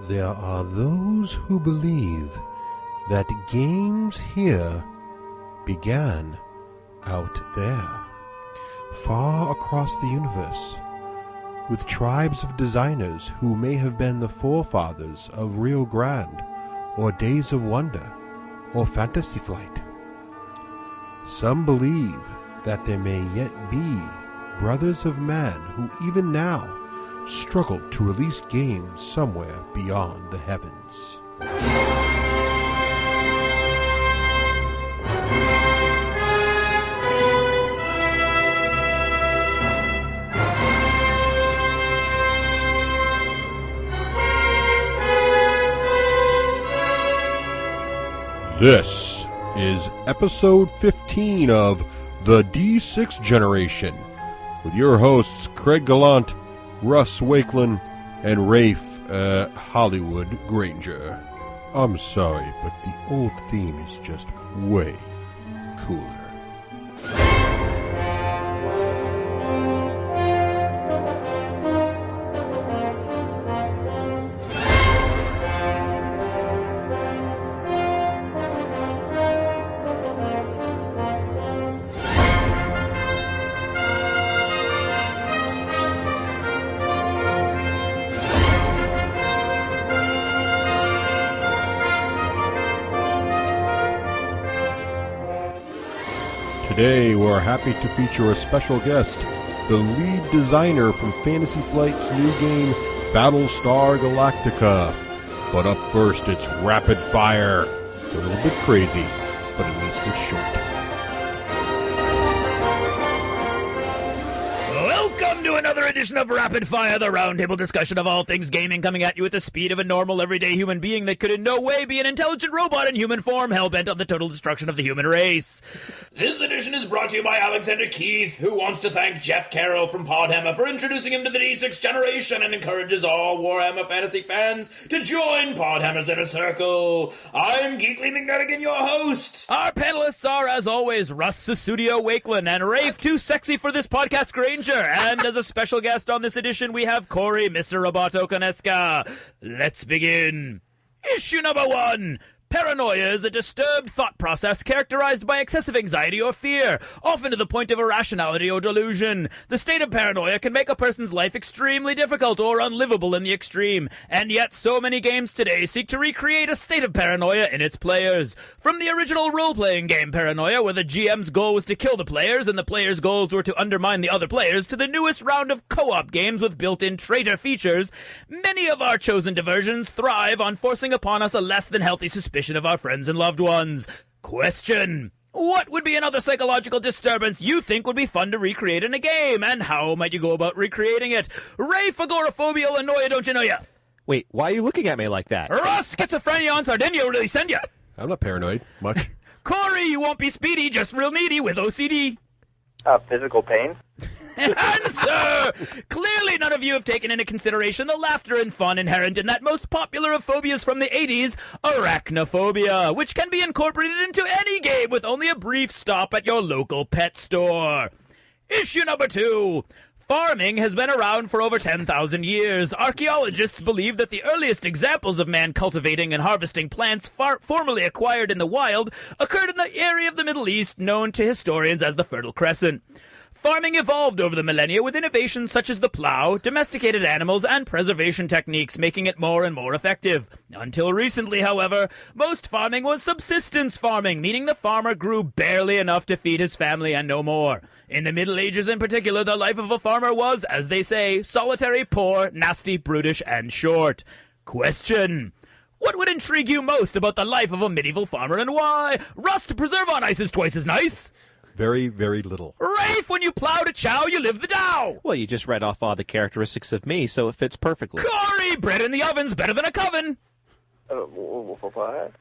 There are those who believe that games here began out there, far across the universe, with tribes of designers who may have been the forefathers of Rio Grande, or Days of Wonder, or Fantasy Flight. Some believe that there may yet be brothers of man who even now struggle to release games somewhere beyond the heavens. This is episode 15 of the D6 Generation, with your hosts Craig Gallant, Russ Wakelin, and Rafe Hollywood Granger. I'm sorry, but the old theme is just way cooler. Today, we're happy to feature a special guest, the lead designer from Fantasy Flight's new game, Battlestar Galactica. But up first, it's rapid fire. It's a little bit crazy, but at least it's short. Welcome to another edition of Rapid Fire, the roundtable discussion of all things gaming, coming at you at the speed of a normal, everyday human being that could in no way be an intelligent robot in human form, hell-bent on the total destruction of the human race. This edition is brought to you by Alexander Keith, who wants to thank Jeff Carroll from Podhammer for introducing him to the D6 Generation and encourages all Warhammer Fantasy fans to join Podhammer's inner circle. I'm Geekly McNuttigan, your host. Our panelists are, as always, Russ Susudio Wakelin and Rafe Too Sexy for This Podcast Granger. And as a special guest on this edition, we have Corey, Mr. Roboto Konieczka. Let's begin. Issue number 1. Paranoia is a disturbed thought process characterized by excessive anxiety or fear, often to the point of irrationality or delusion. The state of paranoia can make a person's life extremely difficult or unlivable in the extreme, and yet so many games today seek to recreate a state of paranoia in its players. From the original role-playing game Paranoia, where the GM's goal was to kill the players and the players' goals were to undermine the other players, to the newest round of co-op games with built-in traitor features, many of our chosen diversions thrive on forcing upon us a less than healthy suspicion of our friends and loved ones. Question: what would be another psychological disturbance you think would be fun to recreate in a game, and how might you go about recreating it? Rafe, agoraphobia, Lanoia, don't you know ya? Wait, why are you looking at me like that? Russ, schizophrenia on Sardinia really send ya. I'm not paranoid, much. Corey, you won't be speedy, just real needy with OCD. Physical pain. And sir, clearly none of you have taken into consideration the laughter and fun inherent in that most popular of phobias from the 80s, arachnophobia, which can be incorporated into any game with only a brief stop at your local pet store. Issue number 2. Farming has been around for over 10,000 years. Archaeologists believe that the earliest examples of man cultivating and harvesting plants formerly acquired in the wild occurred in the area of the Middle East known to historians as the Fertile Crescent. Farming evolved over the millennia with innovations such as the plow, domesticated animals, and preservation techniques, making it more and more effective. Until recently, however, most farming was subsistence farming, meaning the farmer grew barely enough to feed his family and no more. In the Middle Ages in particular, the life of a farmer was, as they say, solitary, poor, nasty, brutish, and short. Question: what would intrigue you most about the life of a medieval farmer and why? Rust, preserve on ice is twice as nice. Very, very little. Rafe, when you plow to chow, you live the Dow. Well, you just read off all the characteristics of me, so it fits perfectly. Corey, bread in the oven's better than a coven. What?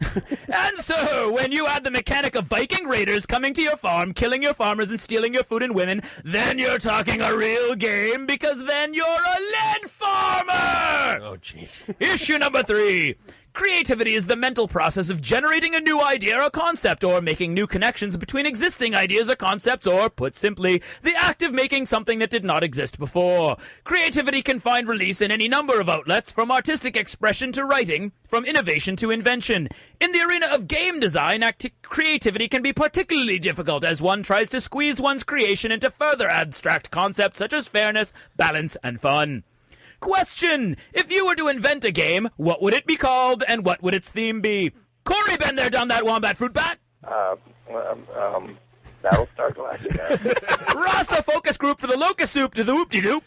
And so, when you add the mechanic of Viking raiders coming to your farm, killing your farmers and stealing your food and women, then you're talking a real game, because then you're a lead farmer! Oh, jeez. Issue number 3. Creativity is the mental process of generating a new idea or concept, or making new connections between existing ideas or concepts, or, put simply, the act of making something that did not exist before. Creativity can find release in any number of outlets, from artistic expression to writing, from innovation to invention. In the arena of game design, creativity can be particularly difficult as one tries to squeeze one's creation into further abstract concepts such as fairness, balance, and fun. Question: if you were to invent a game, what would it be called, and what would its theme be? Corey, been there, done that, wombat fruit bat? Battlestar Galactica. Ross, a focus group for the locust soup to the whoop-de-doop.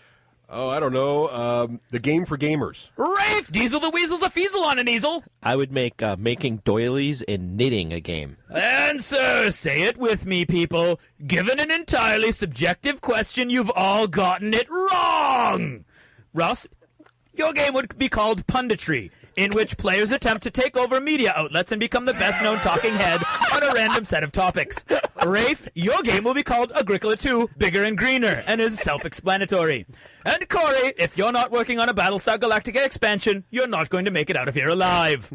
Oh, I don't know. The Game for Gamers. Rafe, Diesel the Weasel's a feasel on an easel. I would make making doilies and knitting a game. And sir, say it with me, people. Given an entirely subjective question, you've all gotten it wrong. Ross, your game would be called Punditry, in which players attempt to take over media outlets and become the best-known talking head on a random set of topics. Rafe, your game will be called Agricola 2, Bigger and Greener, and is self-explanatory. And Corey, if you're not working on a Battlestar Galactica expansion, you're not going to make it out of here alive.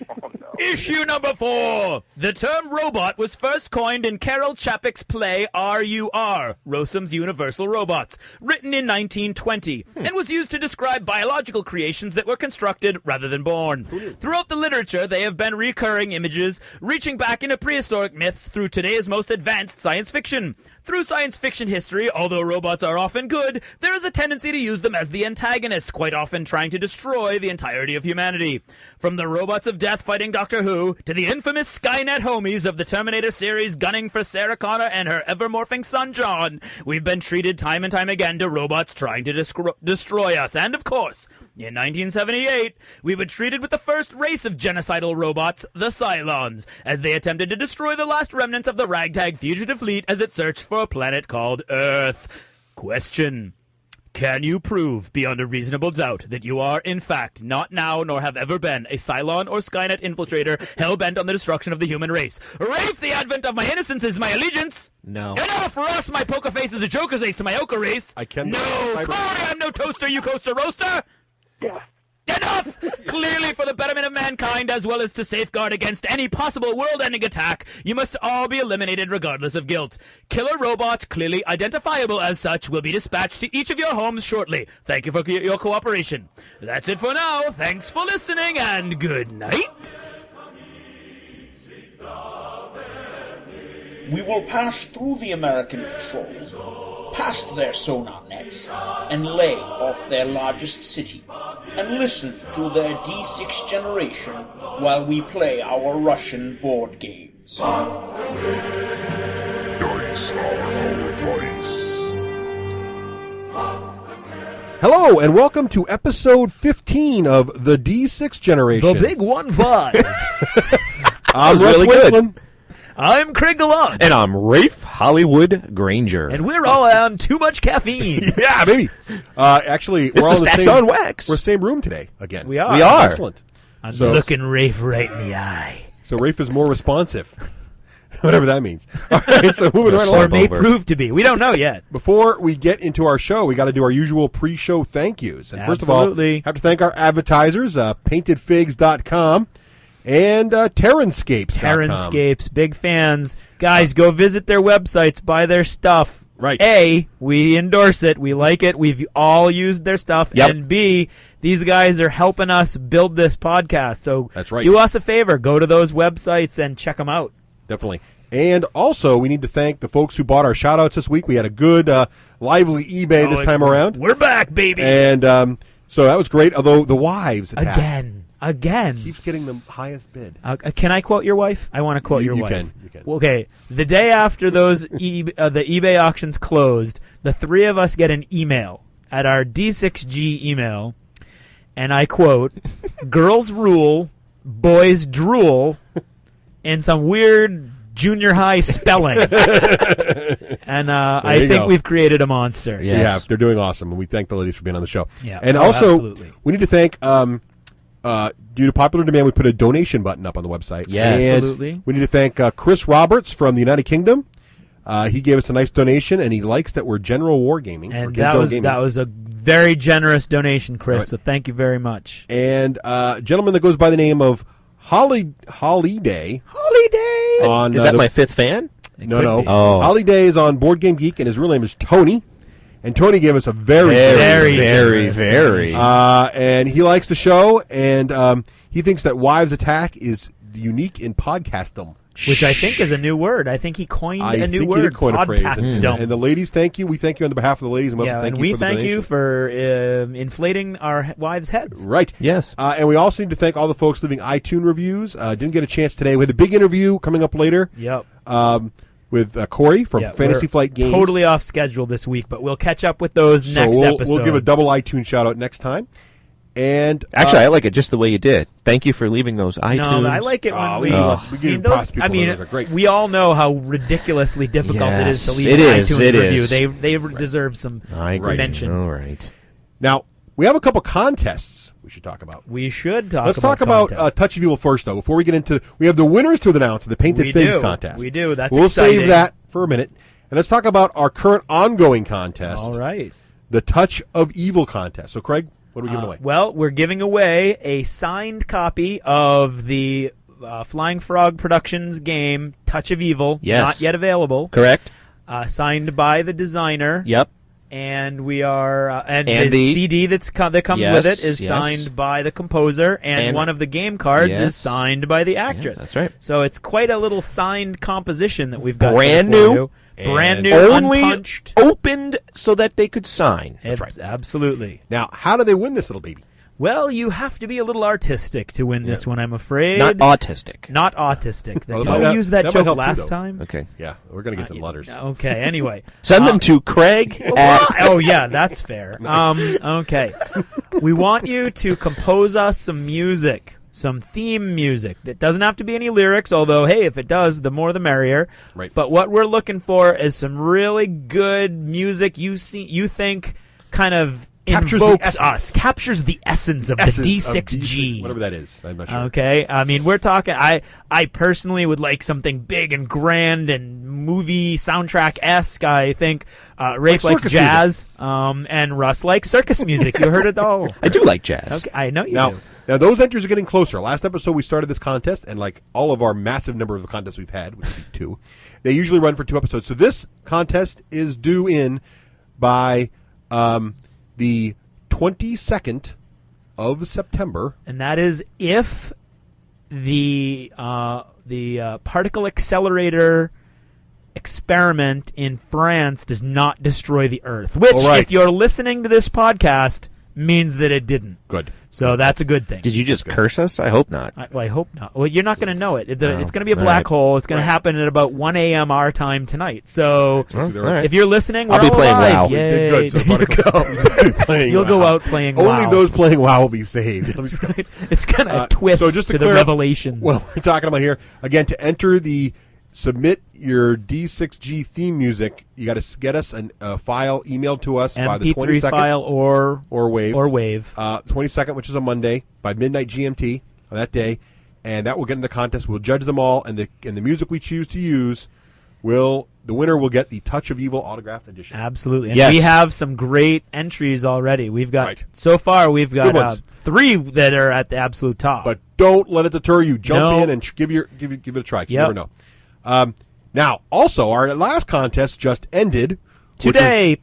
Oh, no. Issue number 4. The term robot was first coined in Karel Čapek's play R.U.R., Rossum's Universal Robots, written in 1920, and was used to describe biological creations that were constructed rather than born. Throughout the literature, they have been recurring images, reaching back into prehistoric myths through today's most advanced science fiction. Through science fiction history, although robots are often good, there is a tendency to use them as the antagonist, quite often trying to destroy the entirety of humanity. From the robots of death fighting Doctor Who, to the infamous Skynet homies of the Terminator series gunning for Sarah Connor and her ever-morphing son John, we've been treated time and time again to robots trying to destroy us. And of course, in 1978, we were treated with the first race of genocidal robots, the Cylons, as they attempted to destroy the last remnants of the ragtag fugitive fleet as it searched for a planet called Earth. Question: can you prove beyond a reasonable doubt that you are, in fact, not now nor have ever been a Cylon or Skynet infiltrator hell-bent on the destruction of the human race? Rafe, the advent of my innocence is my allegiance. No. Enough! For us, my poker face is a joker's ace to my ochre race. I can. No! Corey, I'm no toaster, you coaster roaster! Yeah. Enough! Clearly, for the betterment of mankind, as well as to safeguard against any possible world-ending attack, you must all be eliminated regardless of guilt. Killer robots, clearly identifiable as such, will be dispatched to each of your homes shortly. Thank you for your cooperation. That's it for now. Thanks for listening, and good night. We will pass through the American patrols, past their sonar nets, and lay off their largest city, and listen to their D6 generation while we play our Russian board games. Dice are our voice. Hello, and welcome to episode 15 of the D6 generation. The big 1-5. I'm was Russ really good. Wakeland. I'm Craig Gallant. And I'm Rafe Hollywood Granger. And we're all on too much caffeine. Yeah, maybe. Actually, it's we're all the in Stacks same, on Wax. We're same room today again. We are. We are. Excellent. I'm So- looking Rafe right in the eye. So Rafe is more responsive. Whatever that means. All right, so moving right Or along. may over. prove to be. We don't know yet. Before we get into our show, we got to do our usual pre-show thank yous. And first of all, Absolutely. have to thank our advertisers, paintedfigs.com and Terranscapes.com. Terranscapes, big fans. Guys, go visit their websites, buy their stuff. Right. A, we endorse it. We like it. We've all used their stuff. Yep. And B, these guys are helping us build this podcast. So That's right. do us a favor. Go to those websites and check them out. Definitely. And also, we need to thank the folks who bought our shout-outs this week. We had a good, lively eBay this time around. We're back, baby. And so that was great, although the wives attack Again. keeps getting the highest bid. Can I quote your wife? I want to quote your You wife. can. Well, okay. The day after those the eBay auctions closed, the three of us get an email at our D6G email, and I quote, "Girls rule, boys drool," and some weird junior high spelling. And I you think go. we've created a monster. Yes. Yeah, they're doing awesome, and we thank the ladies for being on the show. Yeah. And Oh, also, absolutely. we need to thank, due to popular demand, we put a donation button up on the website. Yes. And Absolutely. we need to thank Chris Roberts from the United Kingdom. He gave us a nice donation, and he likes that we're general wargaming. And or Genzo Gaming. that was a Very generous donation, Chris. Right. So thank you very much. And a gentleman that goes by the name of Holiday. On, Is that my fifth fan? No. be. Oh. Holiday is on Board Game Geek, and his real name is Tony. And Tony gave us a very generous donation. and he likes the show, and he thinks that Wives Attack is unique in podcastdom. Which I think is a new word. I think he coined a new word. He did coin a phrase. Podcastdom. And the ladies, thank you. We thank you on the behalf of the ladies. And Yeah, thank and you we for the thank you donation. for inflating our wives' heads. Right. Yes. And we also need to thank all the folks leaving iTunes reviews. Didn't get a chance today. We had a big interview coming up later. Yep. With Corey from Fantasy we're Flight Games. Totally off schedule this week, but we'll catch up with those next we'll, episode. We'll give a double iTunes shout out next time. And Actually, I like it just the way you did. Thank you for leaving those iTunes. No, I like it when we. we give props to people. Those are great. We all know how ridiculously difficult it is to Yes, leave it an is, iTunes it review. is. They deserve some I agree. mention. All right. Now, we have a couple contests we should talk about. We should talk. Let's talk about Touch of Evil first, though. Before we get into, we have the winners to announce of the Painted We Figs do. contest. We do. That's we'll exciting. save that for a minute, and let's talk about our current ongoing contest. All right. The Touch of Evil contest. So, Craig, what are we giving away? Well, we're giving away a signed copy of the Flying Frog Productions game Touch of Evil. Yes. Not yet available. Correct. Signed by the designer. Yep. And we are, and And the the- CD that comes Yes, with it is yes. signed by the composer, and one of the game cards is Yes. signed by the actress. Yes, that's right. So it's quite a little signed composition that we've got. Brand there for new. you. Brand new, Only unpunched. opened so that they could sign. Absolutely. Now, how do they win this little baby? Well, you have to be a little artistic to win this one, I'm afraid. Not autistic. Not autistic. Well, Did we use that that might joke help too, last though. time? Okay. Yeah, we're going to get some letters. Okay, anyway. Send them to Craig at... Oh, yeah, that's fair. Okay. We want you to compose us some music, some theme music. That doesn't have to be any lyrics, although, hey, if it does, the more the merrier. Right. But what we're looking for is some really good music you think kind of Captures the invokes essence. us, captures the essence of the D6G. Whatever that is. I'm not sure. Okay, I mean, we're talking. I personally would like something big and grand and movie soundtrack-esque. I think Rafe likes circus jazz, and Russ likes circus music. You heard it all. I do like jazz. Okay, I know you Now, do. now, those entries are getting closer. Last episode, we started this contest, and like all of our massive number of contests we've had, which would be 2, they usually run for 2 episodes. So this contest is due in by the 22nd of September. And that is if the particle accelerator experiment in France does not destroy the Earth, which, All right. if you're listening to this podcast, means that it didn't. Good. So that's a good thing. Did you just curse us? I hope not. I hope not. Well, you're not going to know it. It's going to be a all black right. hole. It's going to happen at about 1 a.m. our time tonight. So All right. if you're listening, we're I'll be all playing alive. WoW. We Yay. did good. So There you go. playing You'll go WoW. out playing Only WoW. those playing WoW will be saved. It's going to twist so just to the clear up revelations. what we're talking about here, again, to enter the submit your D6G theme music, you got to get us a file emailed to us by the MP3 22nd file or Wave. 22nd, which is a Monday, by midnight GMT on that day, and that will get in the contest. We'll judge them all, and the music we choose to use the winner will get the Touch of Evil autographed edition. Absolutely. And Yes. we have some great entries already. We've got Right. so far we've Good got ones. 3 that are at the absolute top. But don't let it deter you. Jump No. in and give it a try. 'Cause You Yep. never know. Now, also, our last contest just ended Today.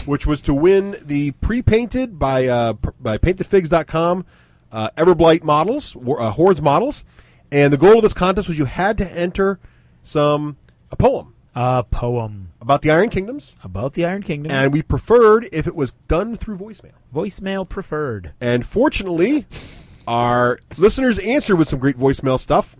which was to win the pre-painted by paintedfigs.com Everblight models, Hordes models, and the goal of this contest was you had to enter a poem A poem about the Iron Kingdoms, about the Iron Kingdoms. and we preferred if it was done through voicemail. Voicemail preferred. And fortunately, our listeners answered with some great voicemail stuff.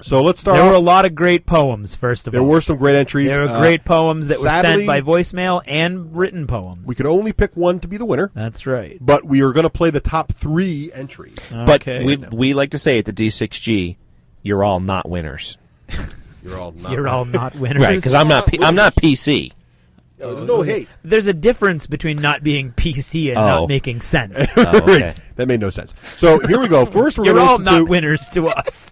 So let's start There were a off. lot of great poems, first of There all. were some great entries. There were great poems that were sadly, sent by voicemail and written poems. We could only pick one to be the winner, That's right. but we are going to play the top 3 entries. But Okay. we like to say at the D6G, you're all not winners. You're all not. You're all not winners. Right, because I'm not PC. There's no hate. There's a difference between not being PC and not making sense. Oh, okay. That made no sense. So here we go. First, we're You're going to all listen not to. winners to us.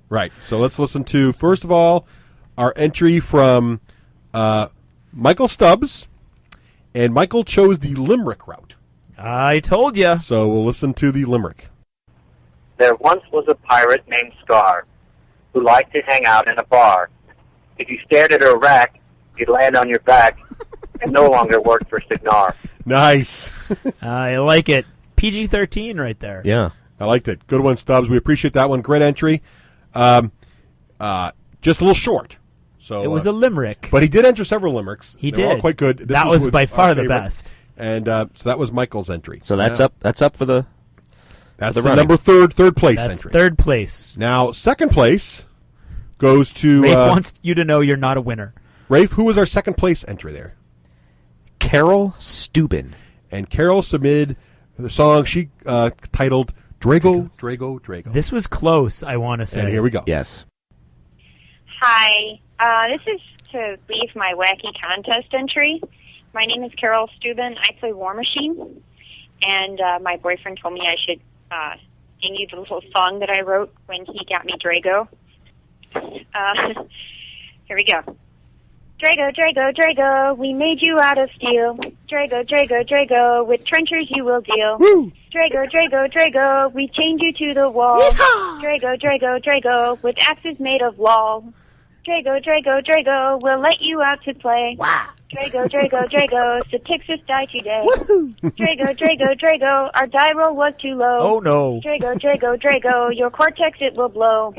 Right. So let's listen to, first of all, our entry from Michael Stubbs. And Michael chose the limerick route. I told you. So we'll listen to the limerick. There once was a pirate named Scar who liked to hang out in a bar. If you stared at a rack, you'd land on your back and no longer work for Signar. Nice. I like it. PG-13 right there. Yeah. I liked it. Good one, Stubbs. We appreciate that one. Great entry. Just a little short. So It was a limerick. But he did enter several limericks. He They were did. all quite good. That was by far the best. And so that was Michael's entry. So that's up. That's up for the. That's the the running. number third place That's entry. third place. Now, second place goes to Rafe wants you to know you're not a winner. Rafe. Who was our second place entry there? Carol Steuben. And Carol submitted the song she titled Drago, Drago, Drago. This was close, I want to say. And here we go. Yes. Hi, this is to leave my wacky contest entry. My name is Carol Steuben. I play War Machine, and my boyfriend told me I should sing you the little song that I wrote when he got me Drago. Here we go. Drago, Drago, Drago, we made you out of steel. Drago, Drago, Drago, with trenchers you will deal. Woo! Drago, Drago, Drago, we chained you to the wall. Yeehaw! Drago, Drago, Drago, with axes made of wall. Drago, Drago, Drago, we'll let you out to play. Wow. Drago, Drago, Drago, so Texas die today. Drago, Drago, Drago, our die roll was too low. Oh, no. Drago, Drago, Drago, your cortex it will blow.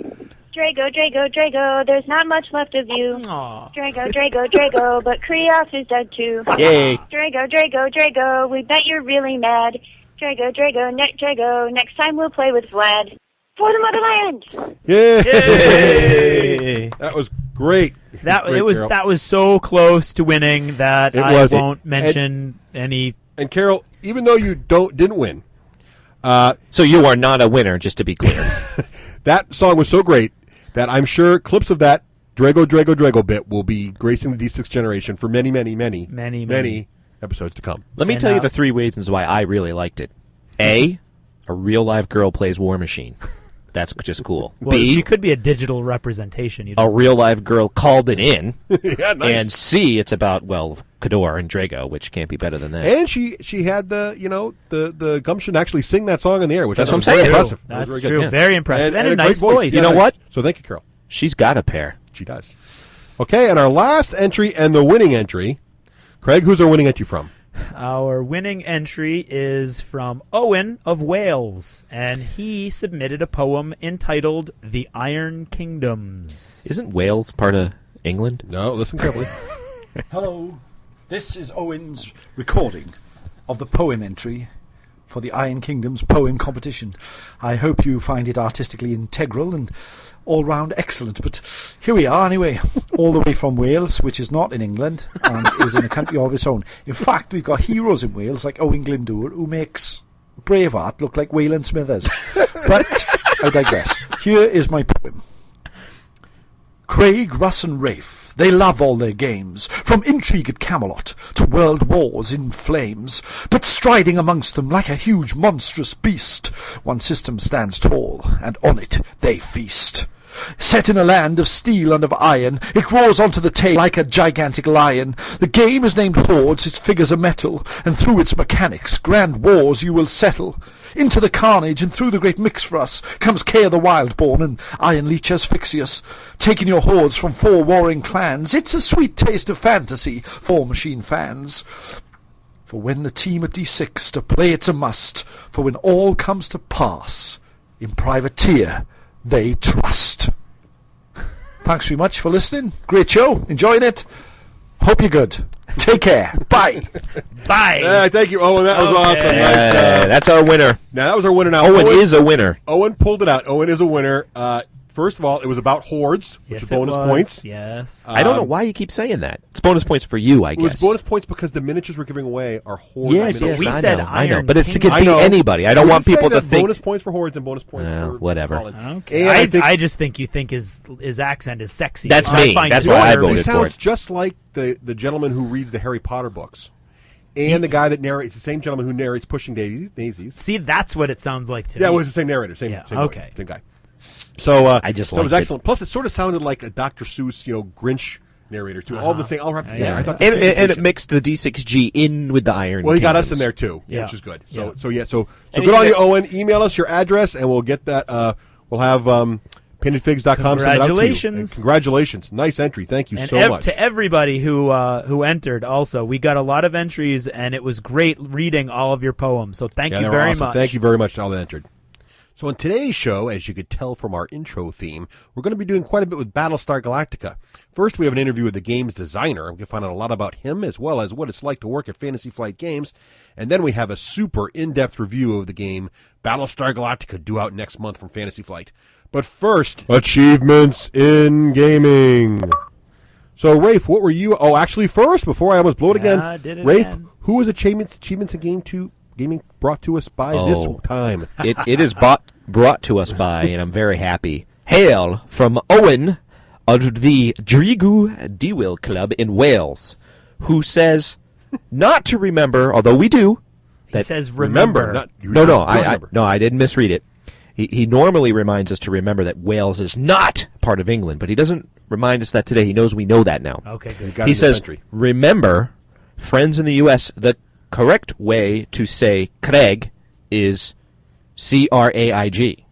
Drago, Drago, Drago, there's not much left of you. Aw. Drago, Drago, Drago, but Krios is dead too. Yay. Drago, Drago, Drago, we bet you're really mad. Drago, Drago, Drago, next time we'll play with Vlad. For the motherland! Yay! That was great. Great, That was so close to winning that It I was. won't mention any. And Carol, even though you didn't win, So you are not a winner, just to be clear. that song was so great that I'm sure clips of that Drago, Drago, Drago bit will be gracing the D6 generation for many, many, many, Many. episodes to come. Let me And, tell you the three reasons why I really liked it. A real live girl plays War Machine. That's just cool. Well, B, she could be a digital representation. You a don't- real live girl called it in. Yeah, nice. And C, it's about, well, Khador and Drago, which can't be better than that. And she had the gumption to actually sing that song in the air, which That's I what thought I'm was very saying. impressive. That was That's very good. true. Yeah. Very impressive. And a great nice voice. You know what? So thank you, Carol. She's got a pair. She does. Okay, and our last entry and the winning entry. Craig, who's our winning entry from? Our winning entry is from Owen of Wales, and he submitted a poem entitled The Iron Kingdoms. Isn't Wales part of England? No, listen carefully. Hello, this is Owen's recording of the poem entry for the Iron Kingdoms poem competition. I hope you find it artistically integral and all-round excellent, but here we are anyway, all the way from Wales, which is not in England and is in a country of its own. In fact, we've got heroes in Wales like Owen Glyndŵr, who makes Braveheart look like Wayland Smithers. But I digress. Here is my poem. Craig, Russ and Rafe, they love all their games, from intrigue at Camelot to world wars in flames, but striding amongst them like a huge monstrous beast, one system stands tall, and on it they feast. Set in a land of steel and of iron, it roars onto the tail like a gigantic lion. The game is named Hordes, its figures are metal, and through its mechanics, grand wars you will settle. Into the carnage and through the great mix for us comes Caer the Wildborn and Iron Leech Asphyxius, taking your hordes from 4 warring clans. It's a sweet taste of fantasy for machine fans. For when the team at D6 to play it's a must, for when all comes to pass, in privateer they trust. Thanks very much for listening. Great show. Enjoying it. Hope you're good. Take care. Bye. Bye. Thank you, Owen. That was Okay. awesome. Nice job. That's our winner. Now, that was our winner. Now, Owen is a winner. Owen pulled it out. Owen is a winner. First of all, it was about hordes, which Yes, is bonus it was. points. Yes. I don't know why you keep saying that. It's bonus points for you, I It was guess. bonus points because the miniatures we're giving away are hordes. Yes, miniatures. we I said know, I know. Iron But it could Kingdom. be I know. anybody. I don't We want say people to that think. bonus points for hordes and bonus points Well, for whatever. Colin. Okay. And I just think you think his accent is sexy. That's I me. find That's it why I disturbing. voted He for sounds it. just like the gentleman who reads the Harry Potter books. And the guy that narrates, the same gentleman who narrates Pushing Daisies. See, that's what it sounds like to Yeah, me. it was the same narrator, same Yeah, same okay. guy. So I just so it was liked it. excellent. Plus, it sort of sounded like a Dr. Seuss, Grinch narrator too. All the thing, all wrapped together. Yeah. I thought And it mixed the D6G in with the Iron. Well, he got us Kingdoms. in there too, Yeah. which is good. Yeah. So And good on he- you, Owen. Email us your address, and we'll get that. We'll have paintedfigs.com. send it out to you. Congratulations. And congratulations! Nice entry. Thank you And so much. to everybody who entered, also, we got a lot of entries, and it was great reading all of your poems. So thank Yeah, you they were very awesome. much. Thank you very much to all that entered. So on today's show, as you could tell from our intro theme, we're going to be doing quite a bit with Battlestar Galactica. First, we have an interview with the game's designer. We're going to find out a lot about him as well as what it's like to work at Fantasy Flight Games. And then we have a super in-depth review of the game Battlestar Galactica, due out next month from Fantasy Flight. But first, achievements in gaming. So, Rafe, what were you... Oh, actually, first, before I almost blow it again, I did it Rafe, again. who was achievements in gaming brought to us by this time? It is brought to us by, and I'm very happy. Hail from Owen of the Drigu Dewil Club in Wales, who says not to remember, although we do. He says remember. I didn't misread it. He normally reminds us to remember that Wales is not part of England, but he doesn't remind us that today. He knows we know that now. Okay, good. Got He in the says, country. remember, friends in the U.S., the correct way to say Craig is C-R-A-I-G,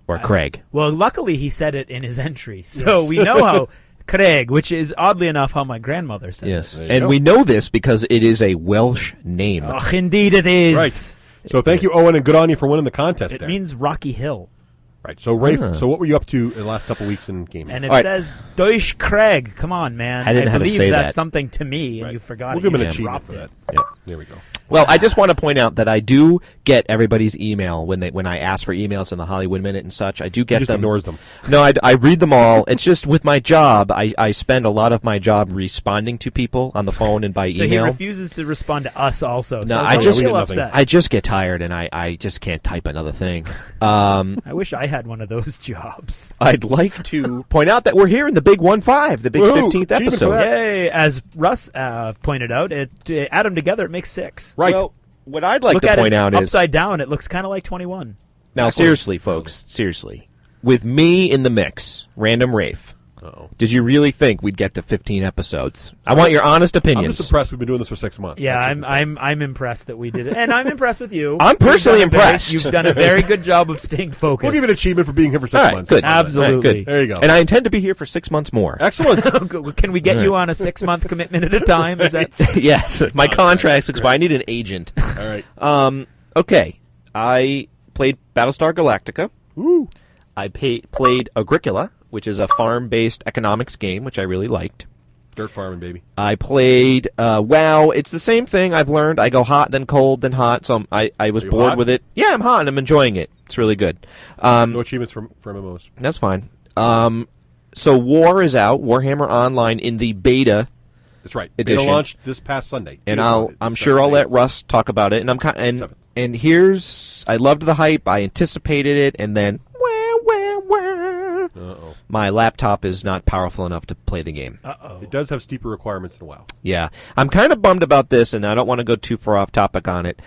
or Craig. Well, luckily he said it in his entry, so we know how Craig, which is oddly enough how my grandmother says Yes, it. There you and go. we know this because it is a Welsh name. Oh, indeed it is. Right. So thank you, Owen, and good on you for winning the contest It there. means Rocky Hill. Right. So, Rafe, so what were you up to in the last couple of weeks in gaming? And it All right. says Deutsch Craig. Come on, man. I didn't know how to believe say that's that. something to me, and you forgot We'll it. give him You an just achievement dropped for it. that. Yep. There we go. Well, I just want to point out that I do get everybody's email when I ask for emails in the Hollywood Minute and such. I do get He just them. ignores them. No, I read them all. It's just with my job, I spend a lot of my job responding to people on the phone and by So email. he refuses to respond to us also. No, so I don't just- feel we get nothing. upset. I just get tired and I just can't type another thing. I wish I had one of those jobs. I'd like to point out that we're here in the big 1-5, the big Woohoo! 15th Achievement for episode. that. Yay! As Russ pointed out, add them together, it makes 6. Right. Well, what I'd like Look to at point it out is upside down. It looks kind of like 21. now seriously, folks, seriously, with me in the mix, Random Rafe. Uh-oh. Did you really think we'd get to 15 episodes? I want your honest I'm opinions. just impressed we've been doing this for 6 months. Yeah, That's just insane. I'm impressed that we did it, and I'm impressed with you. I'm personally You've done a very- impressed. You've done a very good job of staying focused. We'll give you an achievement for being here for 6 All right, months. good. Absolutely. All right, good. There you go. And I intend to be here for 6 months more. Excellent. Can we get you on a 6-month commitment at a time? Is that Yes, my contract's expired. I need an agent. All right. Okay, I played Battlestar Galactica. Woo. I played Agricola, which is a farm-based economics game, which I really liked. Dirt farming, baby. I played WoW. It's the same thing. I've learned. I go hot, then cold, then hot. So I was Are you bored hot? with it. Yeah, I'm hot, and I'm enjoying it. It's really good. No achievements for MMOs. That's fine. So War is out. Warhammer Online in the beta, That's right. Beta Edition. launched this past Sunday. and Beta I'm this sure I'll Saturday. let Russ talk about it. And Seventh. and here's I loved the hype. I anticipated it, and then Uh-oh. my laptop is not powerful enough to play the game. It does have steeper requirements than WoW. Yeah, I'm kind of bummed about this, and I don't want to go too far off topic on it.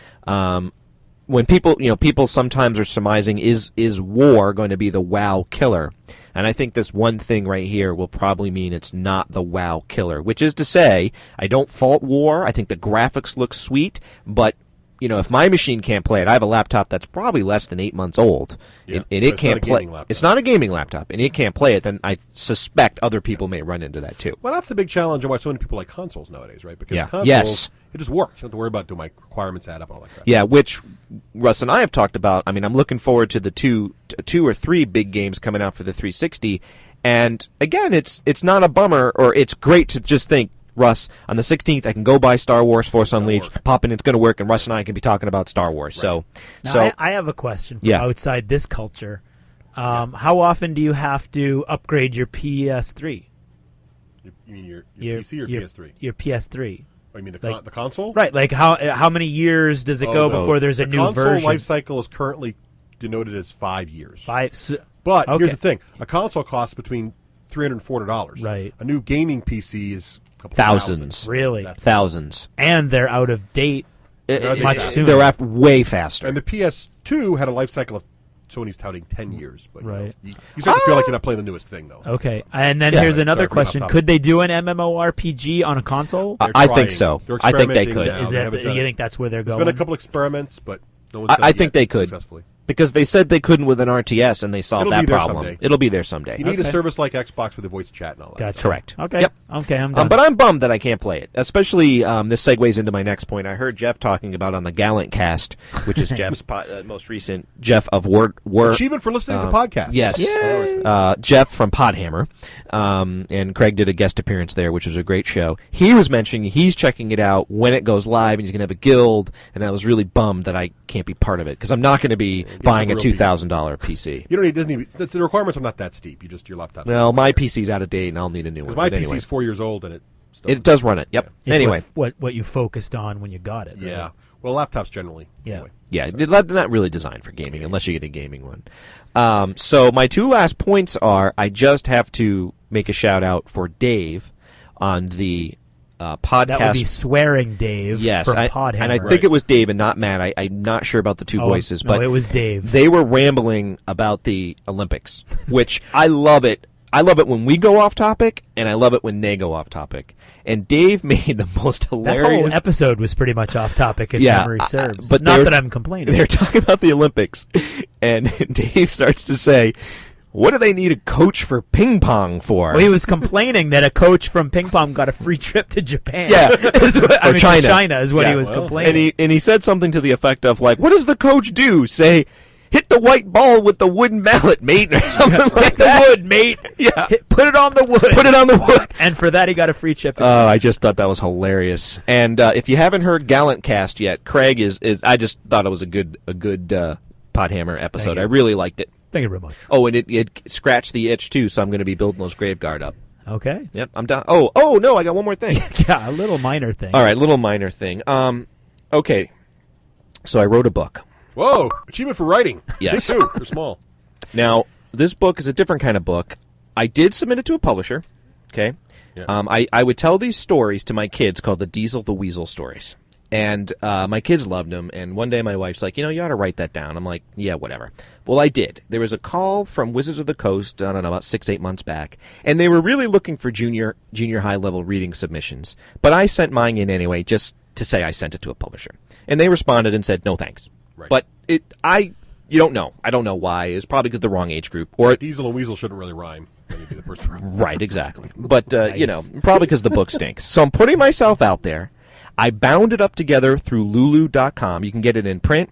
When people sometimes are surmising, is War going to be the WoW killer? And I think this one thing right here will probably mean it's not the WoW killer, which is to say, I don't fault War. I think the graphics look sweet, but if my machine can't play it, I have a laptop that's probably less than 8 months old, Yeah, and but it it's can't not a play. gaming laptop. It's not a gaming laptop, and it can't play it. Then I suspect other people may run into that too. Well, that's the big challenge on why so many people like consoles nowadays, right? Because Yeah. consoles, Yes. it just works. You don't have to worry about do my requirements add up and all that crap. Yeah, which Russ and I have talked about. I mean, I'm looking forward to the two or three big games coming out for the 360. And again, it's not a bummer, or it's great to just think, Russ, on the 16th, I can go buy Star Wars Force Unleashed, pop in, it's going to work, and Russ and I can be talking about Star Wars. Right. Now, I have a question from Yeah. outside this culture. How often do you have to upgrade your PS3? You mean your PC or PS3? Your PS3. Oh, you mean Like- the console? Right, like how many years does it go before there's a the new console version? life cycle is currently denoted as 5 years. 5. But Okay. here's the thing: a console costs between $300 and $400. Right. A new gaming PC is a couple Thousands. Really? That's- Thousands. And they're out of date. They're much faster. sooner. They're way faster. And the PS2 had a life cycle of Sony's touting 10 years. But Right. you start to feel like you're not playing the newest thing, though. Okay, and then here's another question: could they do an MMORPG on a console? I think so. I think they could. Is that you think that's where they're going? There's been a couple experiments, but no one's done I it think yet they could. successfully. Because they said they couldn't with an RTS, and they solved that problem. Someday. It'll be there someday. You need a service like Xbox with a voice chat and all that. Gotcha. Stuff. Correct. Okay. Yep. Okay, I'm done. But I'm bummed that I can't play it. Especially, this segues into my next point. I heard Jeff talking about on the Gallant Cast, which is Jeff's most recent Jeff of War. Achievement for listening to podcasts. Yes. Jeff from Podhammer. And Craig did a guest appearance there, which was a great show. He was mentioning he's checking it out when it goes live, and he's going to have a guild, and I was really bummed that I can't be part of it, because I'm not going to be buying a $2,000 PC. You don't need, the requirements are not that steep. Your laptop. Well, my PC's out of date, and I'll need a new one. My Anyway. PC's 4 years old, and it does run it. Yep. It's Anyway, what you focused on when you got it. Right? Yeah. Well, laptops generally. Yeah. Anyway. yeah, they're not really designed for gaming unless you get a gaming one. So my two last points are: I just have to make a shout out for Dave on the podcast. That would be Swearing Dave. Yes, from Podhammer. and I think it was Dave and not Matt. I'm not sure about the two voices, no, but it was Dave. They were rambling about the Olympics, which I love it. I love it when we go off topic, and I love it when they go off topic. And Dave made the most hilarious... That whole episode was pretty much off topic, if memory serves. But not that I'm complaining. They're talking about the Olympics, and Dave starts to say, what do they need a coach for ping pong for? Well, he was complaining that a coach from ping pong got a free trip to Japan. Yeah, or China. To China is what he was complaining. And he said something to the effect of, like, what does the coach do? Say... hit the white ball with the wooden mallet, mate, or something like that. The wood, mate. Yeah. Put it on the wood. Put it on the wood. And for that, he got a free chip. Oh, I just thought that was hilarious. And if you haven't heard Gallant Cast yet, Craig is I just thought it was a good Podhammer episode. I really liked it. Thank you very much. Oh, and it scratched the itch, too, so I'm going to be building those Graveguard up. Okay. Yep, I'm done. Oh, no, I got one more thing. Yeah, a little minor thing. All right, little minor thing. Okay, so I wrote a book. Whoa! Achievement for writing. Yes. Me too. They're small. Now, this book is a different kind of book. I did submit it to a publisher. Okay. Yeah. I would tell these stories to my kids called the Diesel the Weasel stories. And my kids loved them. And one day my wife's like, you ought to write that down. I'm like, yeah, whatever. Well, I did. There was a call from Wizards of the Coast, I don't know, about 6-8 months back. And they were really looking for junior high-level reading submissions. But I sent mine in anyway, just to say I sent it to a publisher. And they responded and said, no thanks. Right. But you don't know. I don't know why. It's probably because the wrong age group. Or Diesel and Weasel shouldn't really rhyme. Be the person. Right, exactly. But, probably because the book stinks. So I'm putting myself out there. I bound it up together through Lulu.com. You can get it in print.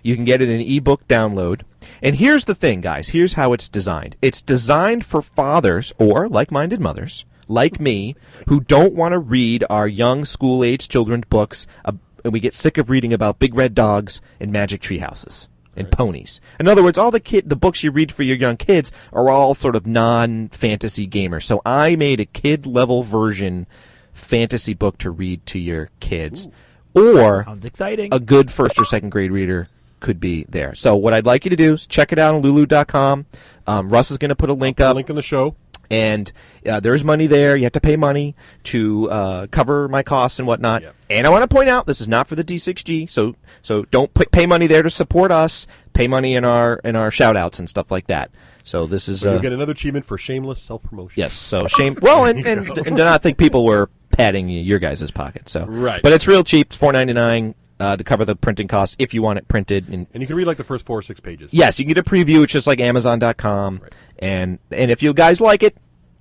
You can get it in ebook download. And here's the thing, guys. Here's how it's designed. It's designed for fathers or like-minded mothers, like me, who don't want to read our young school-age children's books, and we get sick of reading about big red dogs and magic tree houses and ponies. In other words, all the books you read for your young kids are all sort of non-fantasy gamers. So I made a kid-level version fantasy book to read to your kids. Ooh. Or sounds exciting. A good first or second grade reader could be there. So what I'd like you to do is check it out on Lulu.com. Russ is going to put a link up. Link in the show. And there's money there. You have to pay money to cover my costs and whatnot. Yep. And I want to point out, this is not for the D6G, so don't pay money there to support us. Pay money in our shout-outs and stuff like that. So this is... you'll get another achievement for shameless self-promotion. Yes, so shame... Well, and do not think people were patting your guys' pockets. So. Right. But it's real cheap. It's $4.99 to cover the printing costs if you want it printed. And you can read like the first 4 or 6 pages. Yes, you can get a preview. It's just like Amazon.com. Right. And if you guys like it,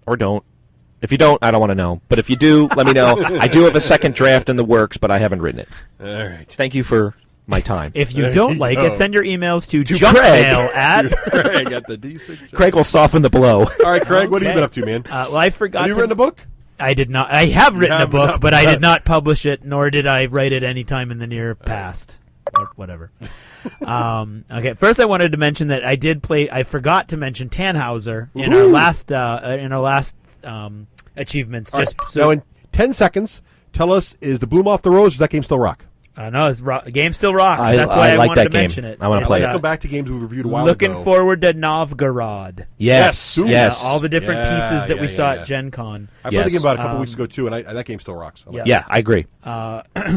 or don't. If you don't, I don't want to know. But if you do, let me know. I do have a second draft in the works, but I haven't written it. All right. Thank you for my time. If you don't like it, send your emails to Craig. Craig at the D6G. Craig will soften the blow. All right, Craig, what have you been up to, man? Well, I forgot Have you written a book? I did not. I have written a book, but I did not publish it, nor did I write it any time in the near past. Or whatever. Okay. First, I wanted to mention that I did play. I forgot to mention Tannhauser in our last achievements. All just right. so Now, in 10 seconds, tell us: is the bloom off the rose? Or does that game still rock? no, the game still rocks. I That's why I like wanted that to game. mention it. I want to play Let's it. go back to games we reviewed a while Looking ago. forward to Novgorod. Yes. All the different pieces that we saw at Gen Con. I played the game about a couple weeks ago too, and that game still rocks. Yeah, I agree.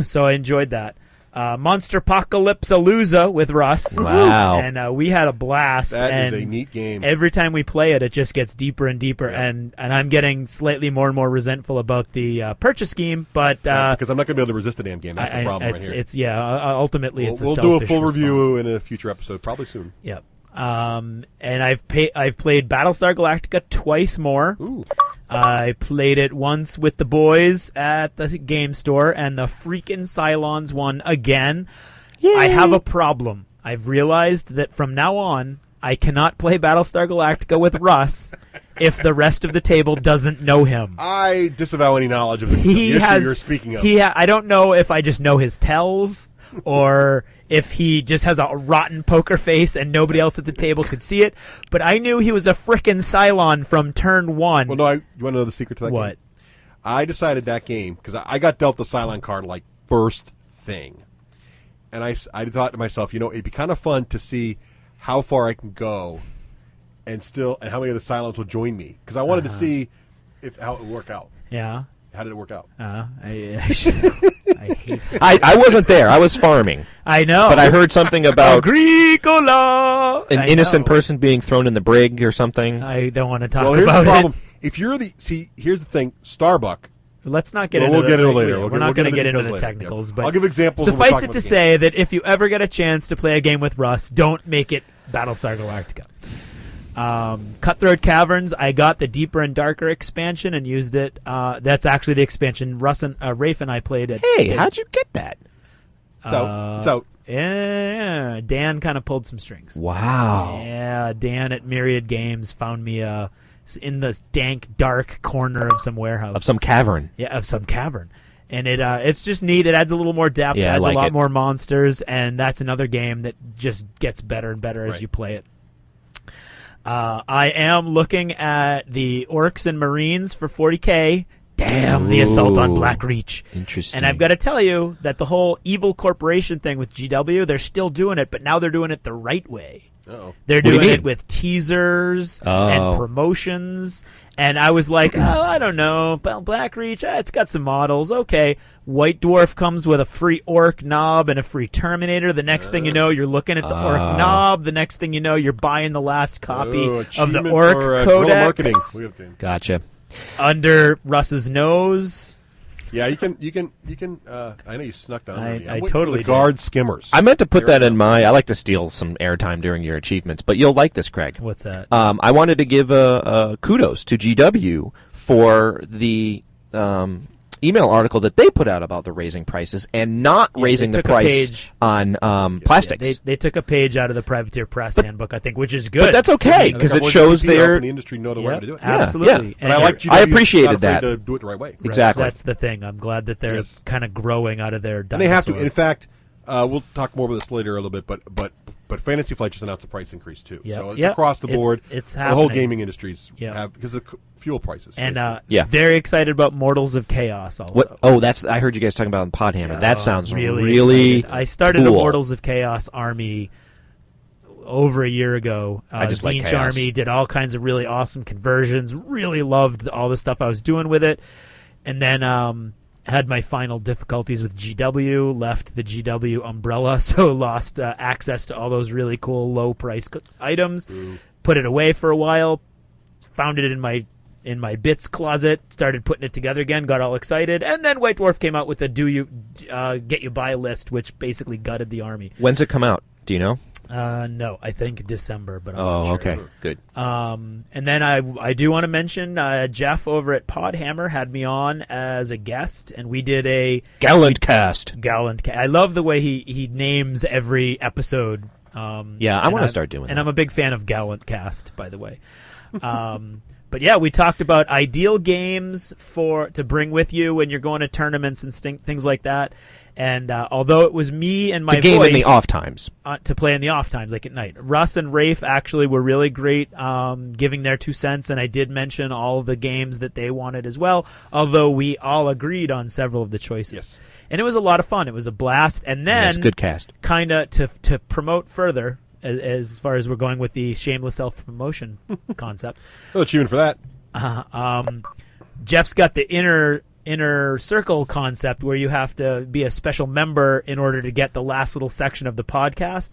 So I enjoyed that. Monster Apocalypse-a-Loza with Russ. Wow. And we had a blast. That is and a neat game. Every time we play it, it just gets deeper and deeper, and I'm getting slightly more and more resentful about the purchase scheme, but... because I'm not going to be able to resist the damn game. That's the problem right here. Ultimately, it's a we'll selfish do a full review response. in a future episode, probably soon. Yep. And I've played Battlestar Galactica twice more. Ooh. I played it once with the boys at the game store, and the freaking Cylons won again. Yay. I have a problem. I've realized that from now on, I cannot play Battlestar Galactica with Russ if the rest of the table doesn't know him. I disavow any knowledge of the issue you're speaking of. I don't know if I just know his tells, or if he just has a rotten poker face and nobody else at the table could see it. But I knew he was a frickin' Cylon from turn one. Well, no, you want to know the secret to that game? What? I decided that game, because I got dealt the Cylon card like first thing. And I thought to myself, it'd be kind of fun to see how far I can go and how many of the Cylons will join me. Because I wanted to see how it would work out. Yeah. How did it work out? I hate that. I wasn't there. I was farming. I know. But I heard something about Agricola! an innocent person being thrown in the brig or something. I don't want to talk here's about the problem. it. If you're here's the thing, Starbuck. Let's not get We'll get into it later. We're not going to get into the later. technicals. Yeah. But I'll give examples. Suffice it to say that if you ever get a chance to play a game with Russ, don't make it Battlestar Galactica. Cutthroat Caverns, I got the Deeper and Darker expansion and used it. That's actually the expansion Rafe and I played it. Hey, how'd you get that? It's out. Yeah, Dan kind of pulled some strings. Wow. Yeah, Dan at Myriad Games found me in the dank, dark corner of some warehouse. Of some cavern. Yeah, of some cavern. And it's just neat. It adds a little more depth. Yeah, it adds I like a lot it. more monsters, and that's another game that just gets better and better as you play it. I am looking at the Orcs and Marines for 40K. Damn, the Assault on Black Reach. Interesting. And I've got to tell you that the whole evil corporation thing with GW, they're still doing it, but now they're doing it the right way. Uh-oh. They're What do you doing mean? it with teasers and promotions. And I was like, I don't know. Black Reach, it's got some models. Okay. White Dwarf comes with a free Orc knob and a free Terminator. The next thing you know, you're looking at the Orc knob. The next thing you know, you're buying the last copy of the Orc Codex. Marketing. Gotcha. Under Russ's nose. Yeah, you can. I know you snuck that. I totally did. Guard skimmers. I meant to put that in I like to steal some airtime during your achievements, but you'll like this, Craig. What's that? I wanted to give kudos to GW for the email article that they put out about the raising prices and not raising the price on plastics. They took a page out of the Privateer Press handbook, I think, which is good. But that's okay because it shows the industry know the way to do it. Absolutely. Yeah. And I appreciated that. To do it the right way. Exactly. That's the thing. I'm glad that they're kind of growing out of their dinosaur. And they have to. In fact, we'll talk more about this later a little bit, but Fantasy Flight just announced a price increase too. Yep. So it's across the board. It's the happening. whole gaming industries have because of fuel prices. And very excited about Mortals of Chaos also. I heard you guys talking about Podhammer. That sounds really excited. I started cool. a Mortals of Chaos army over a year ago. I just Zinch like Chaos. army, did all kinds of really awesome conversions. Really loved all the stuff I was doing with it. And then had my final difficulties with GW, left the GW umbrella, so lost access to all those really cool low-price items. Put it away for a while, found it in my bits closet, started putting it together again, got all excited, and then White Dwarf came out with a get you buy list, which basically gutted the army. When's it come out? Do you know? No, I think December, but I'm not sure. Okay, good. And then I do want to mention Jeff over at Podhammer had me on as a guest, and we did a Gallant cast. I love the way he names every episode. I want to start doing that. And I'm a big fan of Gallant Cast, by the way. But yeah, we talked about ideal games to bring with you when you're going to tournaments and things like that. And although it was me and my game voice in the off times to play in the off times, like at night, Russ and Rafe actually were really great, giving their 2 cents. And I did mention all of the games that they wanted as well, although we all agreed on several of the choices. Yes. And it was a lot of fun. It was a blast. And then, good cast. Kind of to promote further, as far as we're going with the shameless self-promotion concept. No achievement for that. Jeff's got the inner inner circle concept where you have to be a special member in order to get the last little section of the podcast.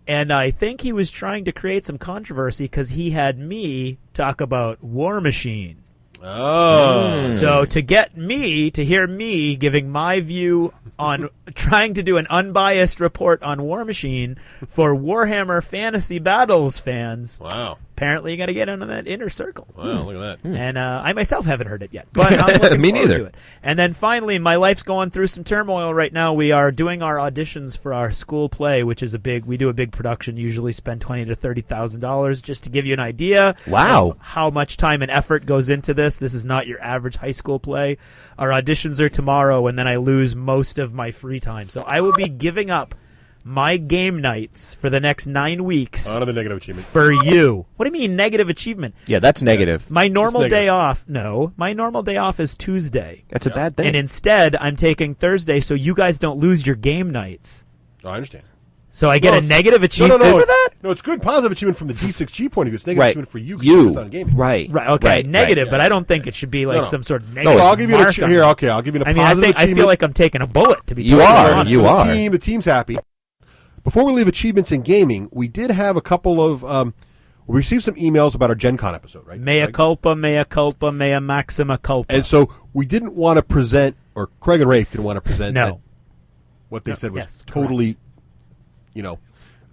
And I think he was trying to create some controversy because he had me talk about War Machine. Oh. So to get me to hear me giving my view on trying to do an unbiased report on War Machine for Warhammer Fantasy Battles fans. Wow. Apparently you got to get into that inner circle. Wow, look at that. And I myself haven't heard it yet, but I'm looking Me forward neither. to it. And then finally, my life's going through some turmoil right now. We are doing our auditions for our school play, which is we do a big production, usually spend $20,000 to $30,000. Just to give you an idea of how much time and effort goes into this. This is not your average high school play. Our auditions are tomorrow, and then I lose most of my free time. So I will be giving up my game nights for the next 9 weeks. Out of the negative achievement. For you. What do you mean negative achievement? Yeah, that's negative. My normal day off, my normal day off is Tuesday. That's a bad thing. And instead, I'm taking Thursday so you guys don't lose your game nights. Oh, I understand. So I get a negative achievement for that? No, it's good positive achievement from the D6G point of view. It's negative achievement for you. You. On gaming. Right. Right, okay, negative, right. but I don't think it should be like some sort of negative. No, I'll give you mark on it. I'll give you a positive achievement. I feel like I'm taking a bullet, to be You totally are, honest. you are. The team's happy. Before we leave achievements in gaming, we did have a couple of we received some emails about our Gen Con episode, right? Mea culpa, mea maxima culpa. And so we didn't want to present, or Craig and Rafe didn't want to present that what they said was totally,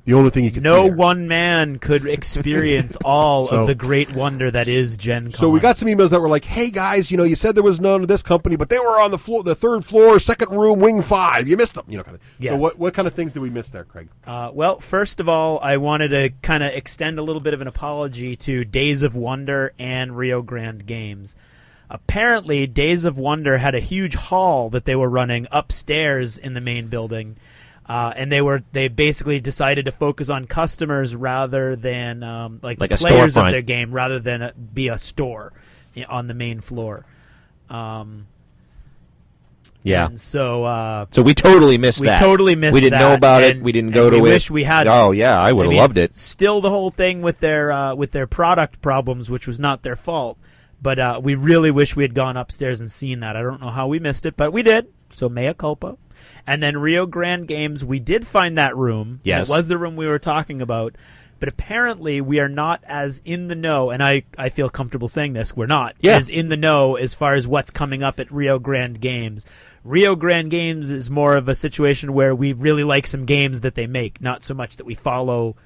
the only thing you could No see there. one man could experience all of the great wonder that is Gen Con. So we got some emails that were like, "Hey guys, you said there was none of this company, but they were on the floor, the third floor, second room, wing 5. You missed them, kind of." Yes. So what kind of things did we miss there, Craig? Well, first of all, I wanted to kind of extend a little bit of an apology to Days of Wonder and Rio Grande Games. Apparently, Days of Wonder had a huge hall that they were running upstairs in the main building. And they basically decided to focus on customers rather than like the players of their game, rather than be a store on the main floor. Yeah. And so we totally missed that. We totally missed that. We didn't know about it. We didn't go to it. We wish we had. Oh yeah, I would have loved it. Still, the whole thing with their product problems, which was not their fault, but we really wish we had gone upstairs and seen that. I don't know how we missed it, but we did. So mea culpa. And then Rio Grande Games, we did find that room. Yes. It was the room we were talking about. But apparently we are not as in the know, and I feel comfortable saying this, we're not as in the know as far as what's coming up at Rio Grande Games. Rio Grande Games is more of a situation where we really like some games that they make, not so much that we follow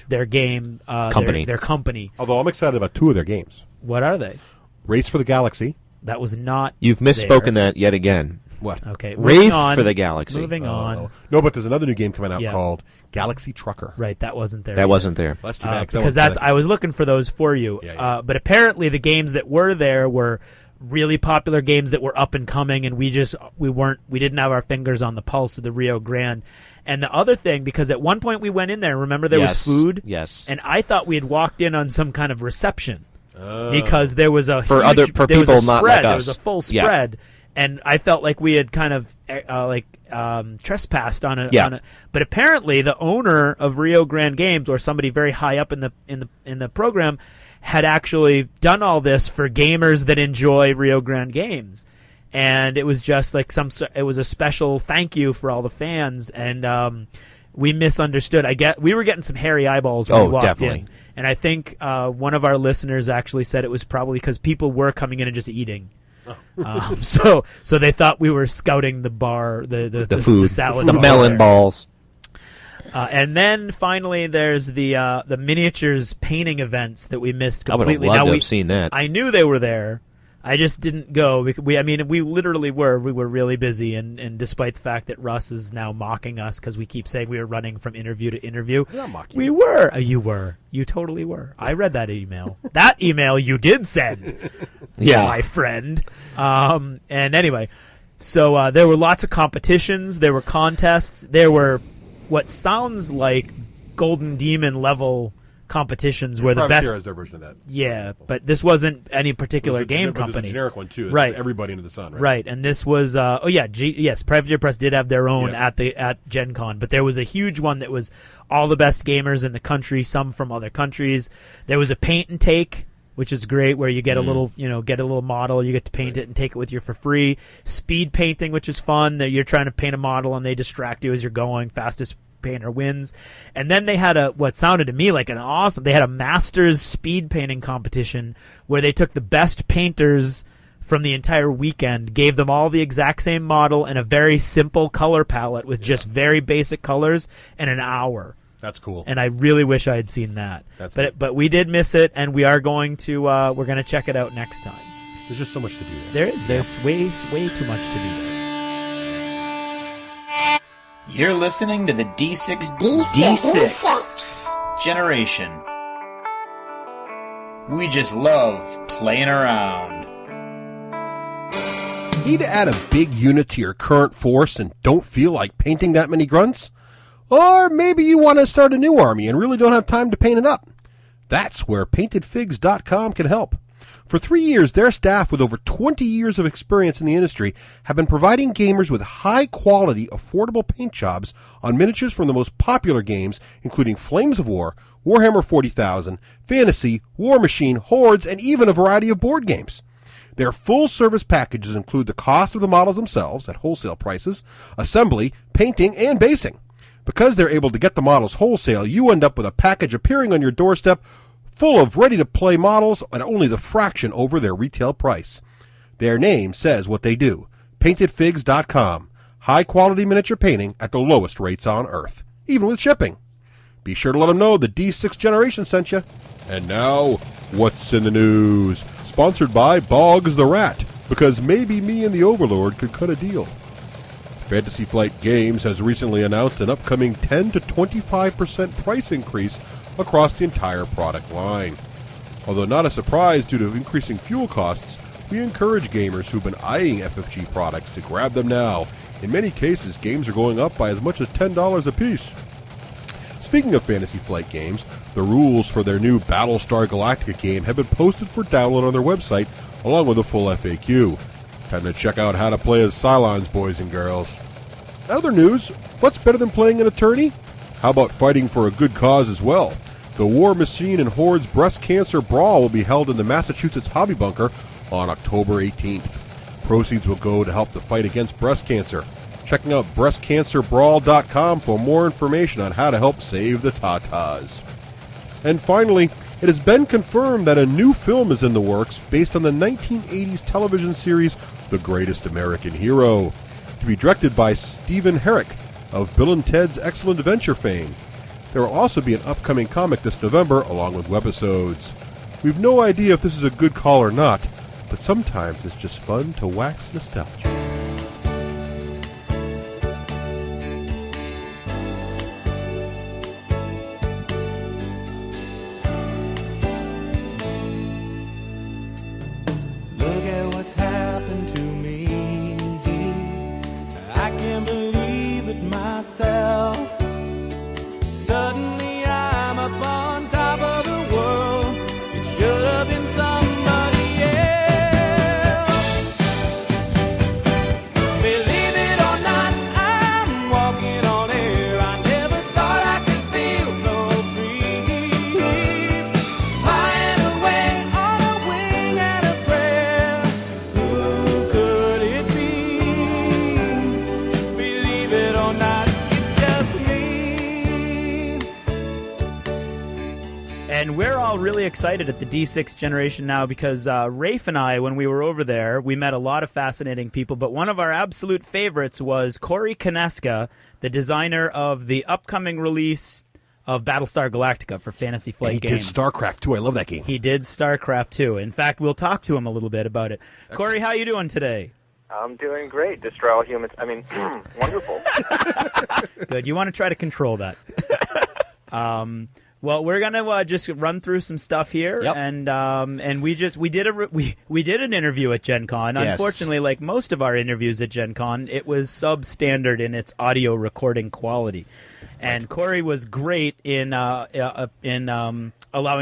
their game, company. Their company. Although I'm excited about 2 of their games. What are they? Race for the Galaxy. That was not You've misspoken that yet again. What? Okay. Wraith for the Galaxy. Moving on. No, but there's another new game coming out called Galaxy Trucker. Right, that wasn't there. That wasn't there. That's too bad. Because I was looking for those for you. But apparently the games that were there were really popular games that were up and coming, and we didn't have our fingers on the pulse of the Rio Grande. And the other thing, because at one point we went in there, remember there was food? Yes. And I thought we had walked in on some kind of reception. Because there was a for people not like us. There was a full spread. And I felt like we had kind of trespassed on it. But apparently, the owner of Rio Grande Games, or somebody very high up in the program, had actually done all this for gamers that enjoy Rio Grande Games, and it was just like it was a special thank you for all the fans, and we misunderstood. We were getting some hairy eyeballs when we walked in, and I think one of our listeners actually said it was probably because people were coming in and just eating. So they thought we were scouting the bar, the food, the salad, the bar melon there. balls. And then finally, there's the miniatures painting events that we missed completely. I would have loved to have seen that. I knew they were there. I just didn't go. We literally were. We were really busy, and despite the fact that Russ is now mocking us because we keep saying we were running from interview to interview, I'm not mocking we you. were. You were. You totally were. I read that email. That email you did send, my friend. And anyway, so there were lots of competitions. There were contests. There were what sounds like Golden Demon level competitions where the best has their version of that. Yeah, but this wasn't any particular game company. There's a generic one too. Right. Everybody under the sun. Right, and this was yes, Privateer Press did have their own at Gen Con, but there was a huge one that was all the best gamers in the country, some from other countries. There was a paint and take, which is great, where you get a little, get a little model, you get to paint it and take it with you for free. Speed painting, which is fun, that you're trying to paint a model and they distract you as you're going. Fastest painter wins. And then they had what sounded to me like they had a master's speed painting competition where they took the best painters from the entire weekend, gave them all the exact same model and a very simple color palette with just very basic colors in an hour. That's cool. And I really wish I had seen that. But we did miss it, and we are going to we're going to check it out next time. There's just so much to do there. There is. There's way too much to do there. You're listening to the D6 generation. We just love playing around. Need to add a big unit to your current force and don't feel like painting that many grunts? Or maybe you want to start a new army and really don't have time to paint it up. That's where PaintedFigs.com can help. For 3 years, their staff with over 20 years of experience in the industry have been providing gamers with high-quality, affordable paint jobs on miniatures from the most popular games, including Flames of War, Warhammer 40,000, Fantasy, War Machine, Hordes, and even a variety of board games. Their full-service packages include the cost of the models themselves at wholesale prices, assembly, painting, and basing. Because they're able to get the models wholesale, you end up with a package appearing on your doorstep full of ready-to-play models at only the fraction over their retail price. Their name says what they do. PaintedFigs.com. High-quality miniature painting at the lowest rates on Earth, even with shipping. Be sure to let them know the D6 generation sent you. And now, what's in the news? Sponsored by Boggs the Rat, because maybe me and the Overlord could cut a deal. Fantasy Flight Games has recently announced an upcoming 10 to 25% price increase across the entire product line. Although not a surprise due to increasing fuel costs, we encourage gamers who've been eyeing FFG products to grab them now. In many cases, games are going up by as much as $10 a piece. Speaking of Fantasy Flight Games, the rules for their new Battlestar Galactica game have been posted for download on their website, along with a full FAQ. Time to check out how to play as Cylons, boys and girls. Other news, what's better than playing an attorney? How about fighting for a good cause as well? The War Machine and Hordes Breast Cancer Brawl will be held in the Massachusetts Hobby Bunker on October 18th. Proceeds will go to help the fight against breast cancer. Checking out breastcancerbrawl.com for more information on how to help save the Tatas. And finally, it has been confirmed that a new film is in the works based on the 1980s television series The Greatest American Hero, to be directed by Stephen Herrick of Bill and Ted's Excellent Adventure fame. There will also be an upcoming comic this November along with webisodes. We've no idea if this is a good call or not, but sometimes it's just fun to wax nostalgic. And we're all really excited at the D6 generation now because Rafe and I, when we were over there, we met a lot of fascinating people, but one of our absolute favorites was Corey Konieczka, the designer of the upcoming release of Battlestar Galactica for Fantasy Flight Games. He did StarCraft, too. I love that game. He did StarCraft, too. In fact, we'll talk to him a little bit about it. Corey, how you doing today? I'm doing great. Destroy all humans. I mean, wonderful. Good. You want to try to control that. Well, we're gonna just run through some stuff here, Yep. and we did an interview at Gen Con. Yes. Unfortunately, like most of our interviews at Gen Con, it was substandard in its audio recording quality. And Corey was great in allowing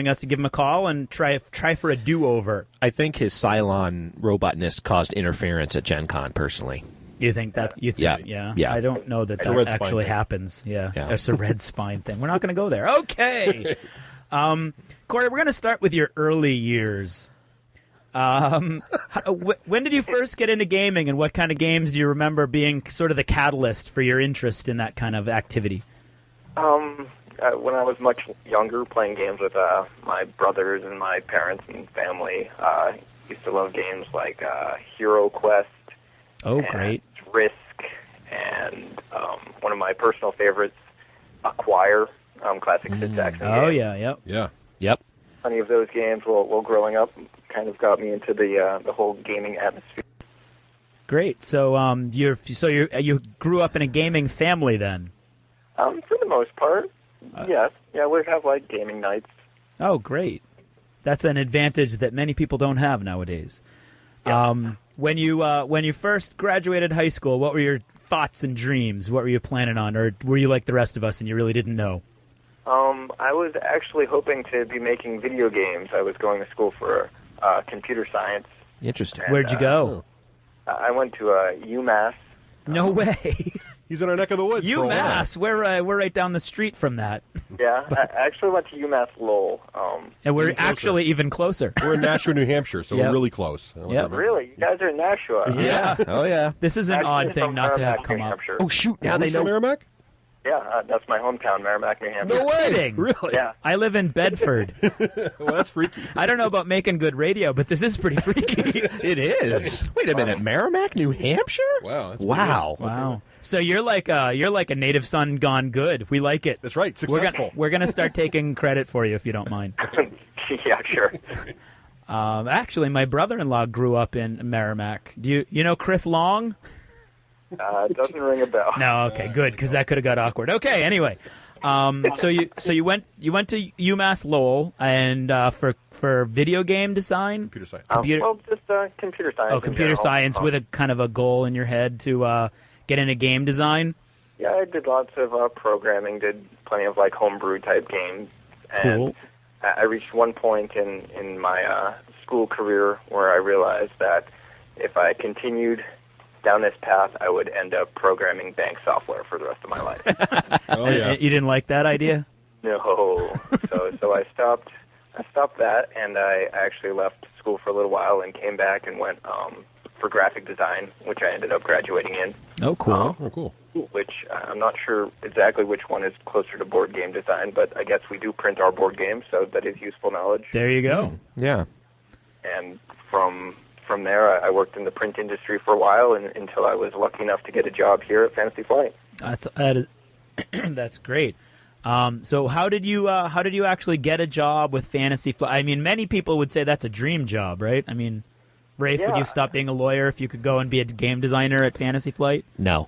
us to give him a call and try for a do-over. I think his Cylon robotness caused interference at Gen Con, personally. You think that? You think, Yeah. I don't know that It's a red actually spine thing. happens. Yeah. Yeah. It's a red spine thing. We're not going to go there. Okay. Corey, we're going to start with your early years. When did you first get into gaming, and what kind of games do you remember being sort of the catalyst for your interest in that kind of activity? When I was much younger, playing games with my brothers and my parents and family, used to love games like Hero Quest. Oh, and great. Risk, and one of my personal favorites, Acquire, classic syntax. Oh, yeah, yep. Yeah. Yep. Plenty of those games, while growing up, kind of got me into the whole gaming atmosphere. Great. So you grew up in a gaming family then? For the most part, yes. Yeah, we'd have like gaming nights. Oh, great. That's an advantage that many people don't have nowadays. Yeah. When you first graduated high school, what were your thoughts and dreams? What were you planning on, or were you like the rest of us and you really didn't know? I was actually hoping to be making video games. I was going to school for computer science. Interesting. And, Where'd you go? I went to UMass. No way. He's in our neck of the woods. for a while. UMass. We're right down the street from that. Yeah, I actually went to UMass Lowell. And we're Even closer. actually even closer. We're in Nashua, New Hampshire, so Yep. we're really close. Yep. Really? You guys are in Nashua? Yeah. Oh, yeah. This is an Actually, odd thing from not to have Merrimack, come New up. Hampshire. Oh, shoot. Now Are they we from know. Merrimack? Yeah, that's my hometown, Merrimack, New Hampshire. No way. Kidding. Really? Yeah. I live in Bedford. Well, that's freaky. I don't know about making good radio, but this is pretty freaky. It is. Wait a minute. Merrimack, New Hampshire? Wow. That's Wow. Wow. So you're like a native son gone good. We like it. That's right. Successful. We're gonna start taking credit for you if you don't mind. Yeah, sure. Actually, my brother-in-law grew up in Merrimack. Do you know Chris Long? It doesn't ring a bell. No. Okay. Good, because that could have got awkward. Okay. Anyway, so you went to UMass Lowell and for video game design. Computer science. Well, just computer science. Oh, in computer general. science with a kind of a goal in your head to get into game design. Yeah, I did lots of programming, did plenty of like homebrew type games. And Cool. I reached one point in my school career where I realized that if I continued down this path, I would end up programming bank software for the rest of my life. Oh, yeah. You didn't like that idea? No. So I stopped that, and I actually left school for a little while and came back and went for graphic design, which I ended up graduating in. Oh, cool. Oh, cool. Which I'm not sure exactly which one is closer to board game design, but I guess we do print our board games, so that is useful knowledge. There you go. Yeah. And from there, I worked in the print industry for a while, until I was lucky enough to get a job here at Fantasy Flight. That's great. So how did you actually get a job with Fantasy Flight? I mean, many people would say that's a dream job, right? I mean, Rafe, would Yeah. you stop being a lawyer if you could go and be a game designer at Fantasy Flight? No.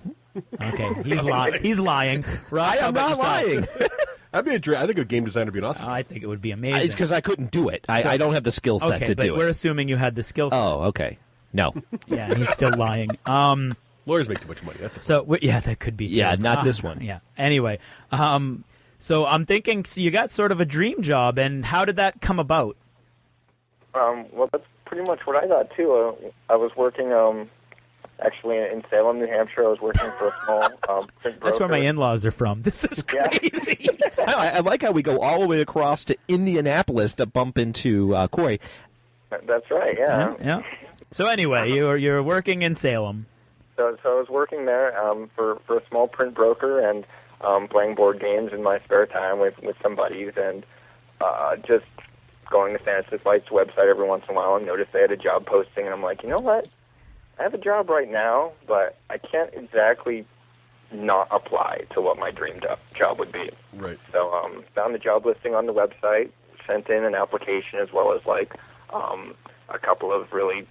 Okay, he's lying. He's lying. Russ, how I'm about not yourself? lying. That'd be a dream. I think a game designer would be an awesome. I think it would be amazing. It's because I couldn't do it. I don't have the skill set okay, to but do we're it. assuming you had the skill set. Oh, okay. No. Yeah, he's still lying. Lawyers make too much money. That's the So yeah, that could be. Too. Yeah, not this one. Yeah. Anyway, so I'm thinking. So you got sort of a dream job, and how did that come about? Well, that's pretty much what I got, too. I was working actually in Salem, New Hampshire. I was working for a small print broker. That's where my in-laws are from. This is Yeah. crazy. I like how we go all the way across to Indianapolis to bump into Corey. That's right, yeah. Yeah. So anyway, you're working in Salem. So I was working there for a small print broker and playing board games in my spare time with some buddies, and just going to Fantasy Flight's website every once in a while and noticed they had a job posting, and I'm like, you know what? I have a job right now, but I can't exactly not apply to what my dream job would be. Right. So found the job listing on the website, sent in an application as well as like a couple of really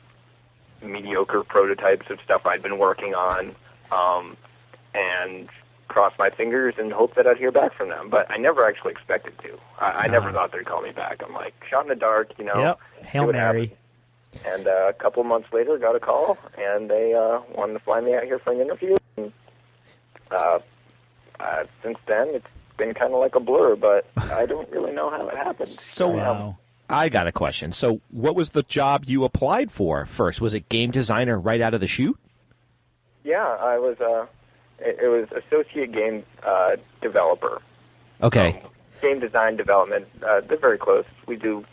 mediocre prototypes of stuff I'd been working on, and crossed my fingers and hoped that I'd hear back from them. But I never actually expected to. I never thought they'd call me back. I'm like, shot in the dark, you know. Yep. see Hail what Mary. happens. And a couple of months later, got a call, and they wanted to fly me out here for an interview. And, since then, it's been kind of like a blur, but I don't really know how it happened. So Wow. I got a question. So what was the job you applied for first? Was it game designer right out of the chute? Yeah, I was. It was associate game developer. Okay. game design development, they're very close. We do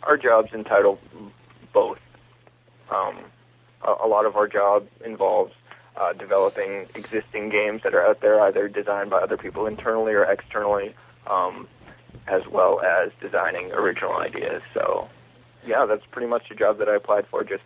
our jobs entitle both. A lot of our job involves developing existing games that are out there, either designed by other people internally or externally, as well as designing original ideas. So, yeah, that's pretty much the job that I applied for, just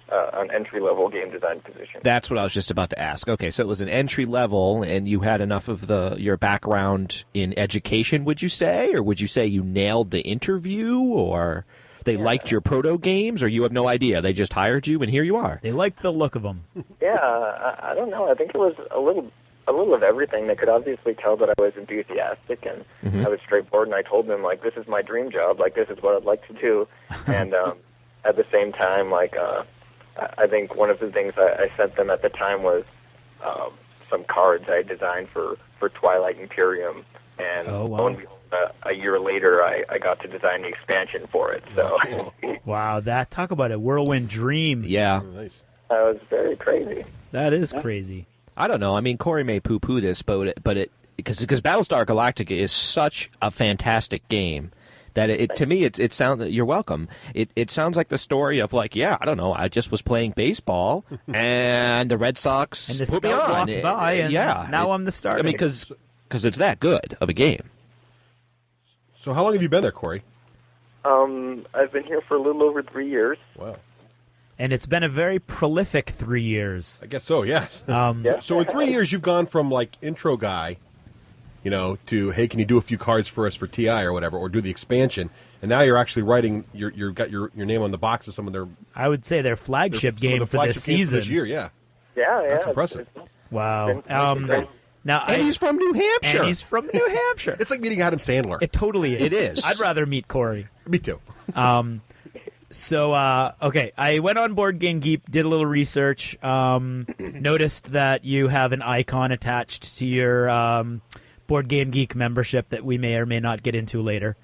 an entry-level game design position. That's what I was just about to ask. Okay, so it was an entry level, and you had enough of your background in education, would you say? Or would you say you nailed the interview, or they liked your proto games, or you have no idea? They just hired you, and here you are. They liked the look of them. Yeah, I don't know. I think it was a little of everything. They could obviously tell that I was enthusiastic, and I was straightforward, and I told them, like, this is my dream job, like, this is what I'd like to do. And at the same time, like, I think one of the things I sent them at the time was some cards I designed for Twilight Imperium, and lo and behold, a year later, I got to design the expansion for it. So, wow, talk about a whirlwind dream. Yeah, nice. That was very crazy. That is crazy. I don't know. I mean, Corey may poo-poo this, but it because Battlestar Galactica is such a fantastic game that to me it sounds. You're welcome. It sounds like the story of, like, yeah, I don't know. I just was playing baseball and the Red Sox and the put me on. walked by, and now I'm the starter. I mean, because it's that good of a game. So how long have you been there, Corey? I've been here for a little over 3 years. Wow. And it's been a very prolific 3 years. I guess so, yes. So in 3 years, you've gone from, like, intro guy, to, hey, can you do a few cards for us for TI or whatever, or do the expansion, and now you're actually writing, you've got your name on the box of some of their... I would say their flagship game for this season. This year, yeah. Yeah. That's impressive. Wow. And he's from New Hampshire. It's like meeting Adam Sandler. It totally is. It is. I'd rather meet Corey. Me too. So, okay, I went on Board Game Geek, did a little research, noticed that you have an icon attached to your Board Game Geek membership that we may or may not get into later.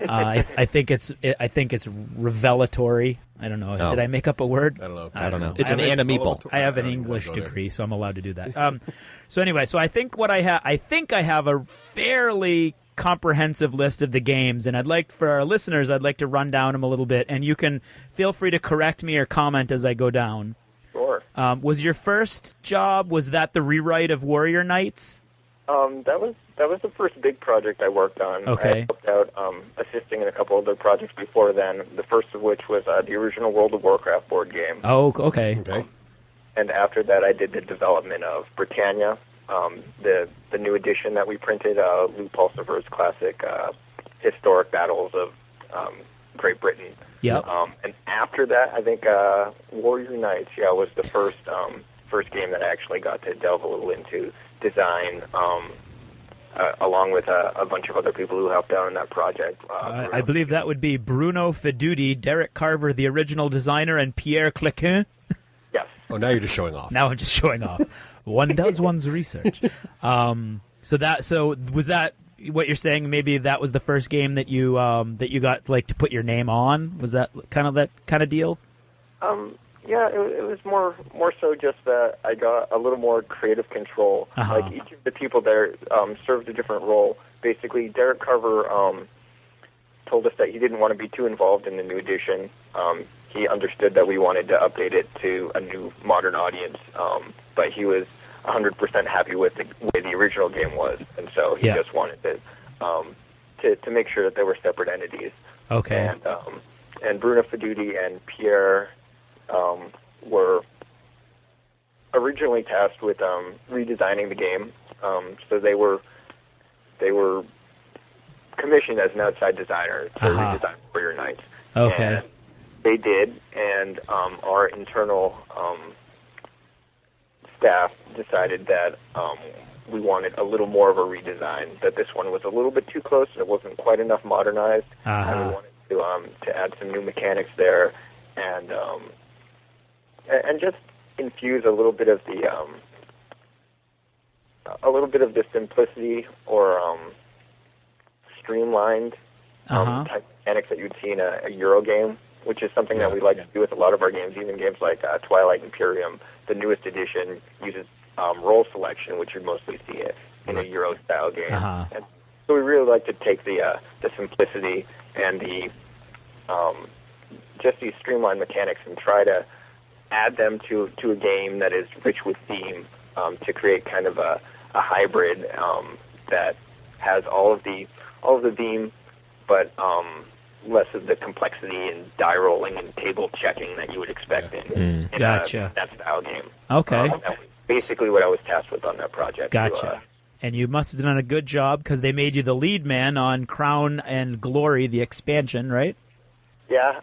I think it's revelatory. I don't know. Did I make up a word? I don't know. It's an animeeple. I have an English degree, so I'm allowed to do that. So anyway, I think I have a fairly comprehensive list of the games, and I'd like for our listeners, I'd like to run down them a little bit, and you can feel free to correct me or comment as I go down. Sure. Was your first job, was that the rewrite of Warrior Knights? That was the first big project I worked on. Okay. I helped out assisting in a couple other projects before then, the first of which was the original World of Warcraft board game. Oh, okay. And after that, I did the development of Britannia, the new edition that we printed, Lou Pulsiver's classic historic battles of Great Britain. Yep. And after that, I think Warrior Knights, was the first game that I actually got to delve a little into design, along with a bunch of other people who helped out in that project. I believe that would be Bruno Feduti, Derek Carver, the original designer, and Pierre Clequin. Yes. Oh, now you're just showing off. Now I'm just showing off. One does one's research. So was that what you're saying? Maybe that was the first game that you got, like, to put your name on. Was that kind of deal? Yeah, it was more so just that I got a little more creative control. Like, each of the people there served a different role. Basically, Derek Carver told us that he didn't want to be too involved in the new edition. He understood that we wanted to update it to a new modern audience, but he was 100% happy with the way the original game was, and so he just wanted to make sure that they were separate entities. Okay. And Bruno Feduti and Pierre were originally tasked with redesigning the game. So they were commissioned as an outside designer to redesign Warrior Knights. Okay. And they did, and our internal staff decided that we wanted a little more of a redesign, that this one was a little bit too close, and it wasn't quite enough modernized, and we wanted to add some new mechanics there, and just infuse a little bit of the simplicity or streamlined type mechanics that you'd see in a Euro game, which is something that we like to do with a lot of our games, even games like Twilight Imperium. The newest edition uses role selection, which you'd mostly see in a Euro-style game. So we really like to take the simplicity and the just these streamlined mechanics and try to add them to a game that is rich with theme, to create kind of a hybrid that has all of the theme, but less of the complexity and die rolling and table checking that you would expect in Gotcha. that style game. Okay. That was basically what I was tasked with on that project. Gotcha. And you must have done a good job because they made you the lead man on Crown and Glory, the expansion, right? Yeah.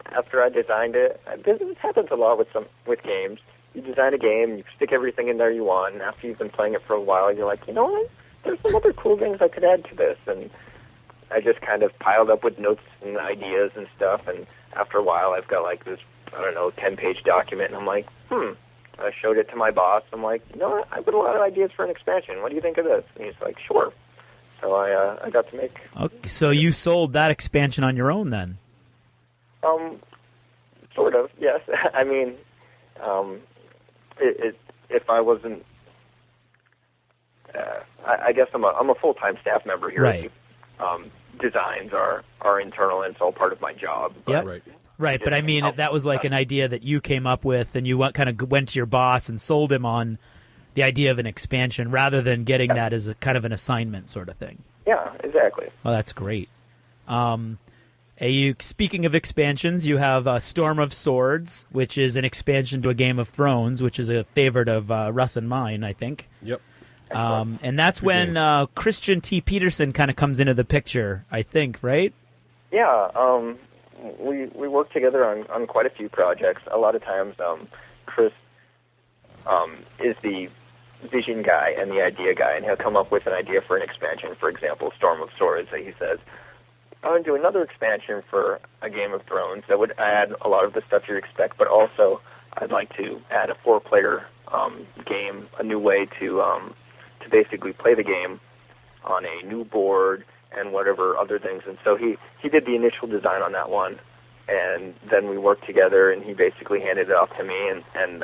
After I designed it, this happens a lot with games. You design a game, you stick everything in there you want, and after you've been playing it for a while, you're like, you know what? There's some other cool things I could add to this. And I just kind of piled up with notes and ideas and stuff, and after a while, I've got like this, 10-page document, and I'm like, I showed it to my boss. I'm like, you know what? I've got a lot of ideas for an expansion. What do you think of this? And he's like, sure. So I got to make. Okay, so you sold that expansion on your own then? Sort of, yes. I mean, if I wasn't, I guess I'm a full-time staff member here. Right. Designs are internal, and it's all part of my job. Yep. Right, but I mean, that was like an idea that you came up with, and you kind of went to your boss and sold him on the idea of an expansion rather than getting that as a kind of an assignment sort of thing. Yeah, exactly. Well, that's great. Speaking of expansions, you have Storm of Swords, which is an expansion to a Game of Thrones, which is a favorite of Russ and mine, I think. Yep. And that's when Christian T. Peterson kind of comes into the picture, I think, right? Yeah. We work together on quite a few projects. A lot of times, Chris is the vision guy and the idea guy, and he'll come up with an idea for an expansion. For example, Storm of Swords, that he says, I want to do another expansion for a Game of Thrones that would add a lot of the stuff you'd expect, but also I'd like to add a 4-player game, a new way to basically play the game on a new board and whatever other things. And so he did the initial design on that one, and then we worked together, and he basically handed it off to me, and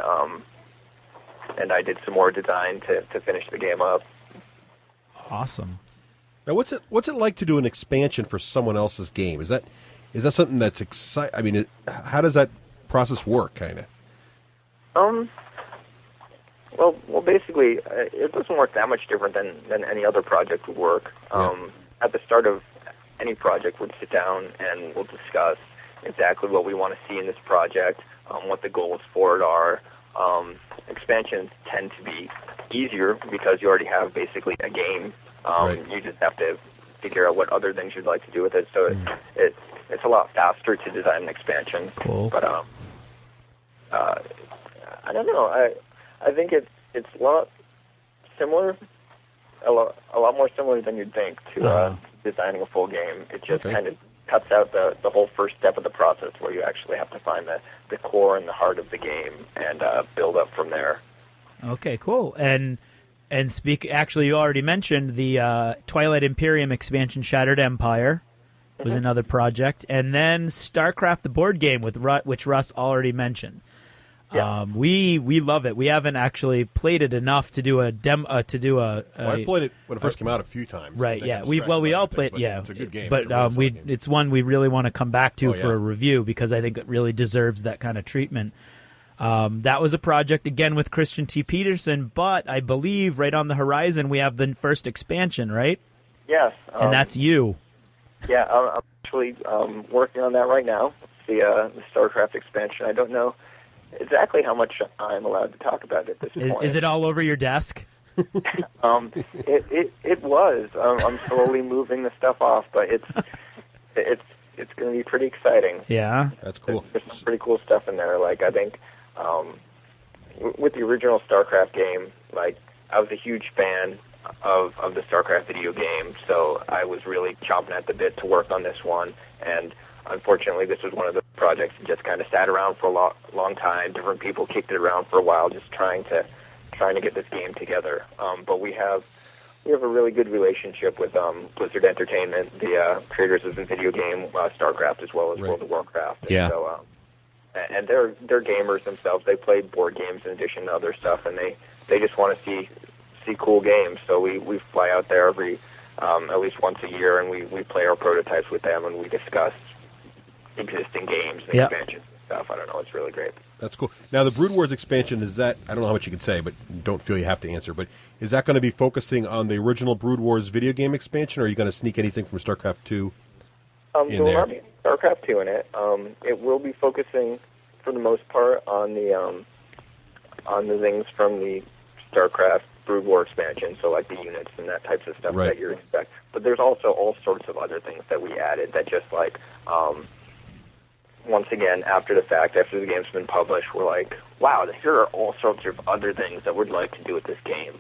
I did some more design to finish the game up. Awesome. Now, what's it like to do an expansion for someone else's game? Is that something that's exciting? I mean, how does that process work, kind of? Well, basically, it doesn't work that much different than any other project would work. At the start of any project, we'd sit down and we'll discuss exactly what we want to see in this project, what the goals for it are. Expansions tend to be easier because you already have basically a game. You just have to figure out what other things you'd like to do with it. So it's a lot faster to design an expansion. Cool. But I don't know. I think it's a lot similar, a lot more similar than you'd think to designing a full game. It just kind of cuts out the whole first step of the process where you actually have to find the core and the heart of the game and build up from there. Okay, cool. And actually, you already mentioned the Twilight Imperium expansion, Shattered Empire, was another project, and then Starcraft, the board game, which Russ already mentioned. Yeah. We love it. We haven't actually played it enough to do a demo. I played it when it first came out a few times. Right. Yeah. We all played. Yeah. It's a good game. But it's one we really want to come back to for a review because I think it really deserves that kind of treatment. That was a project again with Christian T. Peterson, but I believe right on the horizon we have the first expansion, right? Yes. And that's you. Yeah, I'm actually working on that right now. The StarCraft expansion. I don't know exactly how much I'm allowed to talk about it at this point. Is it all over your desk? It was. I'm slowly moving the stuff off, but it's going to be pretty exciting. Yeah, that's cool. There's some pretty cool stuff in there. Like I think with the original StarCraft game, like I was a huge fan of the StarCraft video game, so I was really chomping at the bit to work on this one. And unfortunately, this was one of the projects that just kind of sat around for a long time. Different people kicked it around for a while, just trying to get this game together. But we have a really good relationship with Blizzard Entertainment, the creators of the video game StarCraft, as well as World of Warcraft. Yeah. And so, and they're gamers themselves. They play board games in addition to other stuff, and they just want to see cool games. So we fly out there every at least once a year, and we play our prototypes with them, and we discuss existing games and expansions and stuff. I don't know. It's really great. That's cool. Now, the Brood Wars expansion, is that, I don't know how much you can say, but don't feel you have to answer, but is that going to be focusing on the original Brood Wars video game expansion, or are you going to sneak anything from StarCraft 2 in there will there? not be StarCraft 2 in it. It will be focusing, for the most part, on the things from the StarCraft Brood War expansion, so like the units and that types of stuff that you expect. But there's also all sorts of other things that we added that just like, once again, after the fact, after the game's been published, we're like, wow, here are all sorts of other things that we'd like to do with this game.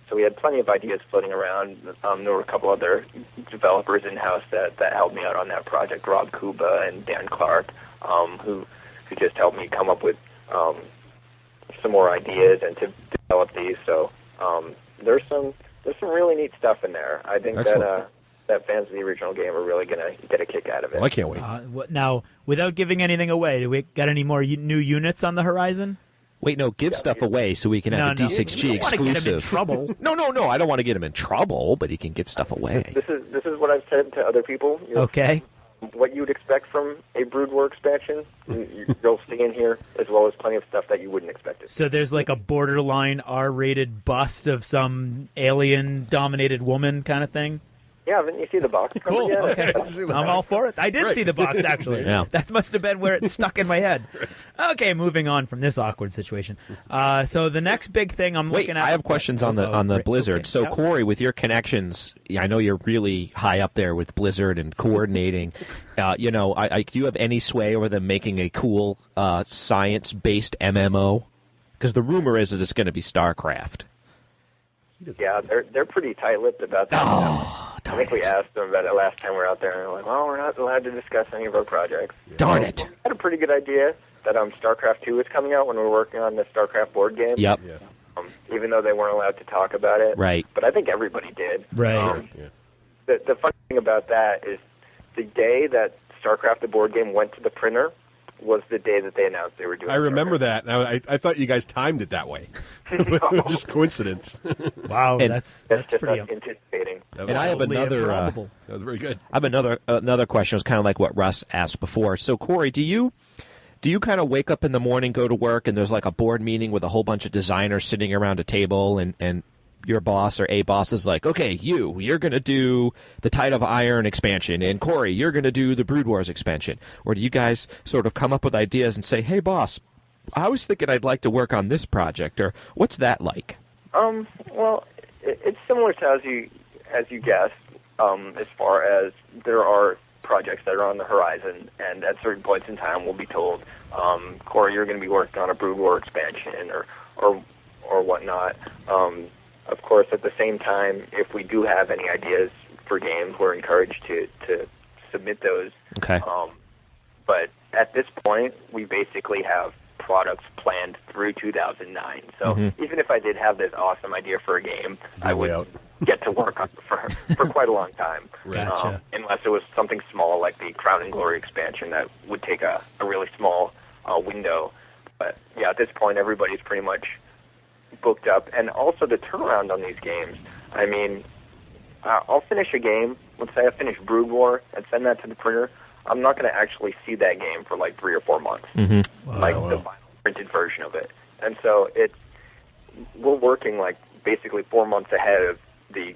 So we had plenty of ideas floating around. There were a couple other developers in-house that helped me out on that project, Rob Kuba and Dan Clark, who just helped me come up with some more ideas and to develop these. So there's some really neat stuff in there. I think that fans of the original game are really going to get a kick out of it. Well, I can't wait. Now, without giving anything away, do we got any more new units on the horizon? Wait, no, give stuff away so we can have a D6G exclusive. You don't want to get him in trouble. No, I don't want to get him in trouble, but he can give stuff away. This is what I've said to other people. Okay. What you would expect from a Brood War expansion, you'll see in here, as well as plenty of stuff that you wouldn't expect. So there's like a borderline R-rated bust of some alien-dominated woman kind of thing? Yeah, didn't you see the box? Cool, okay. I'm all for it. I did see the box, actually. Yeah. That must have been where it stuck in my head. Okay, moving on from this awkward situation. So the next big thing I'm looking at... I have questions on the Blizzard. Okay. So, Corey, with your connections, I know you're really high up there with Blizzard and coordinating. Do you have any sway over them making a cool science-based MMO? Because the rumor is that it's going to be StarCraft. Yeah, they're pretty tight-lipped about that. I think we asked them about it last time we were out there, and they're like, well, we're not allowed to discuss any of our projects. Darn it. We had a pretty good idea that StarCraft 2 was coming out when we were working on the StarCraft board game. Yep. Even though they weren't allowed to talk about it. Right. But I think everybody did. Right. The funny thing about that is the day that StarCraft the board game went to the printer was the day that they announced they were doing it. I remember that. Now, I thought you guys timed it that way. It was just coincidence. Wow, that's just pretty... anticipating. And I have another... that was very good. I have another question. It was kind of like what Russ asked before. So, Corey, do you kind of wake up in the morning, go to work, and there's like a board meeting with a whole bunch of designers sitting around a table, and your boss or a boss is like, okay, you're going to do the Tide of Iron expansion, and Corey, you're going to do the Brood Wars expansion? Or do you guys sort of come up with ideas and say, hey, boss, I was thinking I'd like to work on this project, or what's that like? Well, it's similar to as you guessed, as far as there are projects that are on the horizon, and at certain points in time we'll be told, Corey, you're going to be working on a Brood War expansion or whatnot. Of course, at the same time, if we do have any ideas for games, we're encouraged to submit those. Okay. But at this point, we basically have products planned through 2009. So even if I did have this awesome idea for a game, I would get to work on it for quite a long time. Gotcha. Unless it was something small like the Crown and Glory expansion that would take a really small window. But yeah, at this point, everybody's pretty much booked up. And also the turnaround on these games. I mean, I'll finish a game. Let's say I finish Brood War and send that to the printer. I'm not going to actually see that game for like 3 or 4 months, the final printed version of it. And so we're working like basically 4 months ahead of the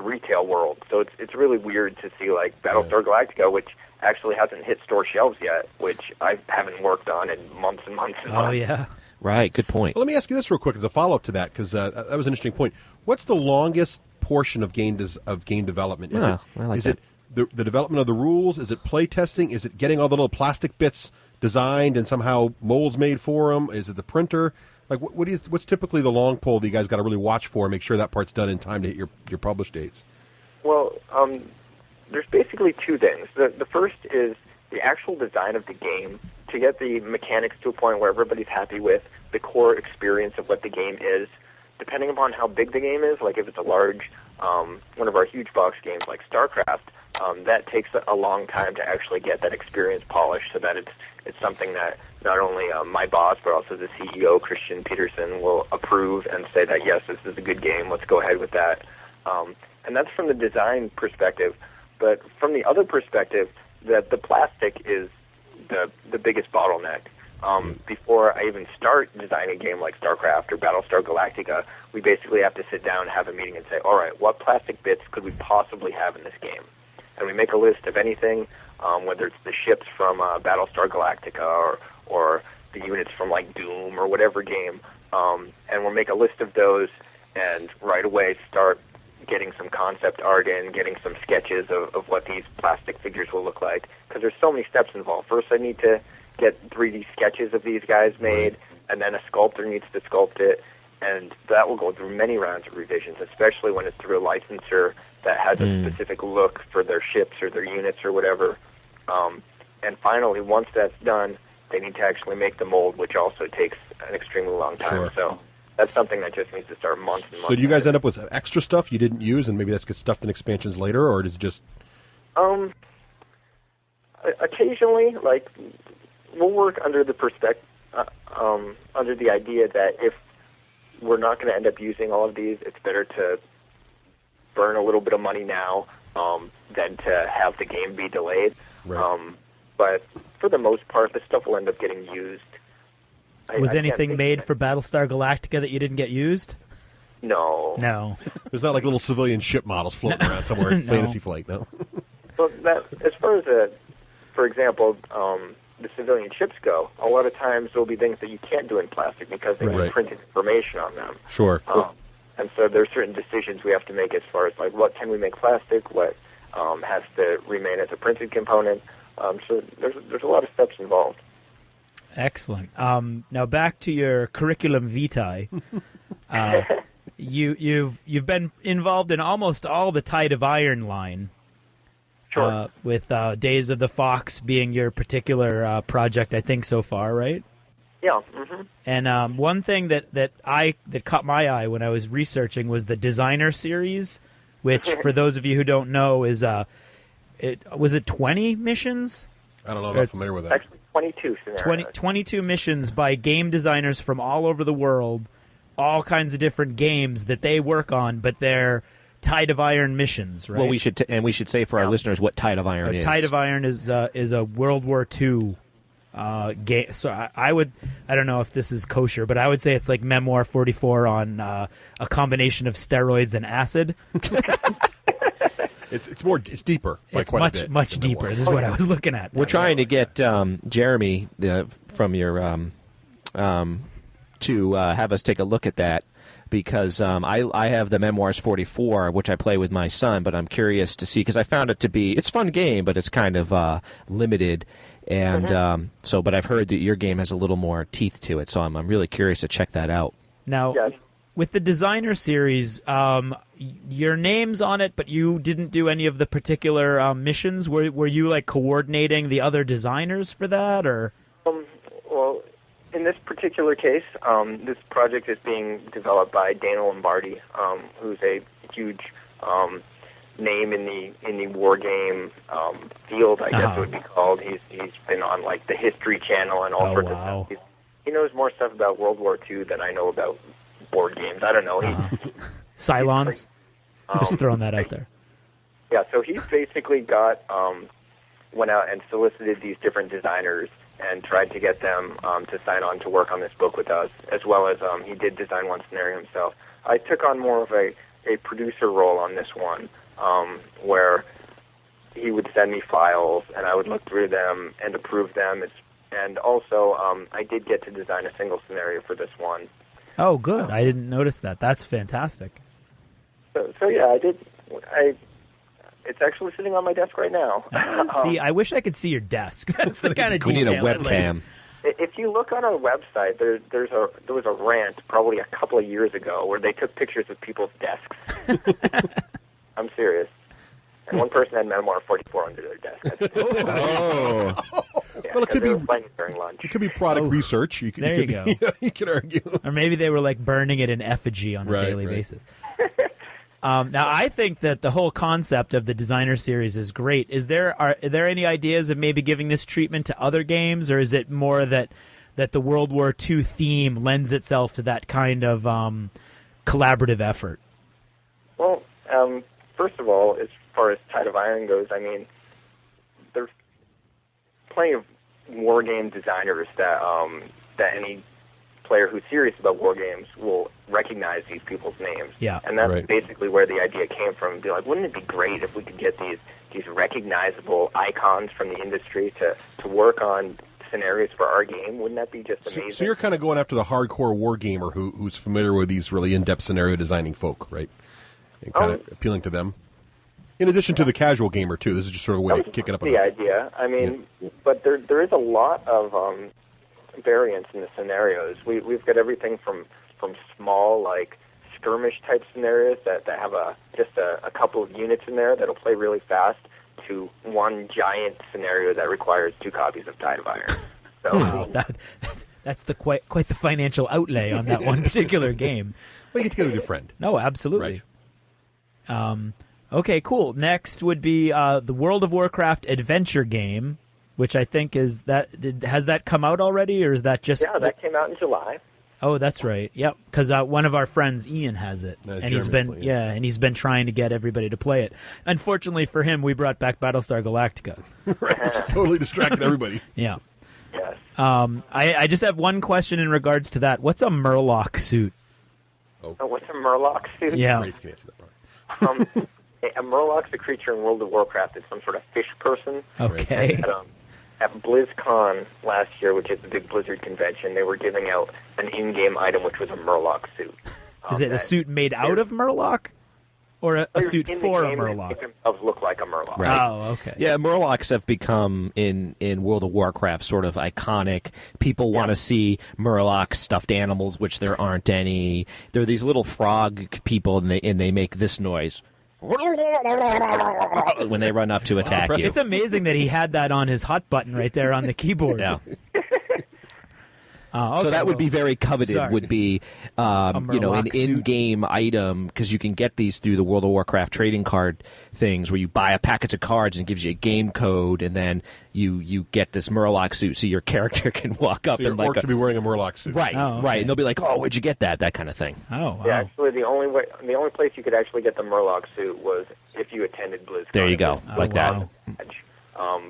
retail world. So it's really weird to see like Battlestar Galactica, which actually hasn't hit store shelves yet, which I haven't worked on in months and months and months. Oh, yeah. Right, good point. Well, let me ask you this real quick as a follow-up to that, because that was an interesting point. What's the longest portion of game development? Is it the development of the rules? Is it play testing? Is it getting all the little plastic bits designed and somehow molds made for them? Is it the printer? Like, what's typically the long pole that you guys got to really watch for and make sure that part's done in time to hit your publish dates? Well, there's basically 2 things. The first is the actual design of the game, to get the mechanics to a point where everybody's happy with the core experience of what the game is. Depending upon how big the game is, like if it's a large, one of our huge box games like StarCraft, that takes a long time to actually get that experience polished so that it's something that not only my boss but also the CEO, Christian Peterson, will approve and say that, yes, this is a good game, let's go ahead with that. And that's from the design perspective. But from the other perspective, that the plastic is the biggest bottleneck. Before I even start designing a game like Starcraft or Battlestar Galactica, we basically have to sit down and have a meeting and say, all right, what plastic bits could we possibly have in this game? And we make a list of anything, whether it's the ships from Battlestar Galactica or the units from like Doom or whatever game, and we'll make a list of those and right away start getting some concept art in, getting some sketches of what these plastic figures will look like, because there's so many steps involved. First, I need to get 3D sketches of these guys made, and then a sculptor needs to sculpt it, and that will go through many rounds of revisions, especially when it's through a licensor that has a specific look for their ships or their units or whatever. And finally, once that's done, they need to actually make the mold, which also takes an extremely long time. Sure. So that's something that just needs to start months and months. So do you guys end up with extra stuff you didn't use, and maybe that gets stuffed in expansions later, or is it just... Occasionally, like, we'll work under the under the idea that if we're not going to end up using all of these, it's better to burn a little bit of money now than to have the game be delayed. Right. But for the most part, the stuff will end up getting used. Was anything made for Battlestar Galactica that you didn't get used? No. No. There's not like little civilian ship models floating around somewhere in Fantasy Flight, no? Well, that, as far as, for example, the civilian ships go, a lot of times there'll be things that you can't do in plastic because they need printed information on them. Sure. And so there's certain decisions we have to make as far as, like, what can we make plastic, what has to remain as a printed component. So there's a lot of steps involved. Excellent. Now back to your curriculum vitae. You've been involved in almost all the Tide of Iron line. Sure. With Days of the Fox being your particular project, I think, so far, right? Yeah. Mm-hmm. And one thing that caught my eye when I was researching was the Designer series, which, for those of you who don't know, is was it 20 missions? I don't know. I'm not familiar with that. Actually, 22 scenarios. 22 missions by game designers from all over the world, all kinds of different games that they work on, but they're Tide of Iron missions, right? Well, we should say for our listeners what Tide of Iron is. Tide of Iron is a World War II game. So I don't know if this is kosher, but I would say it's like Memoir 44 on a combination of steroids and acid. It's deeper. It's much deeper. This is what I was looking at. We're trying to get Jeremy from your to have us take a look at that, because I have the Memoirs 44, which I play with my son, but I'm curious to see, because I found it to be, it's a fun game, but it's kind of limited, and but I've heard that your game has a little more teeth to it, so I'm really curious to check that out. Now, with the Designer series, your name's on it, but you didn't do any of the particular missions. Were you like coordinating the other designers for that, or? Well, in this particular case, this project is being developed by Dana Lombardi, who's a huge name in the war game field, I guess it would be called. He's been on like the History Channel and all sorts of stuff. He knows more stuff about World War II than I know about board games. I don't know. Cylons? Just throwing that out there. Yeah, so he's basically went out and solicited these different designers and tried to get them to sign on to work on this book with us, as well as he did design one scenario himself. I took on more of a producer role on this one, where he would send me files, and I would look through them and approve them. And also, I did get to design a single scenario for this one. Oh, good. I didn't notice that. That's fantastic. So yeah, I did. It's actually sitting on my desk right now. See, I wish I could see your desk. That's the kind of we detail. need a webcam. If you look on our website, there was a rant probably a couple of years ago where they took pictures of people's desks. I'm serious. And one person had Memoir 44 under their desk. Oh. Yeah, Well, it could they be were playing it during lunch. It could be product research. There you go. You could argue. Or maybe they were like burning it in effigy on a daily basis. Now, I think that the whole concept of the Designer series is great. Are there any ideas of maybe giving this treatment to other games, or is it more that the World War II theme lends itself to that kind of collaborative effort? Well, First of all, as far as Tide of Iron goes, I mean, there's plenty of war game designers that any player who's serious about war games will recognize these people's names. Yeah. And that's Right. basically where the idea came from. Be like, wouldn't it be great if we could get these recognizable icons from the industry to work on scenarios for our game? Wouldn't that be just amazing? So you're kind of going after the hardcore war gamer who's familiar with these really in-depth scenario designing folk, right? And kind of appealing to them. In addition to the casual gamer, too. This is just sort of a way to kick it up a the notch. idea. I mean, but there is a lot of variance in the scenarios. We've got everything from small, like, skirmish-type scenarios that have just a couple of units in there that'll play really fast to one giant scenario that requires 2 copies of Tide of Iron. So, Wow, that's quite the financial outlay on that one particular game. Well, you get together with your friend. No, absolutely. Okay, cool. Next would be the World of Warcraft adventure game, which I think has that come out already, or is that just? Yeah, that came out in July. Oh, that's right. Yep, because one of our friends, Ian, has it, and he's been trying to get everybody to play it. Unfortunately for him, we brought back Battlestar Galactica. Right, totally distracted everybody. Yeah. Yes. I just have one question in regards to that. What's a Murloc suit? Oh, what's a Murloc suit? Yeah. Rafe can answer that part. A Murloc's a creature in World of Warcraft. It's some sort of fish person. Okay. At BlizzCon last year, which is the big Blizzard convention, they were giving out an in-game item, which was a Murloc suit. Is it a suit made out of Murloc? Or a suit for a Murloc? Make themselves look like a Murloc. Right. Oh, okay. Yeah, Murlocs have become, in World of Warcraft, sort of iconic. People want to see Murloc stuffed animals, which there aren't any. They're these little frog people, and they make this noise when they run up to attack you. It's amazing that he had that on his hot button right there on the keyboard. Yeah. Okay, so that would be very coveted. sorry. Would be an Murloc suit. in-game item, because you can get these through the World of Warcraft trading card things, where you buy a package of cards and it gives you a game code, and then you get this Murloc suit, so your character can walk up So your and orc to be wearing a Murloc suit. right, Oh, okay. right, and they'll be like, "Oh, where'd you get that?" That kind of thing. Oh, wow. Yeah, actually, the only place you could actually get the Murloc suit was if you attended BlizzCon. There you go, like wow. that.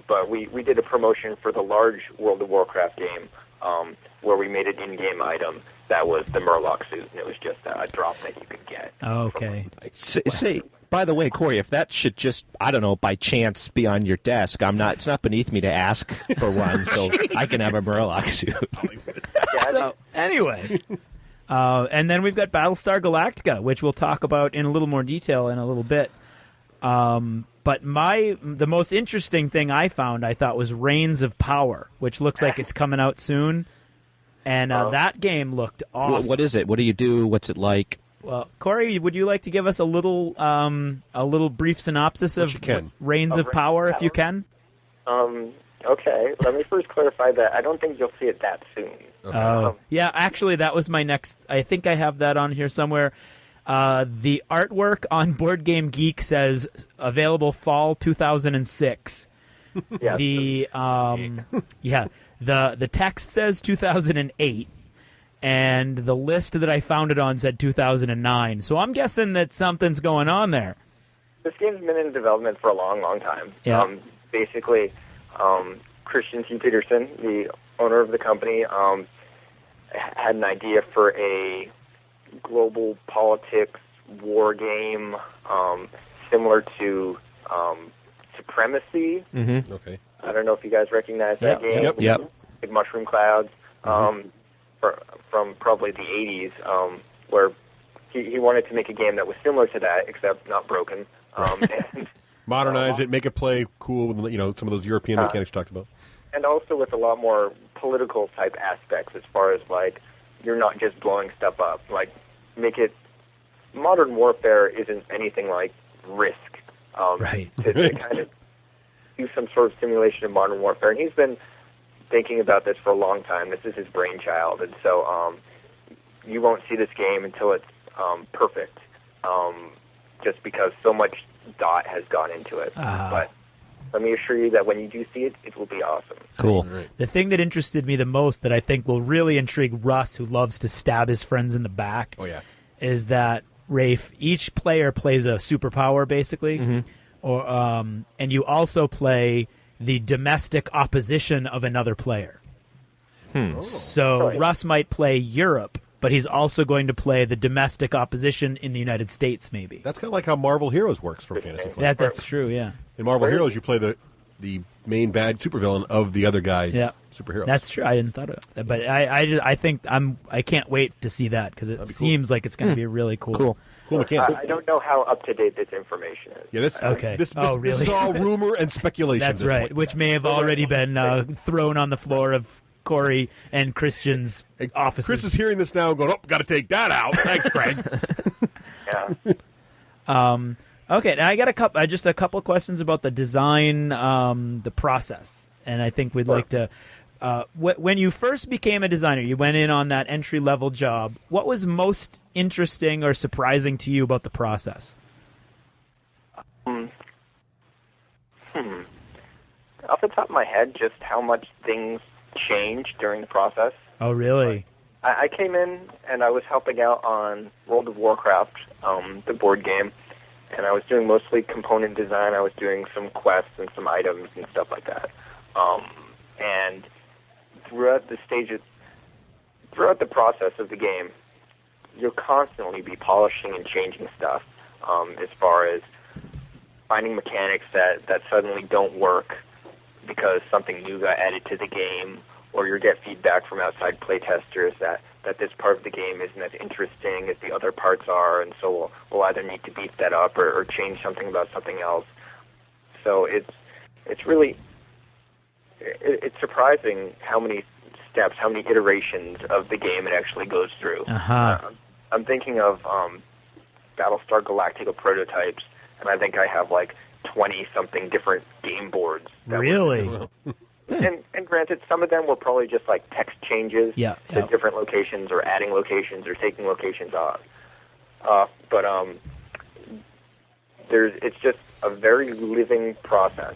But we did a promotion for the large World of Warcraft game where we made an in-game item that was the Murloc suit, and it was just a drop that you could get. Okay. Say, by the way, Corey, if that should just, I don't know, by chance be on your desk, it's not beneath me to ask for one, so I can have a Murloc suit. So, anyway. And then we've got Battlestar Galactica, which we'll talk about in a little more detail in a little bit. But the most interesting thing I thought was Reigns of Power, which looks like it's coming out soon. And that game looked awesome. What is it? What do you do? What's it like? Well, Corey, would you like to give us a little brief synopsis of Reigns of Power, if you can? Okay, let me first clarify that I don't think you'll see it that soon. Okay. Yeah, actually, that was my next. I think I have that on here somewhere. The artwork on Board Game Geek says available fall 2006. Yes. The text says 2008, and the list that I found it on said 2009. So I'm guessing that something's going on there. This game's been in development for a long, long time. Yeah. Basically, Christian T. Peterson, the owner of the company, had an idea for a global politics war game similar to Supremacy. Mm-hmm. Okay. I don't know if you guys recognize that game. Yep. Big mushroom clouds from probably the 80s, where he wanted to make a game that was similar to that, except not broken. And, Modernize it, make it play cool with some of those European mechanics you talked about. and also with a lot more political type aspects, as far as like you're not just blowing stuff up. Like make it Modern Warfare isn't anything like Risk. Right. To kind of do some sort of simulation of Modern Warfare, and he's been thinking about this for a long time. This is his brainchild, and so you won't see this game until it's perfect, just because so much thought has gone into it. But let me assure you that when you do see it, it will be awesome. Cool. The thing that interested me the most, that I think will really intrigue Russ, who loves to stab his friends in the back, Oh, yeah. is that Rafe, each player plays a superpower, basically, or and you also play the domestic opposition of another player. So Russ might play Europe, but he's also going to play the domestic opposition in the United States, maybe. That's kind of like how Marvel Heroes works from Fantasy Flight. That's true, yeah. In Marvel Heroes, you play the main bad supervillain of the other guy's superhero. That's true. I hadn't thought of that, but I think I can't wait to see that because it seems like it's going to be really cool. Cool mechanic. I don't know how up to date this information is. Yeah, this Okay. This really? is all rumor and speculation. That's at this right, point. which may have already been thrown on the floor of Corey and Christian's offices. Chris is hearing this now and going, "Oh, got to take that out." Thanks, Craig. Okay, now I got just a couple of questions about the design, the process, and I think we'd like to. When you first became a designer, you went in on that entry-level job. What was most interesting or surprising to you about the process? Off the top of my head, just how much things changed during the process. Oh, really? I came in and I was helping out on World of Warcraft, the board game, and I was doing mostly component design. I was doing some quests and some items and stuff like that. And throughout the process of the game, you'll constantly be polishing and changing stuff, as far as finding mechanics that suddenly don't work because something new got added to the game, or you get feedback from outside playtesters that this part of the game isn't as interesting as the other parts are, and so we'll either need to beef that up or change something about something else. So it's really it's surprising how many steps, how many iterations of the game it actually goes through. I'm thinking of Battlestar Galactica prototypes, and I think I have like 20-something different game boards. Really? And granted, some of them were probably just like text changes to different locations, or adding locations, or taking locations off. But it's just a very living process.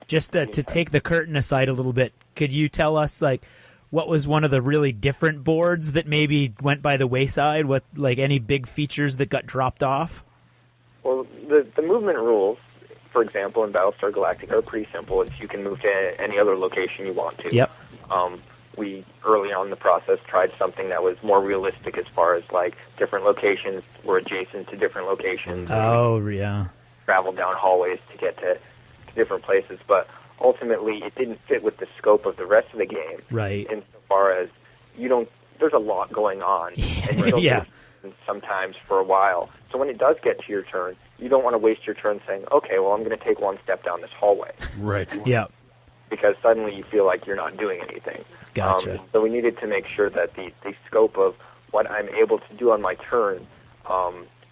Just to take the curtain aside a little bit, could you tell us what was one of the really different boards that maybe went by the wayside? What any big features that got dropped off? Well, the movement rules, for example, in Battlestar Galactica are pretty simple. You can move to any other location you want to. Yep. We, early on in the process, tried something that was more realistic as far as, different locations were adjacent to different locations. Oh, yeah. Travel down hallways to get to different places. But ultimately, it didn't fit with the scope of the rest of the game. Right. Insofar as there's a lot going on. And you don't listen sometimes for a while. So when it does get to your turn, you don't want to waste your turn saying, okay, well, I'm going to take one step down this hallway. Right. Yeah. Because suddenly you feel like you're not doing anything. Gotcha. So we needed to make sure that the scope of what I'm able to do on my turn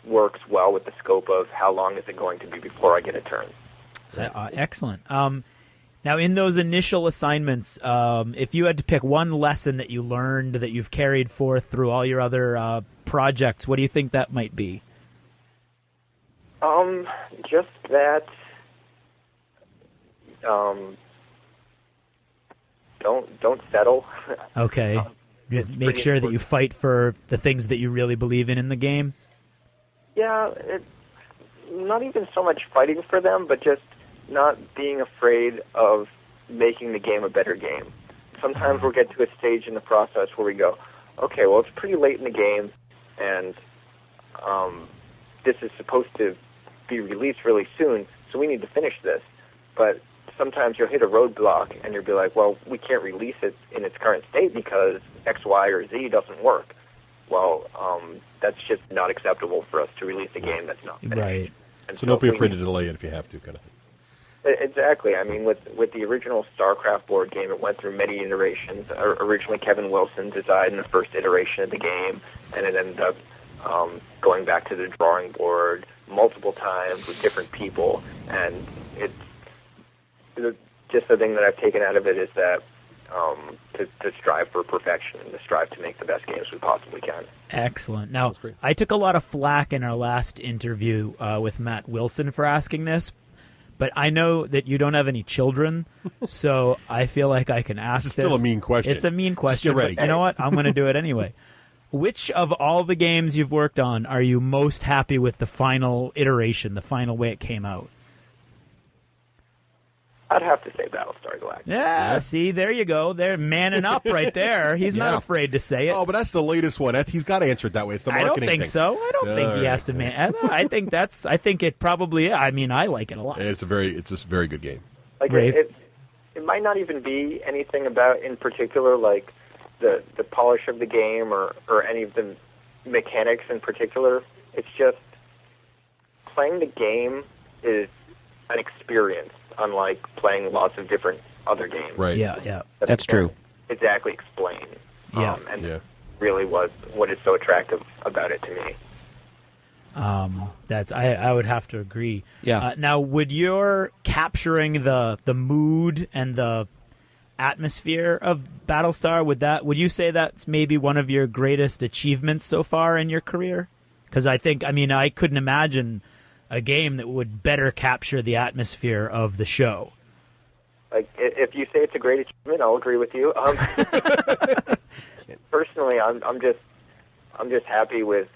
works well with the scope of how long is it going to be before I get a turn. Excellent. Now, in those initial assignments, if you had to pick one lesson that you learned that you've carried forth through all your other projects, what do you think that might be? Just that don't settle. Okay. Just make sure that you fight for the things that you really believe in the game. Yeah, not even so much fighting for them, but just not being afraid of making the game a better game. Sometimes we'll get to a stage in the process where we go, okay, well, it's pretty late in the game, and this is supposed to be released really soon, so we need to finish this. But sometimes you'll hit a roadblock, and you'll be like, well, we can't release it in its current state because X, Y, or Z doesn't work. Well, that's just not acceptable for us to release a game that's not finished. Right. And So don't be afraid to delay it if you have to, kind of thing. Exactly. I mean, with the original Starcraft board game, it went through many iterations. Originally, Kevin Wilson designed the first iteration of the game, and it ended up going back to the drawing board multiple times with different people. And just the thing that I've taken out of it is that to strive for perfection and to strive to make the best games we possibly can. Excellent. Now, I took a lot of flack in our last interview with Matt Wilson for asking this, but I know that you don't have any children, so I feel like I can ask this. It's still a mean question. It's a mean question, Still ready. but you know what? I'm going to do it anyway. which of all the games you've worked on are you most happy with the final iteration, the final way it came out? I'd have to say Battlestar Galactica. Yeah, see, there you go. They're manning up right there. He's not afraid to say it. Oh, but that's the latest one. He's got to answer it that way. It's the marketing I don't think thing. so. I don't think he has to man. I think it probably. I mean, I like it a lot. It's a very good game. Like it might not even be anything about in particular, like the polish of the game or any of the mechanics in particular. It's just playing the game is an experience, unlike playing lots of different other games. Right. Yeah. That's true. Exactly explain. Yeah. Really was what is so attractive about it to me. I would have to agree. Yeah. Now, would your capturing the mood and the atmosphere of Battlestar, would you say that's maybe one of your greatest achievements so far in your career? Because I couldn't imagine a game that would better capture the atmosphere of the show. Like, if you say it's a great achievement, I'll agree with you. Personally, I'm just happy with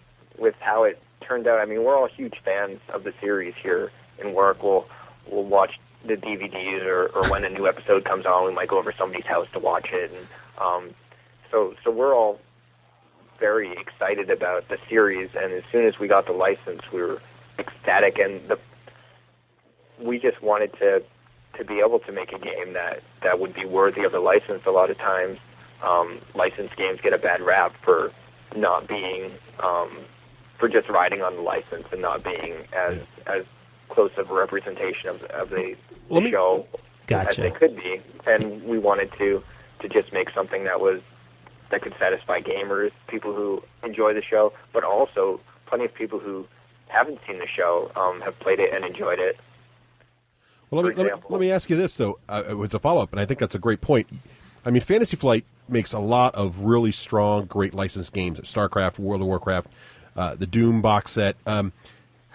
how it turned out. I mean, we're all huge fans of the series here in work. We'll watch the DVDs, or when a new episode comes on, we might go over somebody's house to watch it. And so we're all very excited about the series. And as soon as we got the license, we were ecstatic, and we just wanted to be able to make a game that would be worthy of the license. A lot of times, licensed games get a bad rap for not being for just riding on the license and not being as close of a representation of the show as they could be. And we wanted to just make something that could satisfy gamers, people who enjoy the show, but also plenty of people who haven't seen the show, have played it and enjoyed it. Well, let me ask you this, though. It was a follow-up, and I think that's a great point. I mean, Fantasy Flight makes a lot of really strong, great licensed games. Starcraft, World of Warcraft, the Doom box set. What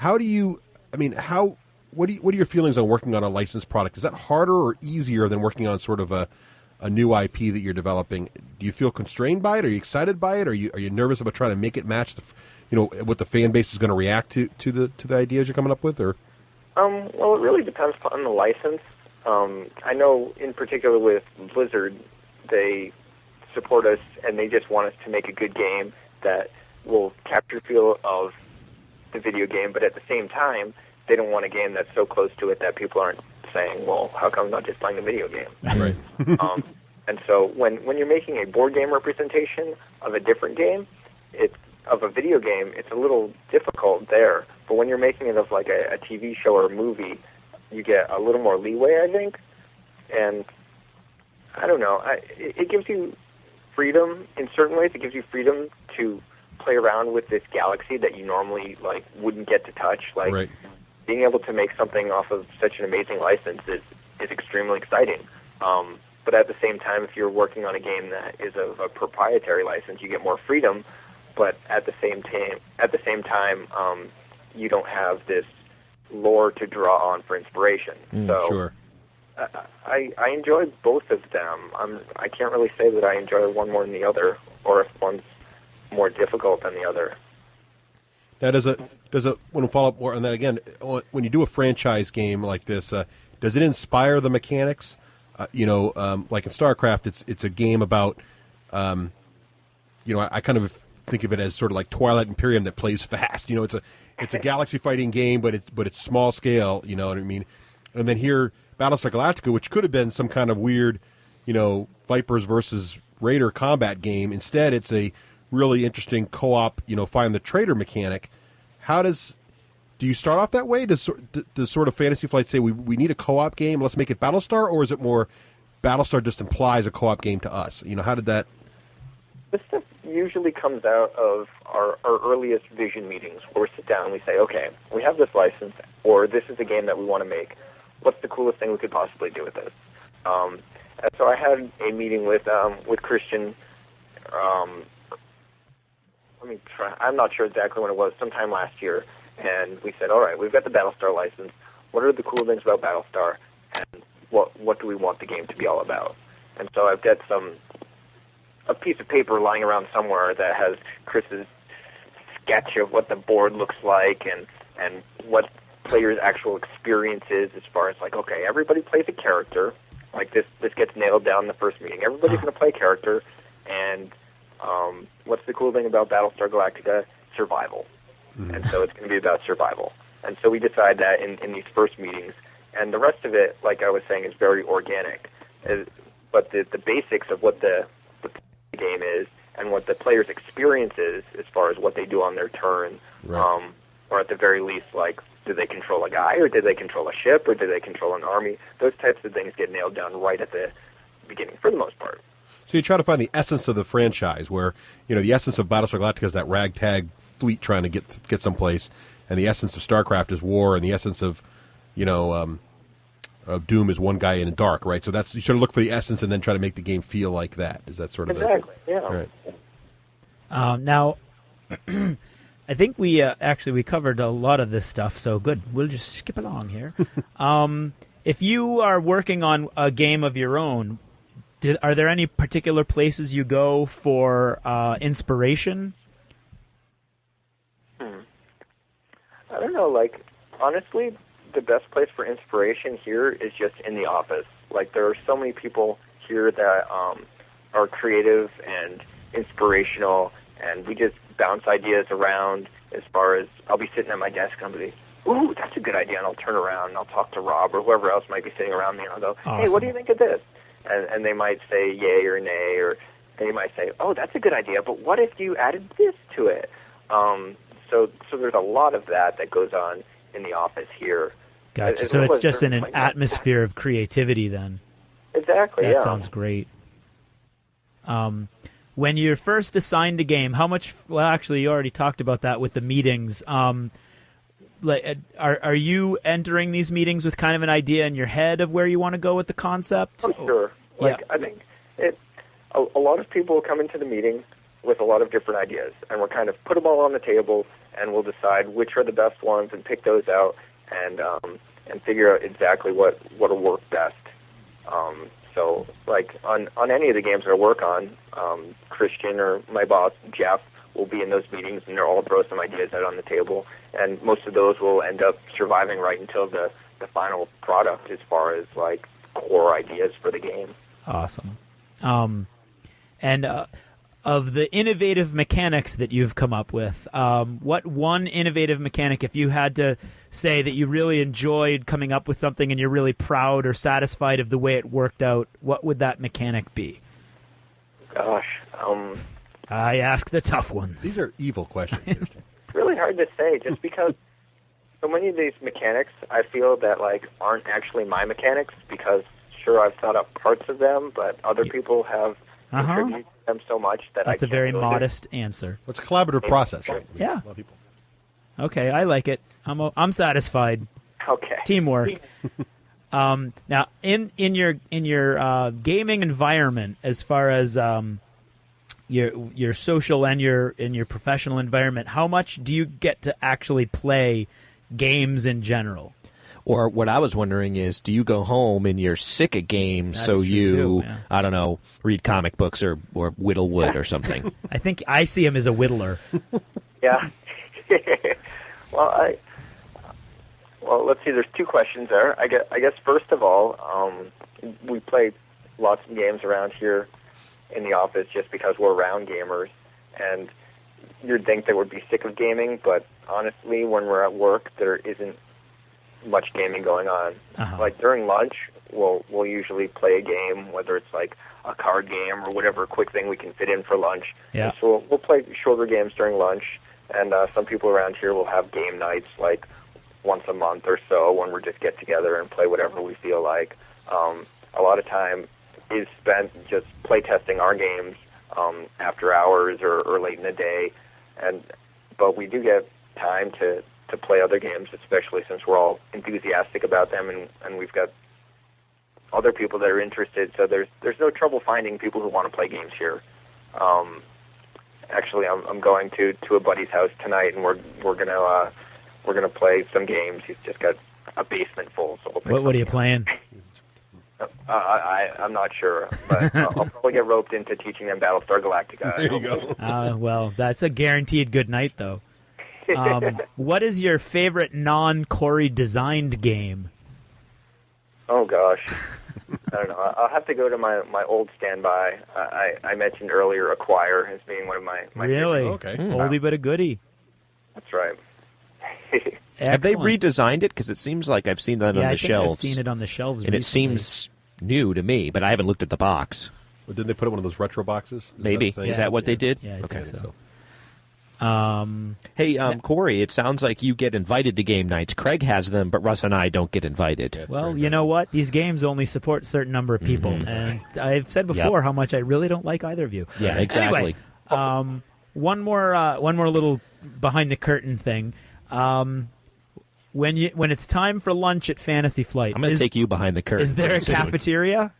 are your feelings on working on a licensed product? Is that harder or easier than working on sort of a new IP that you're developing? Do you feel constrained by it? Are you excited by it? Are you nervous about trying to make it match what the fan base is going to react to the ideas you're coming up with? Or well, it really depends on the license. I know in particular with Blizzard, they support us and they just want us to make a good game that will capture the feel of the video game, but at the same time, they don't want a game that's so close to it that people aren't saying, well, how come I'm not just playing the video game? Right. And so when you're making a board game representation of a different game, of a video game, it's a little difficult there. But when you're making it of like a TV show or a movie, you get a little more leeway, I think. And I don't know. It gives you freedom in certain ways. It gives you freedom to play around with this galaxy that you normally wouldn't get to touch. Like being able to make something off of such an amazing license is extremely exciting. But at the same time, if you're working on a game that is of a proprietary license, you get more freedom. But at the same time, you don't have this lore to draw on for inspiration. So sure. I enjoy both of them. I can't really say that I enjoy one more than the other, or if one's more difficult than the other. Now, does a want to follow up more on that again? When you do a franchise game like this, does it inspire the mechanics? Like in StarCraft, it's a game about, I kind of think of it as sort of like Twilight Imperium that plays fast. It's a galaxy fighting game, but it's small scale. You know what I mean? And then here, Battlestar Galactica, which could have been some kind of weird, Vipers versus Raider combat game. Instead, it's a really interesting co-op, find the traitor mechanic. Do you start off that way? Does sort of Fantasy Flight say we need a co-op game? Let's make it Battlestar, or is it more Battlestar just implies a co-op game to us? How did that? This stuff usually comes out of our earliest vision meetings, where we sit down and we say, okay, we have this license, or this is a game that we want to make. What's the coolest thing we could possibly do with this? And so I had a meeting with Christian. Let me try. I'm not sure exactly when it was, sometime last year. And we said, all right, we've got the Battlestar license. What are the cool things about Battlestar? And what do we want the game to be all about? And so I've got some a piece of paper lying around somewhere that has Chris's sketch of what the board looks like and what players' actual experience is as far as like, okay, everybody plays a character. Like this gets nailed down in the first meeting. Everybody's going to play a character, and what's the cool thing about Battlestar Galactica? Survival. Mm-hmm. And so it's going to be about survival. And so we decide that in these first meetings, and the rest of it, like I was saying, is very organic. But the basics of what the game is and what the player's experience is as far as what they do on their turn, right. Or at the very least, like, do they control a guy, or do they control a ship, or do they control an army? Those types of things get nailed down right at the beginning, for the most part. So you try to find the essence of the franchise, where, you know, the essence of Battlestar Galactica is that ragtag fleet trying to get someplace, and the essence of Starcraft is war, and the essence of, you know, of Doom is one guy in the dark, right? So that's, you sort of look for the essence and then try to make the game feel like that. Is that sort of exactly? Yeah. Right. Now, I think we covered a lot of this stuff, so good. We'll just skip along here. If you are working on a game of your own, are there any particular places you go for inspiration? I don't know. Like, honestly, the best place for inspiration here is just in the office. Like, there are so many people here that are creative and inspirational, and we just bounce ideas around. As far as, I'll be sitting at my desk and I'll be, ooh, that's a good idea, and I'll turn around and I'll talk to Rob or whoever else might be sitting around me, and I'll go, hey, what do you think of this? And they might say yay or nay, or they might say, oh, that's a good idea, but what if you added this to it? So there's a lot of that goes on in the office here. Gotcha. So it's just in an atmosphere of creativity then. Exactly, That sounds great. When you're first assigned a game, how much... Well, actually, you already talked about that with the meetings. Like, are you entering these meetings with kind of an idea in your head of where you want to go with the concept? Oh, sure. Like, I think a lot of people come into the meeting with a lot of different ideas, and we'll kind of put them all on the table, and we'll decide which are the best ones and pick those out and figure out exactly what'll work best. So, like, on any of the games that I work on, Christian or my boss, Jeff, will be in those meetings, and they'll all throw some ideas out on the table, and most of those will end up surviving right until the final product as far as, like, core ideas for the game. Awesome. And of the innovative mechanics that you've come up with, what one innovative mechanic, if you had to say that you really enjoyed coming up with something and you're really proud or satisfied of the way it worked out, what would that mechanic be? Gosh. I ask the tough ones. These are evil questions. It's really hard to say, just because so many of these mechanics I feel that, like, aren't actually my mechanics, because sure, I've thought up parts of them, but other people have contributed them so much that That's a very modest answer. It's a collaborative process, right? Yeah. A lot of people. Okay, I like it. I'm satisfied. Okay. Teamwork. Now, in your gaming environment, as far as your social and your professional environment, how much do you get to actually play games in general? Or what I was wondering is, do you go home and you're sick of games, That's so true you, too, yeah. I don't know, read comic books or whittle wood or something? I think I see him as a whittler. Yeah. Well, let's see. There's two questions there. I guess first of all, we play lots of games around here in the office just because we're around gamers, and you'd think they would be sick of gaming, but honestly, when we're at work, there isn't much gaming going on. Like during lunch, we'll usually play a game, whether it's like a card game or whatever quick thing we can fit in for lunch. Yeah. And so we'll play shorter games during lunch, and some people around here will have game nights like once a month or so when we just get together and play whatever we feel like. A lot of time is spent just play testing our games after hours or late in the day, but we do get time to play other games, especially since we're all enthusiastic about them, and we've got other people that are interested. So there's no trouble finding people who want to play games here. Actually, I'm going to a buddy's house tonight, and we're gonna play some games. He's just got a basement full. So we'll What are you playing? I'm not sure, but I'll probably get roped into teaching them Battlestar Galactica. There you go. Well, that's a guaranteed good night, though. What is your favorite non-Corey designed game? Oh gosh, I don't know. I'll have to go to my old standby. I mentioned earlier Acquire as being one of my Really? favorites. Okay. Oldie but a goodie. That's right. Have they Excellent. redesigned it? Because it seems like I've seen that on Yeah, the I think shelves. I've seen it on the shelves and recently. it seems new to me, but I haven't looked at the box. Well, didn't they put it in one of those retro boxes? Maybe. That the thing? Is that what they did? Yeah, I Okay. think so. Hey, Corey, it sounds like you get invited to game nights. Craig has them, but Russ and I don't get invited. Yeah, it's Well, very you nice. know what? These games only support a certain number of people, and I've said before how much I really don't like either of you. Yeah, exactly. Anyway, one more little behind the curtain thing. When it's time for lunch at Fantasy Flight, I'm going to take you behind the curtain. Is there a soon. cafeteria?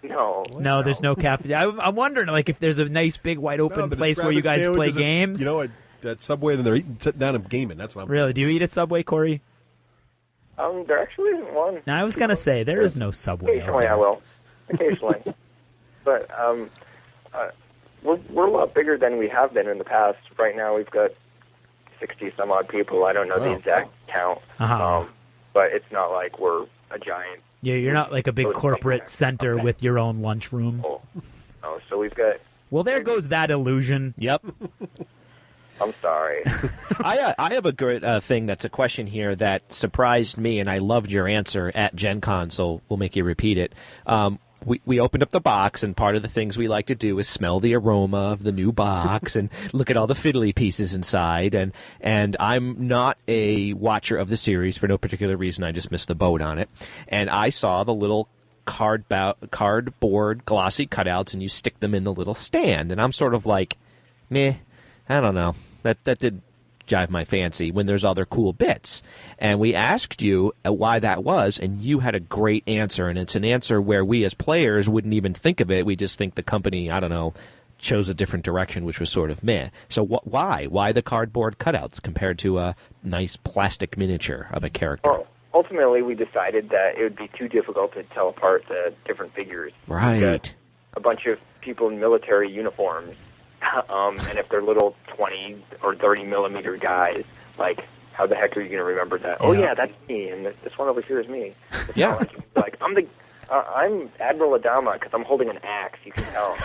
No, There's no cafeteria. I'm wondering, like, if there's a nice big wide open No, they're place just where you grabbing guys play sandwiches games. At Subway, then they're sitting down and gaming. That's what I'm. Really? Do you eat at Subway, Corey? there actually isn't one. No, I was gonna say there is no Subway. out Occasionally, there. I will. Occasionally, but we're a lot bigger than we have been in the past. Right now, we've got 60 some odd people. I don't know the exact count, Uh-huh. but it's not like we're a giant. Yeah, you're not like a big corporate center with your own lunchroom. Oh, so we've got. Well, there goes that illusion. Yep. I'm sorry. I have a great thing that's a question here that surprised me, and I loved your answer at Gen Con, so we'll make you repeat it. We opened up the box, and part of the things we like to do is smell the aroma of the new box and look at all the fiddly pieces inside. And I'm not a watcher of the series for no particular reason. I just missed the boat on it. And I saw the little cardboard glossy cutouts, and you stick them in the little stand. And I'm sort of like, meh, I don't know. That did jive my fancy when there's other cool bits. And we asked you why that was, and you had a great answer. And it's an answer where we as players wouldn't even think of it. We just think the company, I don't know, chose a different direction, which was sort of meh. So why? Why the cardboard cutouts compared to a nice plastic miniature of a character? Well, ultimately, we decided that it would be too difficult to tell apart the different figures. Right. We've got a bunch of people in military uniforms. And if they're little 20 or 30 millimeter guys, like, how the heck are you going to remember that? Oh, yeah, that's me, and this one over here is me. It's Yeah. not like I'm Admiral Adama because I'm holding an axe, you can tell.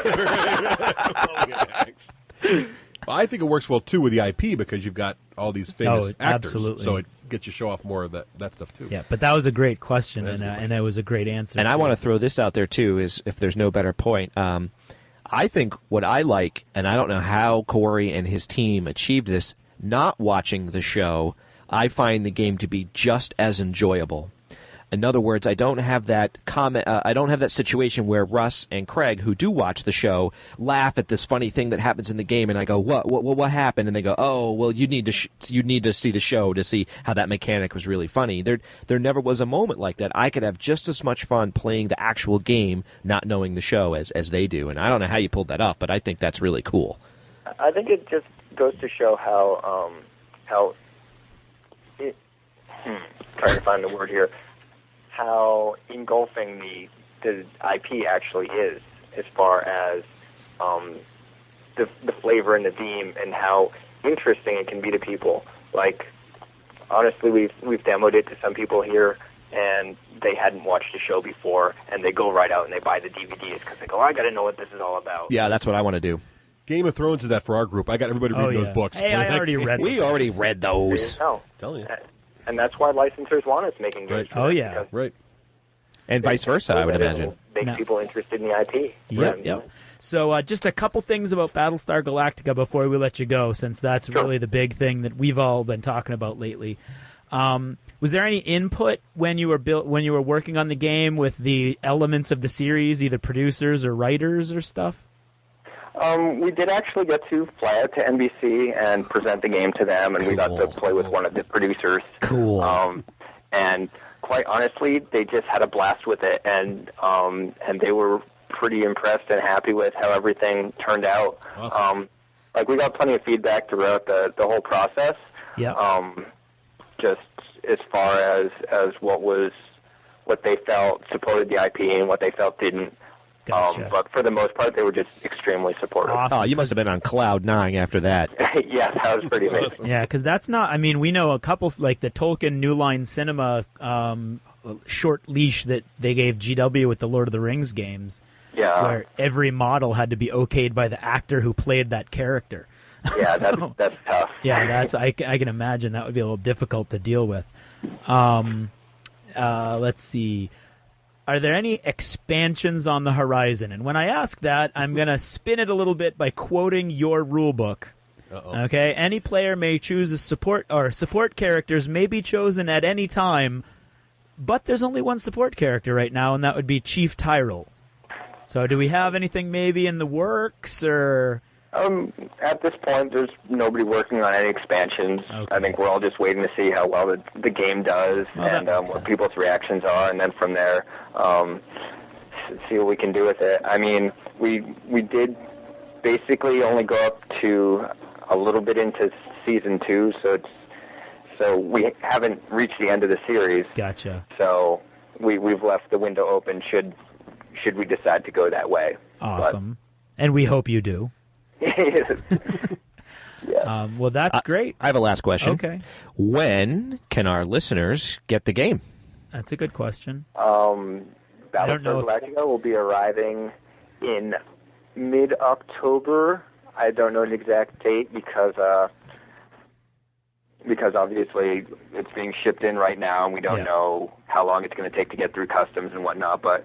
Well, I think it works well too with the IP because you've got all these famous actors, absolutely. so it gets you show off more of that stuff too. Yeah, but that was a great question, That's a good and that was a great answer. And I too. want to throw this out there, too, is if there's no better point. I think what I like, and I don't know how Corey and his team achieved this, not watching the show, I find the game to be just as enjoyable. In other words, I don't have that situation where Russ and Craig, who do watch the show, laugh at this funny thing that happens in the game, and I go, "What happened?" And they go, "Oh, well, you need to see the show to see how that mechanic was really funny." There never was a moment like that. I could have just as much fun playing the actual game, not knowing the show as they do. And I don't know how you pulled that off, but I think that's really cool. I think it just goes to show how trying to find the word here, how engulfing the IP actually is, as far as the flavor and the theme, and how interesting it can be to people. Like, honestly, we've demoed it to some people here, and they hadn't watched the show before, and they go right out and they buy the DVDs because they go, I got to know what this is all about. Yeah, that's what I want to do. Game of Thrones is that for our group. I got everybody reading those books. Hey, I already read them. We already read those. No, Telling you. and that's why licensors want us making games. Right. Oh, yeah. because Right. And vice versa, I would that imagine. it'll make No. people interested in the IP. Yep. So just a couple things about Battlestar Galactica before we let you go, since that's really the big thing that we've all been talking about lately. Was there any input when you were working on the game with the elements of the series, either producers or writers or stuff? We did actually get to fly out to NBC and present the game to them, and we got to play with one of the producers. Cool. And quite honestly, they just had a blast with it, and they were pretty impressed and happy with how everything turned out. Awesome. Like, we got plenty of feedback throughout the whole process. Yeah. Just as far as what was what they felt supported the IP and what they felt didn't. Gotcha. But for the most part, they were just extremely supportive. Awesome. Oh, you must have been on cloud 9 after that. Yes, that was pretty amazing. Yeah, because that's not. I mean, we know a couple like the Tolkien New Line Cinema short leash that they gave GW with the Lord of the Rings games. Yeah. Where every model had to be okayed by the actor who played that character. Yeah, So- that's tough. Yeah, that's I can imagine that would be a little difficult to deal with. Let's see. Are there any expansions on the horizon? And when I ask that, I'm going to spin it a little bit by quoting your rule book. Uh-oh. Okay, any player may choose a support characters may be chosen at any time, but there's only one support character right now, and that would be Chief Tyrell. So do we have anything maybe in the works, or... At this point, there's nobody working on any expansions. Okay. I think we're all just waiting to see how well the game does and what people's reactions are, and then from there, see what we can do with it. I mean, we did basically only go up to a little bit into Season 2, so we haven't reached the end of the series. Gotcha. So we've left the window open should we decide to go that way. Awesome. And we hope you do. Yeah. Well, that's great. I have a last question. Okay. When can our listeners get the game? That's a good question. Battlestar know if- Galactica will be arriving in mid-October. I don't know an exact date because obviously it's being shipped in right now, and we don't know how long it's going to take to get through customs and whatnot. But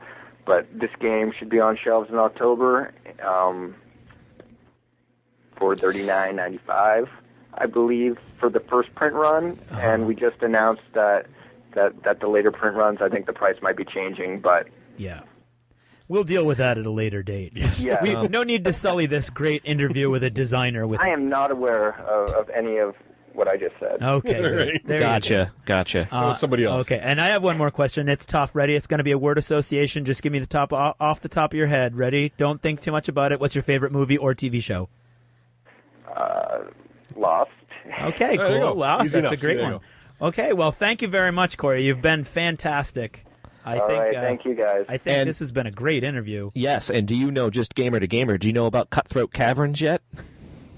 this game should be on shelves in October for $39.95, I believe, for the first print run. And we just announced that the later print runs, I think the price might be changing, but Yeah. We'll deal with that at a later date. Yeah. No need to sully this great interview with a designer. With I am not aware of any of what I just said. Okay, good. Right. There you go. Gotcha. Somebody else. Okay, and I have one more question. It's tough. Ready? It's going to be a word association. Just give me the top off the top of your head. Ready? Don't think too much about it. What's your favorite movie or TV show? Lost. Okay, There you cool. go. Lost. Easy That's a enough. great There you one. Okay, well, thank you very much, Corey. You've been fantastic. I All think. right, thank you guys. I think And- this has been a great interview. Yes, and do you know, just gamer to gamer, do you know about Cutthroat Caverns yet?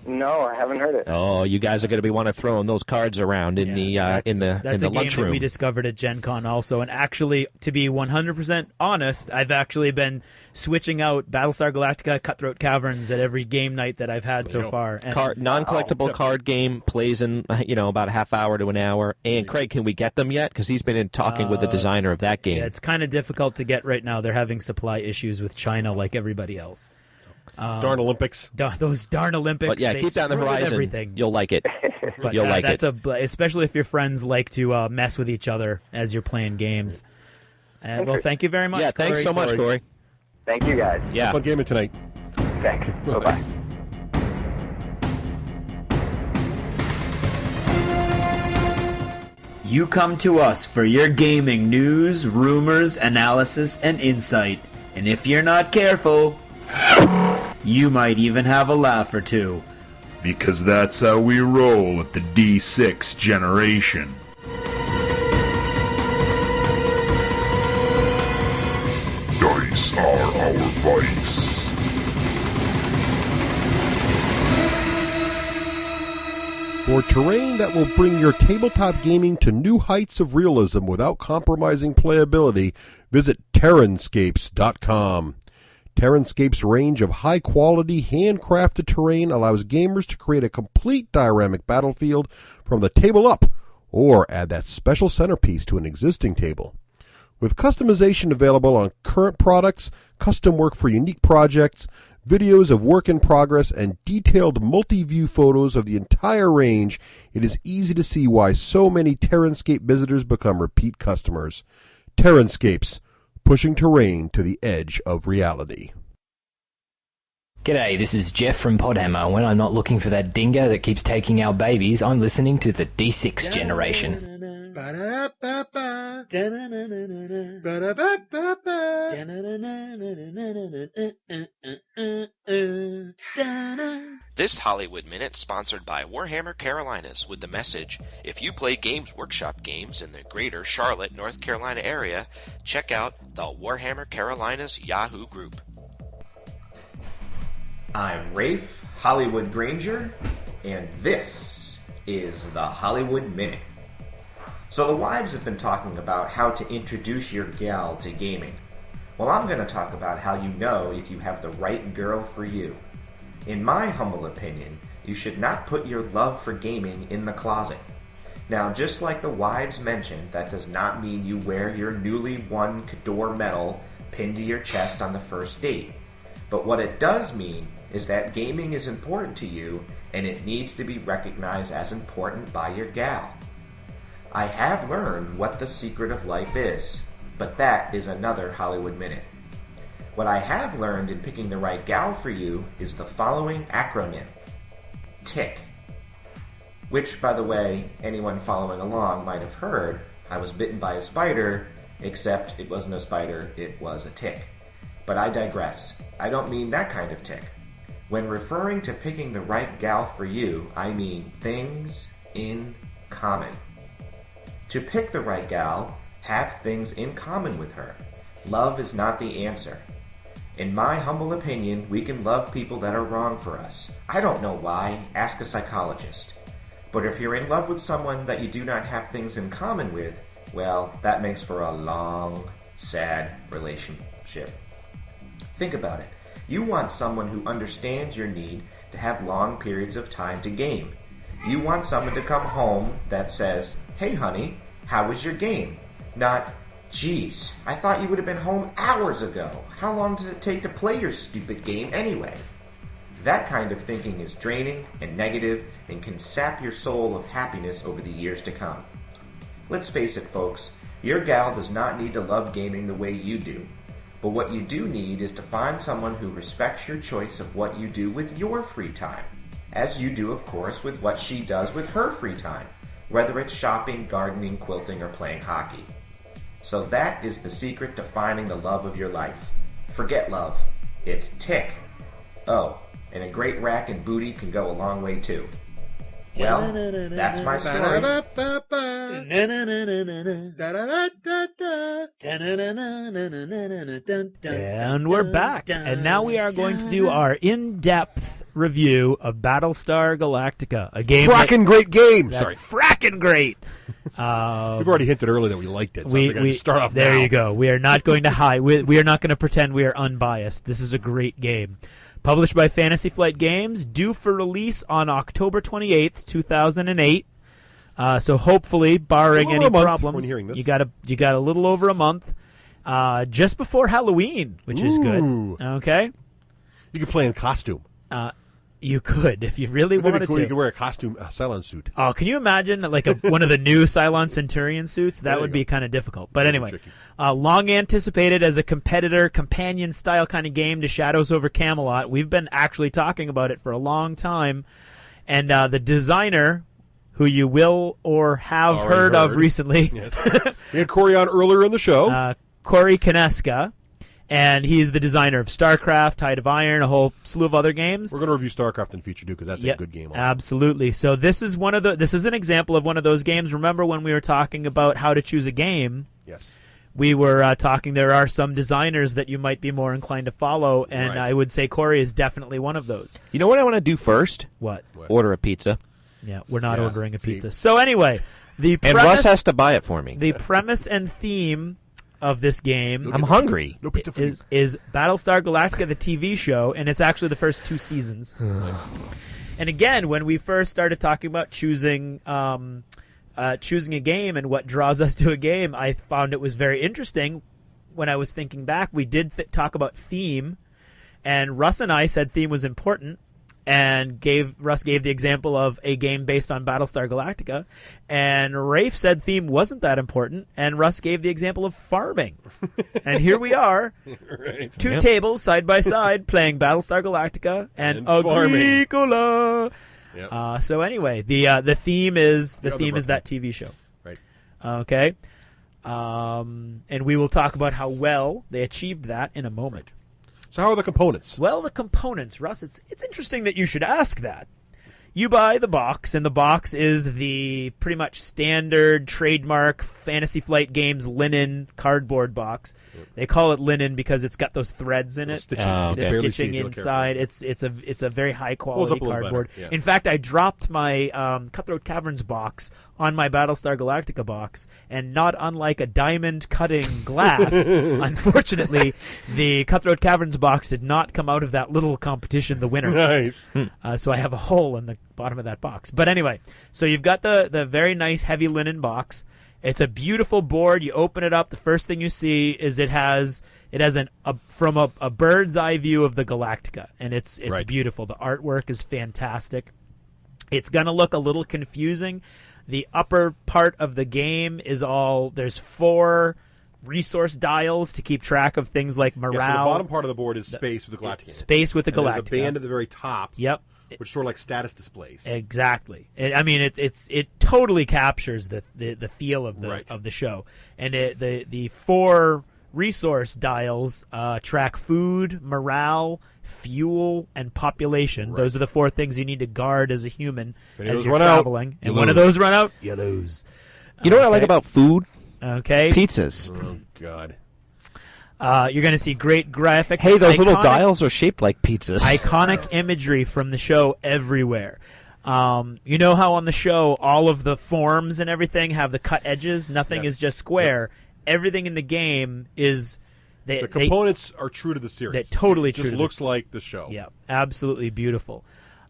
No, I haven't heard it. Oh, you guys are going to be wanting to throwing those cards around in the That's in the a game that we lunchroom. discovered at Gen Con also. And actually, to be 100% honest, I've actually been switching out Battlestar Galactica Cutthroat Caverns at every game night that I've had so far. And Non-collectible card game, plays in about a half hour to an hour. And Craig, can we get them yet? Because he's been in talking with the designer of that game. yeah, it's kind of difficult to get right now. They're having supply issues with China like everybody else. Darn Olympics. Those darn Olympics. But yeah, they keep that on the screw with horizon. everything. You'll like it. But You'll like that's it. especially if your friends like to mess with each other as you're playing games. And well, thank you very much. Yeah, thanks Corey. so much, Corey. Thank you guys. Yeah. Fun gaming tonight. Thanks. Bye-bye. You come to us for your gaming news, rumors, analysis, and insight. And if you're not careful, you might even have a laugh or two. Because that's how we roll at the D6 generation. Dice are our vice. For terrain that will bring your tabletop gaming to new heights of realism without compromising playability, visit Terranscapes.com. Terranscape's range of high-quality, handcrafted terrain allows gamers to create a complete dioramic battlefield from the table up, or add that special centerpiece to an existing table. With customization available on current products, custom work for unique projects, videos of work in progress, and detailed multi-view photos of the entire range, it is easy to see why so many Terranscape visitors become repeat customers. Terranscapes, pushing terrain to the edge of reality. G'day, this is Jeff from Podhammer. When I'm not looking for that dingo that keeps taking our babies, I'm listening to the D6 generation. This Hollywood Minute sponsored by Warhammer Carolinas with the message, if you play Games Workshop games in the greater Charlotte, North Carolina area, check out the Warhammer Carolinas Yahoo group. I'm Rafe Hollywood Granger, and this is the Hollywood Minute. So the wives have been talking about how to introduce your gal to gaming. Well, I'm going to talk about how you know if you have the right girl for you. In my humble opinion, you should not put your love for gaming in the closet. Now, just like the wives mentioned, that does not mean you wear your newly won Cador medal pinned to your chest on the first date. But what it does mean is that gaming is important to you, and it needs to be recognized as important by your gal. I have learned what the secret of life is, but that is another Hollywood Minute. What I have learned in picking the right gal for you is the following acronym. TICK. Which, by the way, anyone following along might have heard. I was bitten by a spider, except it wasn't a spider, it was a tick. But I digress. I don't mean that kind of tick. When referring to picking the right gal for you, I mean things in common. To pick the right gal, have things in common with her. Love is not the answer. In my humble opinion, we can love people that are wrong for us. I don't know why. Ask a psychologist. But if you're in love with someone that you do not have things in common with, well, that makes for a long, sad relationship. Think about it. You want someone who understands your need to have long periods of time to game. You want someone to come home that says, "Hey honey, how was your game?" Not, "Geez, I thought you would have been home hours ago. How long does it take to play your stupid game anyway?" That kind of thinking is draining and negative and can sap your soul of happiness over the years to come. Let's face it, folks, your gal does not need to love gaming the way you do. But what you do need is to find someone who respects your choice of what you do with your free time. As you do, of course, with what she does with her free time, whether it's shopping, gardening, quilting, or playing hockey. So that is the secret to finding the love of your life. Forget love. It's tick. Oh, and a great rack and booty can go a long way too. Well, that's my story. And we're back. And now we are going to do our in-depth review of Battlestar Galactica, a game. Frackin' great game. Sorry. Frackin' great. We've already hinted earlier that we liked it, so we're going to start off there now. You go. We are not going to hide. We are not going to pretend we are unbiased. This is a great game. Published by Fantasy Flight Games, due for release on October 28th, 2008. So hopefully, barring any problems, you got a little over a month, just before Halloween, which is good. Okay, you could play in costume. You could, if you really wanted to. You could wear a costume Cylon suit. Oh, can you imagine like one of the new Cylon Centurion suits? That would be kind of difficult. But anyway, long anticipated as a competitor, companion-style kind of game to Shadows over Camelot. We've been actually talking about it for a long time. And the designer, who you will or have heard of recently. Yes. We had Corey on earlier in the show. Corey Konieczka. And he's the designer of Starcraft, Tide of Iron, a whole slew of other games. We're going to review Starcraft in future, too, because that's a good game also. Absolutely. So this is an example of one of those games. Remember when we were talking about how to choose a game? Yes. We were talking, there are some designers that you might be more inclined to follow, and I would say Corey is definitely one of those. You know what I want to do first? What? Order a pizza. Yeah, we're not ordering a pizza. So anyway, and Russ has to buy it for me. The premise and theme of this game I'm hungry. is Battlestar Galactica, the TV show, and it's actually the first 2 seasons. And again, when we first started talking about choosing a game and what draws us to a game, I found it was very interesting. When I was thinking back, we did talk about theme, and Russ and I said theme was important. And Russ gave the example of a game based on Battlestar Galactica, and Rafe said theme wasn't that important, and Russ gave the example of farming. And here we are, two tables side by side, playing Battlestar Galactica and Agricola. Yep. So anyway, the theme is that TV show. Right. Okay. And we will talk about how well they achieved that in a moment. So how are the components? Well, the components, Russ, it's interesting that you should ask that. You buy the box, and the box is the pretty much standard trademark Fantasy Flight Games linen cardboard box. They call it linen because it's got those threads in it, the stitching inside. It's a very high quality cardboard. Yeah. In fact, I dropped my Cutthroat Caverns box on my Battlestar Galactica box, and not unlike a diamond cutting glass, unfortunately, the Cutthroat Caverns box did not come out of that little competition the winner. Nice. So I have a hole in the bottom of that box. But anyway, so you've got the very nice heavy linen box. It's a beautiful board. You open it up. The first thing you see is it has from a bird's eye view of the Galactica, and it's right. Beautiful. The artwork is fantastic. It's gonna look a little confusing. The upper part of the game is there's 4 resource dials to keep track of things like morale. Yeah, so the bottom part of the board is space with the Galactica. Space with the Galactica. There's a band at the very top. Yep. Which sort of like status displays. Exactly. It totally captures the feel of the show. And the 4 resource dials track food, morale, fuel, and population. Right. Those are the 4 things you need to guard as a human as you're traveling. And one of those run out, you lose. You know what I like about food? Okay. Pizzas. Oh, God. You're going to see great graphics. Hey, those little dials are shaped like pizzas. Iconic imagery from the show everywhere. You know how on the show all of the forms and everything have the cut edges? Nothing is just square. Yep. Everything in the game is... The components are true to the series. They're totally it true. Just looks like the show. Yeah, absolutely beautiful.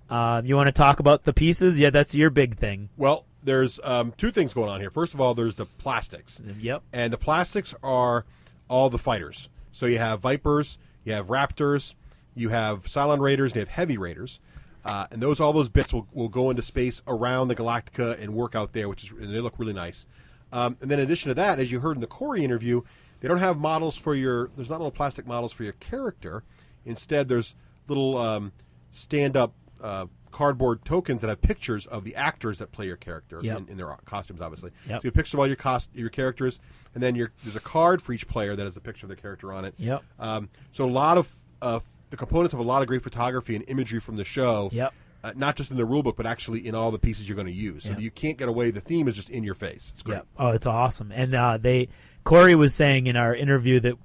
You want to talk about the pieces? Yeah, that's your big thing. Well, there's 2 things going on here. First of all, there's the plastics. Yep. And the plastics are all the fighters. So you have Vipers, you have Raptors, you have Cylon Raiders, and you have Heavy Raiders. And all those bits will go into space around the Galactica and work out there, and they look really nice. And then in addition to that, as you heard in the Corey interview, they don't have models there's not little plastic models for your character. Instead, there's little stand-up cardboard tokens that have pictures of the actors that play your character in their costumes, obviously. Yep. So you have pictures of all your characters, and then there's a card for each player that has a picture of the character on it. Yep. So a lot of the components of a lot of great photography and imagery from the show. Yep. Not just in the rulebook, but actually in all the pieces you're going to use. So you can't get away. The theme is just in your face. It's great. Yep. Oh, it's awesome. And Corey was saying in our interview that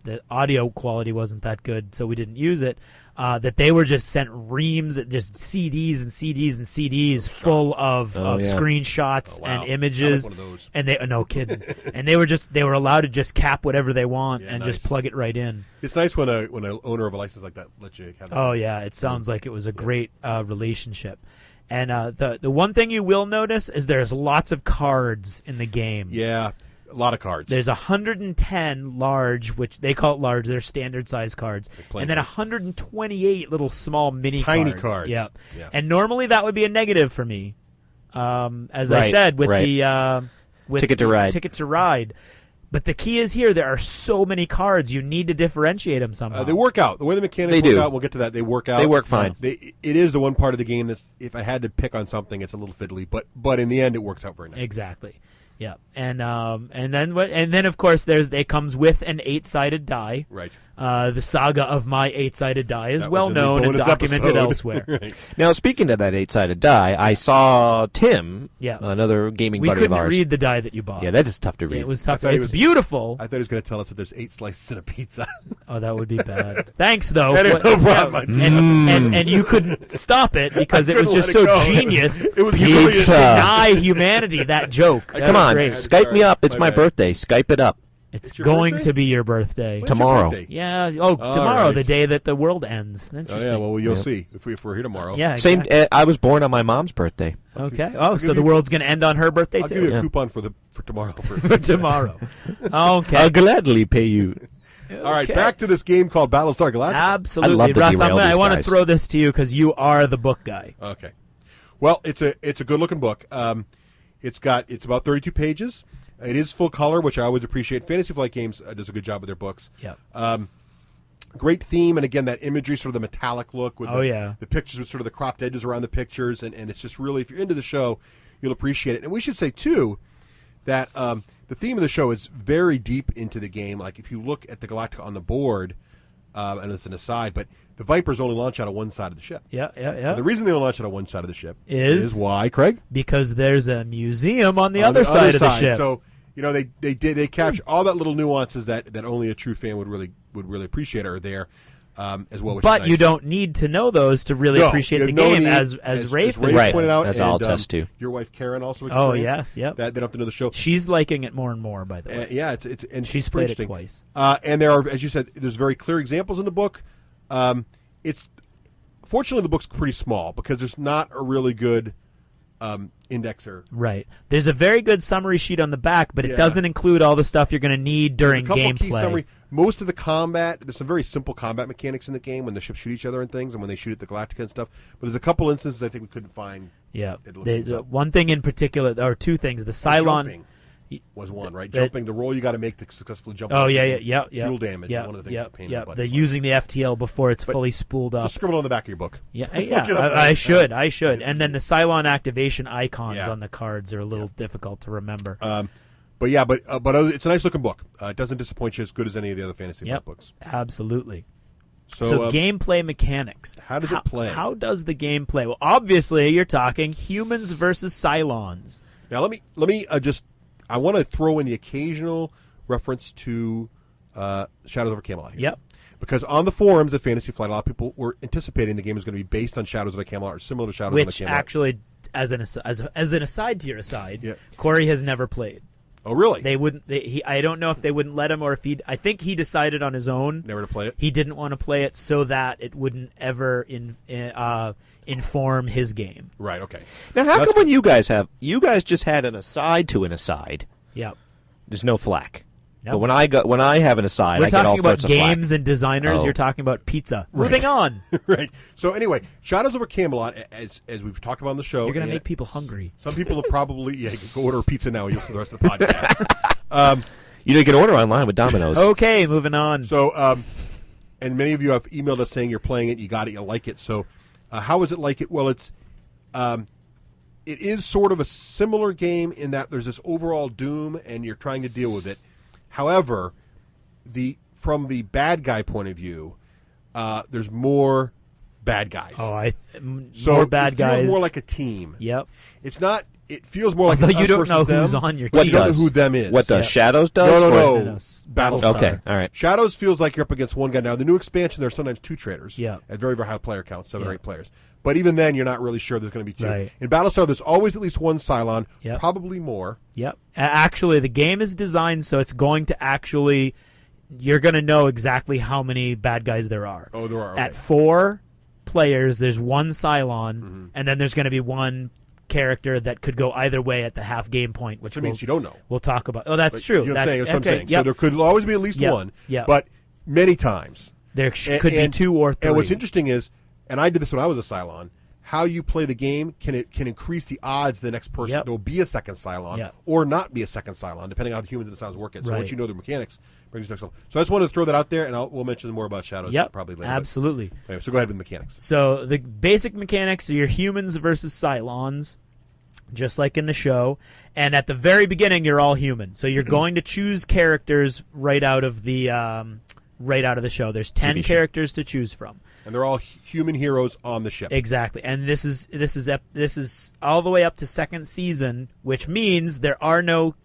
the audio quality wasn't that good, so we didn't use it. That they were just sent reams, just CDs and CDs and CDs full of screenshots and images. I like one of those. And no kidding. And they were allowed to just cap whatever they want and just plug it right in. It's nice when an owner of a license like that lets you have that. Oh yeah, it sounds like it was a great relationship. And the one thing you will notice is there's lots of cards in the game. Yeah. A lot of cards. There's 110 large, which they call it large. They're standard size cards, and then 128 little small mini tiny cards. Yeah. And normally that would be a negative for me, as I said with the with Ticket to Ride. But the key is here. There are so many cards. You need to differentiate them somehow. They work out. The way the mechanics work out, we'll get to that. They work out. They work fine. It is the one part of the game that's, if I had to pick on something, it's a little fiddly. But in the end, it works out very nice. Exactly. Yeah, and then of course it comes with an 8-sided die. Right. The saga of my 8-sided die is well known and documented elsewhere. Right. Now, speaking of that 8-sided die, I saw Tim, another gaming buddy of ours. We couldn't read the die that you bought. Yeah, that is tough to read. It was tough. It's beautiful. I thought he was going to tell us that there's 8 slices in a pizza. Oh, that would be bad. Thanks, though. No problem. And you couldn't stop it because it was just so genius. It was pizza. Deny humanity, that joke. Come on, Skype me up. It's my birthday. Skype it up. It's going to be your birthday. Tomorrow. Yeah. Tomorrow, the day that the world ends. Interesting. Oh, yeah. Well, you'll see if we're here tomorrow. Yeah. Exactly. I was born on my mom's birthday. Okay. Oh, so the world's going to end on her birthday, I'll too? give you a coupon for tomorrow. For tomorrow. Okay. I'll gladly pay you. All right, back to this game called Battlestar Galactica. Absolutely. I love to Russ, derail I want to guys. throw this to you because you are the book guy. Okay. Well, it's a good-looking book. It's about 32 pages. It is full color, which I always appreciate. Fantasy Flight Games does a good job with their books. Yeah. Great theme, and again, that imagery, sort of the metallic look with the pictures with sort of the cropped edges around the pictures, and it's just really, if you're into the show, you'll appreciate it. And we should say, too, that the theme of the show is very deep into the game. Like, if you look at the Galactica on the board, and it's an aside, but the Vipers only launch out of one side of the ship. Yeah. And the reason they only launch out of one side of the ship is why, Craig? Because there's a museum on the other side of the ship. So they capture all that little nuances that only a true fan would really appreciate are there. As well, which but is nice. You don't need to know those to really appreciate the game, as Rafe pointed out. That's and, all test too. Your wife Karen also explained. Oh yes, yep. That they don't have to know the show. She's liking it more and more, by the way. Yeah, it's and she's played it twice. And there are, as you said, there's very clear examples in the book. It's fortunately the book's pretty small because there's not a really good indexer. Right. There's a very good summary sheet on the back, but it doesn't include all the stuff you're going to need during gameplay. Most of the combat, there's some very simple combat mechanics in the game when the ships shoot each other and things, and when they shoot at the Galactica and stuff. But there's a couple instances I think we couldn't find. Yeah. There's one thing in particular, or two things. The Cylon jumping was one, right? Jumping, the roll you got to make to successfully jump. Oh yeah. Fuel damage is one of the things that's a pain in the butt. They're using the FTL before it's fully spooled up. Just scribble on the back of your book. Yeah. I should. And then the Cylon activation icons on the cards are a little difficult to remember. But it's a nice looking book. It doesn't disappoint you as good as any of the other fantasy books. Absolutely. So gameplay mechanics. How does it play? How does the game play? Well, obviously you're talking humans versus Cylons. Now let me just. I want to throw in the occasional reference to Shadows over Camelot here. Yep. Because on the forums at Fantasy Flight, a lot of people were anticipating the game was going to be based on Shadows of Camelot or similar to Shadows of Camelot. Which actually, as an aside to your aside, Corey has never played. Oh, really? They wouldn't. I don't know if they wouldn't let him, or if he. I think he decided on his own never to play it. He didn't want to play it so that it wouldn't ever inform his game. Right. Okay. Now, how come when you guys just had an aside to an aside? Yep. There's no flack. Yep. But when I have an aside, I get all sorts of flack. We're talking about games and designers. Oh. You're talking about pizza. Right. Moving on. Right. So anyway, Shadows over Camelot, as we've talked about on the show, you're going to make people hungry. Some people have probably go order pizza now. You'll see the rest of the podcast. You can order online with Domino's. Okay, moving on. So, and many of you have emailed us saying you're playing it, you got it, you like it. So, how is it like it? Well, it is sort of a similar game in that there's this overall doom, and you're trying to deal with it. However, from the bad guy point of view, there's more bad guys. More bad guys. It feels more like a team. Yep. It's not. It feels more like you don't know who's on your team. You don't know who them is. What does Shadows does? No. Battlestar. Okay, all right. Shadows feels like you're up against one guy. Now, the new expansion, there are sometimes two traders. Yeah. At very, very high player count, 7 or 8 players. But even then, you're not really sure there's going to be two. Right. In Battlestar, there's always at least one Cylon, Yep. probably more. Yep. Actually, the game is designed so it's going to actually... You're going to know exactly how many bad guys there are. Oh, there are. Okay. At 4 players, there's one Cylon, and then there's going to be one character that could go either way at the half game point, which means you don't know. We'll talk about. Oh, that's true. You know what I'm saying? Yep. So there could always be at least one, but many times. There could be 2 or 3. And what's interesting is, and I did this when I was a Cylon, how you play the game can increase the odds the next person there will be a second Cylon or not be a second Cylon, depending on how the humans and the Cylons work it. So once you know the mechanics, brings you next level. So I just wanted to throw that out there, and we'll mention more about Shadows probably later. Absolutely. Anyway, so go ahead with the mechanics. So the basic mechanics are your humans versus Cylons, just like in the show. And at the very beginning, you're all human. So you're going to choose characters right out of the show. There's 10 characters to choose from. And they're all human heroes on the ship. Exactly. And this is all the way up to 2nd season, which means there are no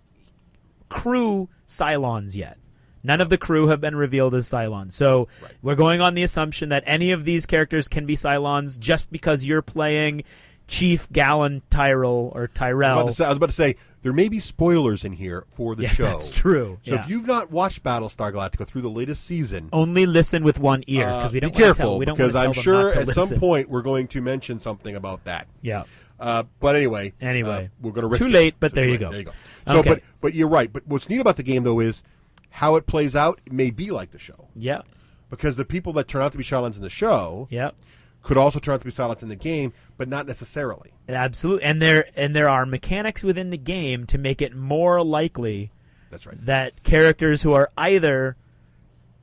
crew Cylons yet. None of the crew have been revealed as Cylons. So we're going on the assumption that any of these characters can be Cylons just because you're playing Chief Galen Tyrell. I was about to say, there may be spoilers in here for the show. That's true. So if you've not watched Battlestar Galactica through the latest season, only listen with one ear because we don't be careful tell, we don't because tell I'm them sure not to at listen. some point we're going to mention something about that. Yeah. But anyway, we're going to risk too it. late. But So there you late. go. There you go. So, okay. but you're right. But what's neat about the game though is how it plays out. It may be like the show. Yeah. Because the people that turn out to be Cylons in the show. Yeah. Could also turn out to be Cylons in the game, but not necessarily. Absolutely, and there are mechanics within the game to make it more likely that characters who are either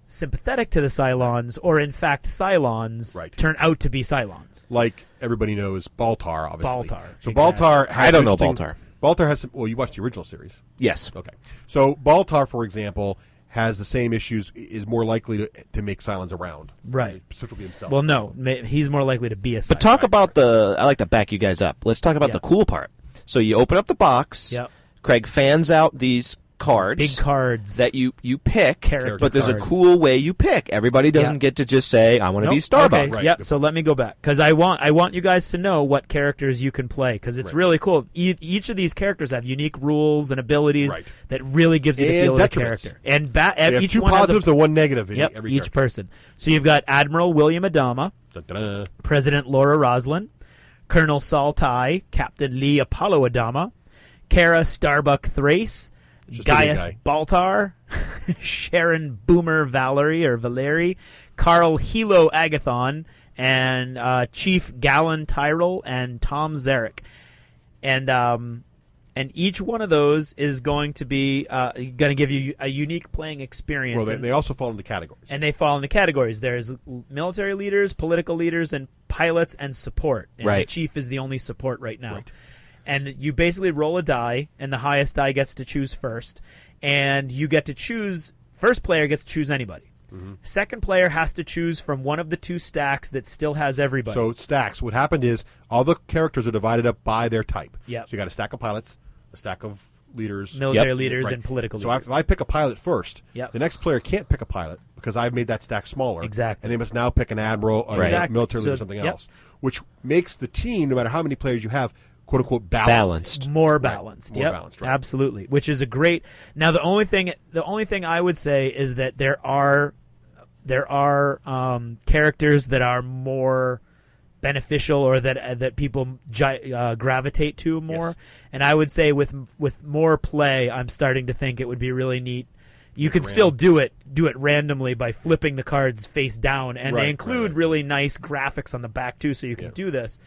sympathetic to the Cylons or in fact Cylons turn out to be Cylons. Like everybody knows Baltar, obviously. So exactly. Baltar has I don't know Baltar. Baltar has some... Well, you watched the original series. Yes. Okay. So Baltar, for example, has the same issues, is more likely to make Cylons around. Right. Specifically himself. Well, no, he's more likely to be a Cylon. But talk about I like to back you guys up. Let's talk about the cool part. So you open up the box. Yep. Craig fans out these cards. Big cards. That you pick, Character but there's cards. a cool way you pick. Everybody doesn't get to just say, I want to be Starbuck. Okay, yeah, so let me go back. Because I want you guys to know what characters you can play, because it's really cool. Each of these characters have unique rules and abilities that really gives you the feel of the character. And each two one positives has and one negative in yep, every each person. So you've got Admiral William Adama, Dun-dun-dun. President Laura Roslin, Colonel Saul Tigh, Captain Lee Apollo Adama, Kara Starbuck Thrace, Gaius Baltar, Sharon Boomer Valerie, Carl Hilo Agathon, and Chief Galen Tyrell, and Tom Zarek. And each one of those is going to be going to give you a unique playing experience. Well, they also fall into categories. And they fall into categories. There's military leaders, political leaders, and pilots and support. And the chief is the only support right now. Right. And you basically roll a die, and the highest die gets to choose first. And you get to choose, first player gets to choose anybody. Mm-hmm. Second player has to choose from one of the two stacks that still has everybody. So stacks, what happened is all the characters are divided up by their type. Yep. So you got a stack of pilots, a stack of leaders. Military leaders and political leaders. So if I pick a pilot first, yep. the next player can't pick a pilot because I've made that stack smaller. Exactly. And they must now pick an admiral or a military leader or something else, which makes the team, no matter how many players you have, quote unquote balanced. More balanced. More yep. balanced, right. Absolutely. Which is a great. Now the only thing I would say is that there are characters that are more beneficial or that people gravitate to more. Yes. And I would say with more play, I'm starting to think it would be really neat. You can still do it randomly by flipping the cards face down, and they include really nice graphics on the back too, so you can do this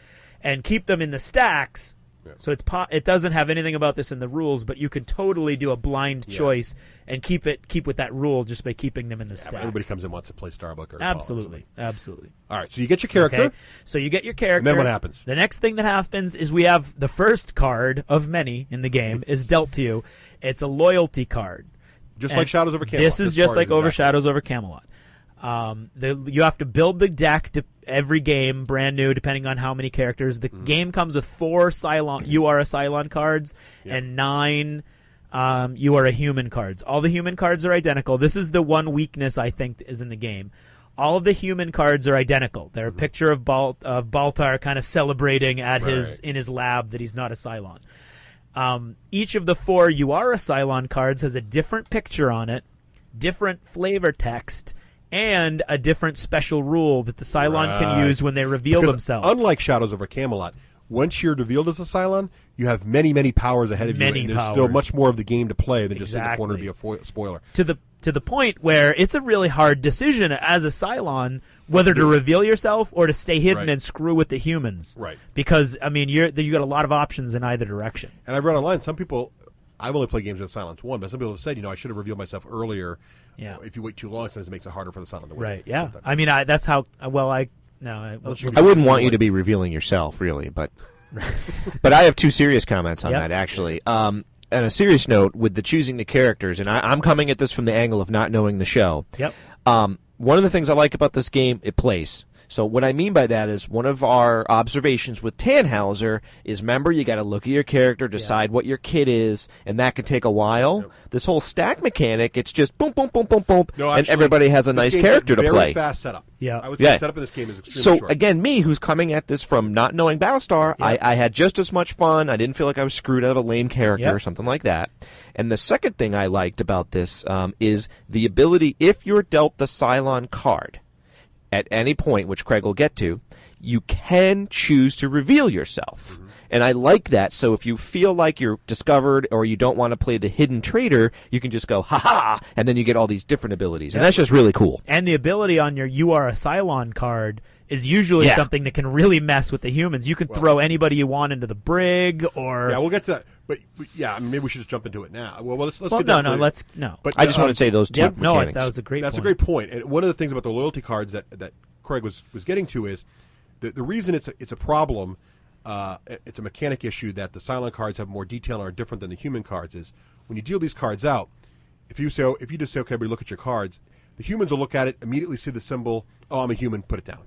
and keep them in the stacks. Yeah. So it doesn't have anything about this in the rules, but you can totally do a blind choice and keep with that rule just by keeping them in the stacks. Everybody comes in and wants to play Starbuck or absolutely. All right, so you get your character. Okay. So you get your character. And then what happens? The next thing that happens is we have the first card of many in the game is dealt to you. It's a loyalty card. Just like Shadows over Camelot. This is just like Shadows over Camelot. You have to build the deck every game, brand new, depending on how many characters. The game comes with 4 Cylon, You Are a Cylon cards and 9 You Are a Human cards. All the human cards are identical. This is the one weakness I think is in the game. All of the human cards are identical. They're a picture of Baltar kind of celebrating at in his lab that he's not a Cylon. Each of the 4 You Are a Cylon cards has a different picture on it, different flavor text, and a different special rule that the Cylon can use when they reveal themselves. Unlike Shadows over Camelot, once you're revealed as a Cylon, you have many, many powers ahead of you. And there's still much more of the game to play than just in the corner to be a spoiler. To the point where it's a really hard decision as a Cylon whether to reveal yourself or to stay hidden and screw with the humans. Right. Because, I mean, you got a lot of options in either direction. And I've read online, some people, I've only played games with Cylons 1, but some people have said, I should have revealed myself earlier. Yeah. If you wait too long, sometimes it makes it harder for the Cylon to win. Right, yeah. Sometimes. I mean, that's how, I wouldn't want you to be revealing yourself, really, but but I have 2 serious comments on that, actually. On a serious note, with the choosing the characters, and I'm coming at this from the angle of not knowing the show. Yep. One of the things I like about this game, it plays. So what I mean by that is one of our observations with Tannhauser is, remember, you got to look at your character, decide what your kit is, and that can take a while. Yep. This whole stack mechanic, it's just boom, boom, boom, boom, boom, and everybody has a nice character to play. Very fast setup. Yeah. I would say the setup in this game is extremely short. So, again, me, who's coming at this from not knowing Battlestar, I had just as much fun. I didn't feel like I was screwed out of a lame character or something like that. And the second thing I liked about this is the ability, if you're dealt the Cylon card, at any point, which Craig will get to, you can choose to reveal yourself. Mm-hmm. And I like that. So if you feel like you're discovered or you don't want to play the hidden traitor, you can just go, ha-ha, and then you get all these different abilities. And that's just really cool. And the ability on your You Are a Cylon card is usually something that can really mess with the humans. You can throw anybody you want into the brig or... Yeah, we'll get to that. But maybe we should just jump into it now. Well, let's get no. But I just want to say those 2 mechanics. That was a great point. That's a great point. And one of the things about the loyalty cards that Craig was getting to is the reason it's a problem, it's a mechanic issue that the Cylon cards have more detail and are different than the human cards is when you deal these cards out, if you just say, okay, everybody look at your cards, the humans will look at it, immediately see the symbol, oh, I'm a human, put it down.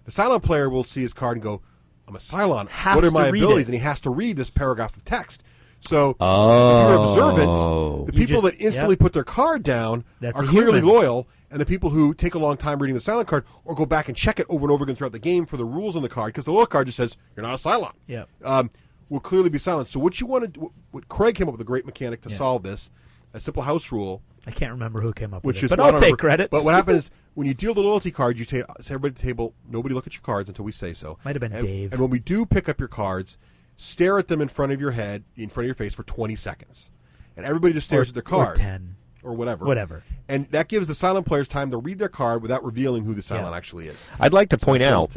The Cylon player will see his card and go, I'm a Cylon. What are my abilities? And he has to read this paragraph of text. So if you're observant, the people that instantly put their card down are clearly loyal, and the people who take a long time reading the Cylon card or go back and check it over and over again throughout the game for the rules on the card, because the loyal card just says, you're not a Cylon. Will clearly be silent. So what you want to, what Craig came up with a great mechanic to solve this, a simple house rule. I can't remember who came up with it, but I'll take credit. But what happens is when you deal the loyalty card, you say everybody at the table, nobody look at your cards until we say so. Might have been Dave. And when we do pick up your cards, stare at them in front of your head, in front of your face for 20 seconds. And everybody just stares at their card. Or 10. Or whatever. Whatever. And that gives the silent players time to read their card without revealing who the silent actually is. I'd like to point out,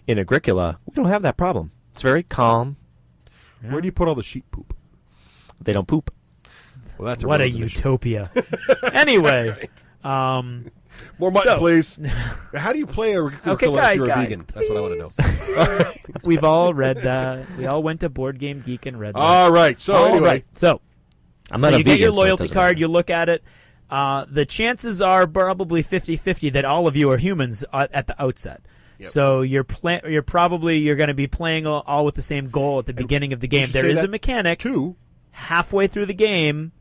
in Agricola, we don't have that problem. It's very calm. Where do you put all the sheep poop? They don't poop. Well, that's what a utopia. Anyway. More mutton, please. How do you play a Agricola if you're a vegan? That's what I want to know. We've all read that. We all went to Board Game Geek and read that. All right. So anyway. So I'm not a you vegan, get your loyalty so card, you look at it. The chances are probably 50-50 that all of you are humans at the outset. Yep. So you're going to be playing all with the same goal at the beginning of the game. There is a mechanic. Halfway through the game,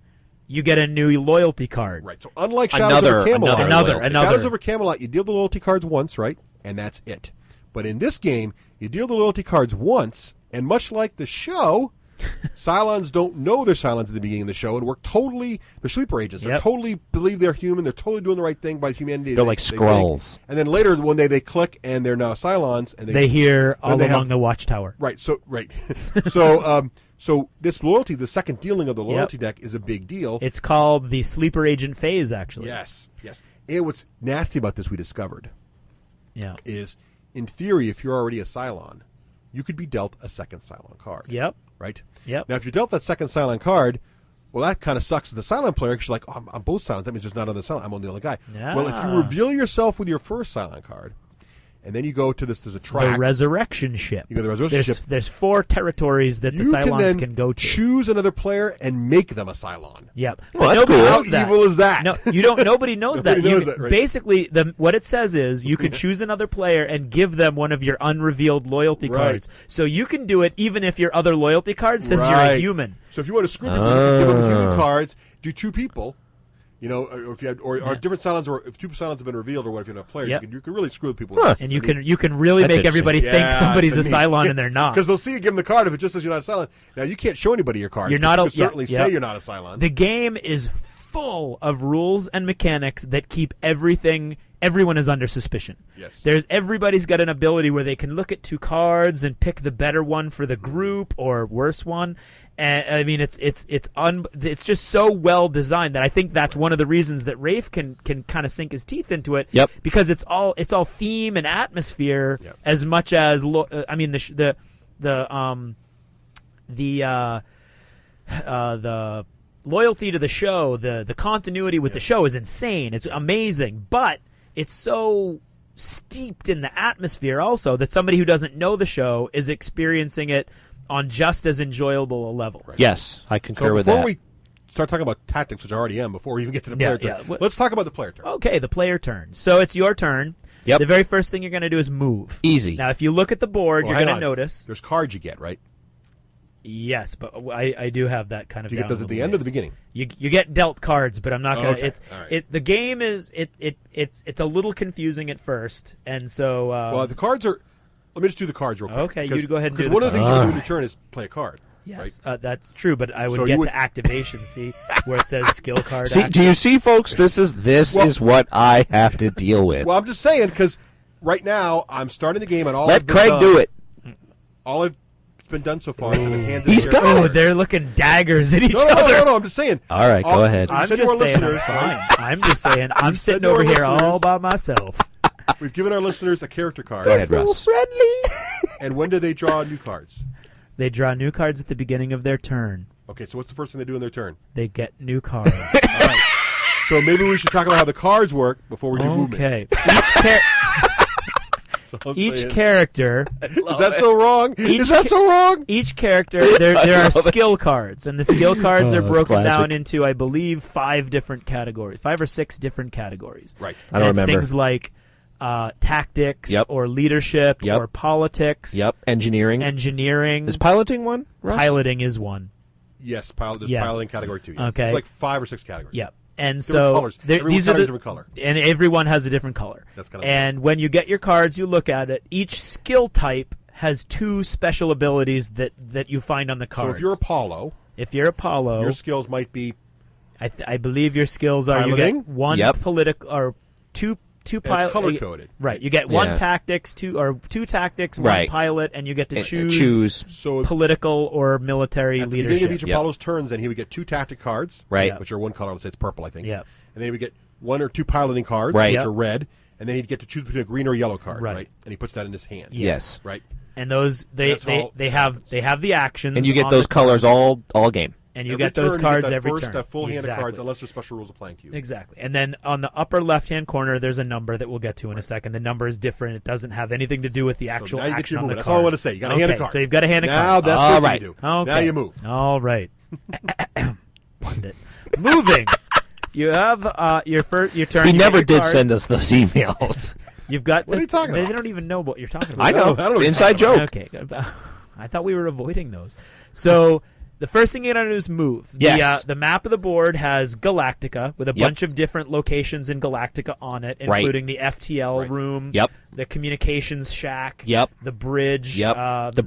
you get a new loyalty card. Right. So unlike Shadows over Camelot, Shadows over Camelot, you deal the loyalty cards once, right? And that's it. But in this game, you deal the loyalty cards once, and much like the show, Cylons don't know they're Cylons at the beginning of the show, and they're sleeper agents. They totally believe they're human. They're totally doing the right thing by humanity. They're like Skrulls. And then later, one day, they click, and they're now Cylons. And they hear all along the Watchtower. Right. So So this loyalty, the second dealing of the loyalty deck, is a big deal. It's called the sleeper agent phase, actually. Yes. And what's nasty about this, we discovered, is in theory, if you're already a Cylon, you could be dealt a second Cylon card. Yep. Right? Yep. Now, if you're dealt that second Cylon card, well, that kind of sucks as the Cylon player, because you're like, oh, I'm both Cylons. That means there's not another Cylon. I'm only the only guy. Yeah. Well, if you reveal yourself with your first Cylon card, and then you go to there's a track. The resurrection ship. You go to the resurrection ship. There's 4 territories that the Cylons can go to. Choose another player and make them a Cylon. Yep. Well, that's cool. How evil is that? No, you don't. Nobody knows that. Nobody knows that, right? Basically, what it says is you can choose another player and give them one of your unrevealed loyalty cards. So you can do it even if your other loyalty card says you're a human. So if you want to screw people, you can give them human cards. Do 2 people. You know, or if you had, or different Cylons, or if 2 Cylons have been revealed, or what if you have players, you can really screw with people. And you can really make everybody think somebody's a Cylon and they're not, because they'll see you give them the card if it just says you're not a Cylon. Now you can't show anybody your cards. You're not. You can certainly say you're not a Cylon. The game is full of rules and mechanics that keep everyone is under suspicion. Yes. Everybody's got an ability where they can look at 2 cards and pick the better one for the group or worse one. And I mean, it's just so well designed that I think that's one of the reasons that Rafe can kind of sink his teeth into it. Yep. Because it's all theme and atmosphere as much as the loyalty to the show, the continuity with the show is insane. It's amazing, but it's so steeped in the atmosphere also that somebody who doesn't know the show is experiencing it on just as enjoyable a level. Right. Yes, I concur with that. Before we start talking about tactics, which I already am, before we even get to the player turn, let's talk about the player turn. Okay, the player turn. So it's your turn. Yep. The very first thing you're going to do is move. Easy. Now, if you look at the board, you're going to notice. There's cards you get, right? Yes, but I do have that kind of. Do you get those at the end or the beginning? You get dealt cards, but I'm not going to. Okay. The game is it's a little confusing at first, and so. Well, the cards are. Let me just do the cards real quick. Okay, you go ahead and do because one of the things you do in the turn is play a card. Yes, right? That's true, but I would get to activation. See where it says skill card. See, do you see, folks? This is what I have to deal with. Well, I'm just saying because right now I'm starting the game and all. Let Craig do it. All I've been done so far is I've been handed. He's got. Oh, they're looking daggers at each other. No, I'm just saying. All right, go ahead. I'm just saying. I'm fine. I'm just saying. I'm sitting over here all by myself. We've given our listeners a character card. Go ahead, so friendly. And when do they draw new cards? They draw new cards at the beginning of their turn. Okay, so what's the first thing they do in their turn? They get new cards. All right. So maybe we should talk about how the cards work before we do movement. Okay. Each character. Is that so wrong? Is that so wrong? Each character, there are skill cards, and the skill cards are broken down into, I believe, 5 different categories, 5 or 6 different categories. Right. I don't remember. Things like tactics, or leadership, or politics. Yep. Engineering. Is piloting one? Russ? Piloting is one. Yes, there's piloting category 2. Yeah. Okay. There's like 5 or 6 categories. Yep. And different so colors. these are the different color. And everyone has a different color. That's kind of and when you get your cards, you look at it. Each skill type has 2 special abilities that you find on the cards. So if you're Apollo, your skills might be. I believe your skills are piloting? you get 1 political or 2 pilot color coded. Right. You get 1 tactics, 2 tactics, 1 pilot, and you get to choose political or military at the leadership. beginning of each Apollo's turns, then he would get 2 tactic cards, which are 1 color. Let's say it's purple, I think. Yeah. And then he would get 1 or 2 piloting cards, which are red, and then he'd get to choose between a green or a yellow card, right? And he puts that in his hand. Yes. Right. And those they have the actions, and you get those colors all game. And you get those cards every turn. That full hand of cards, unless there's special rules applying to you. Exactly. And then on the upper left-hand corner, there's a number that we'll get to in a second. The number is different. It doesn't have anything to do with the actual action on the card. That's all I want to say. You got to hand a card. So you've got to hand a card. Now that's what you do. Okay. Now you move. All right. Pundit. Moving. You have your turn. He never did send us those emails. You've got. What are you talking about? They don't even know what you're talking about. I know. It's an inside joke. Okay. I thought we were avoiding those. So. The first thing you got to do is move. Yes. The map of the board has Galactica with a bunch of different locations in Galactica on it, including the FTL room, the communications shack, the bridge, the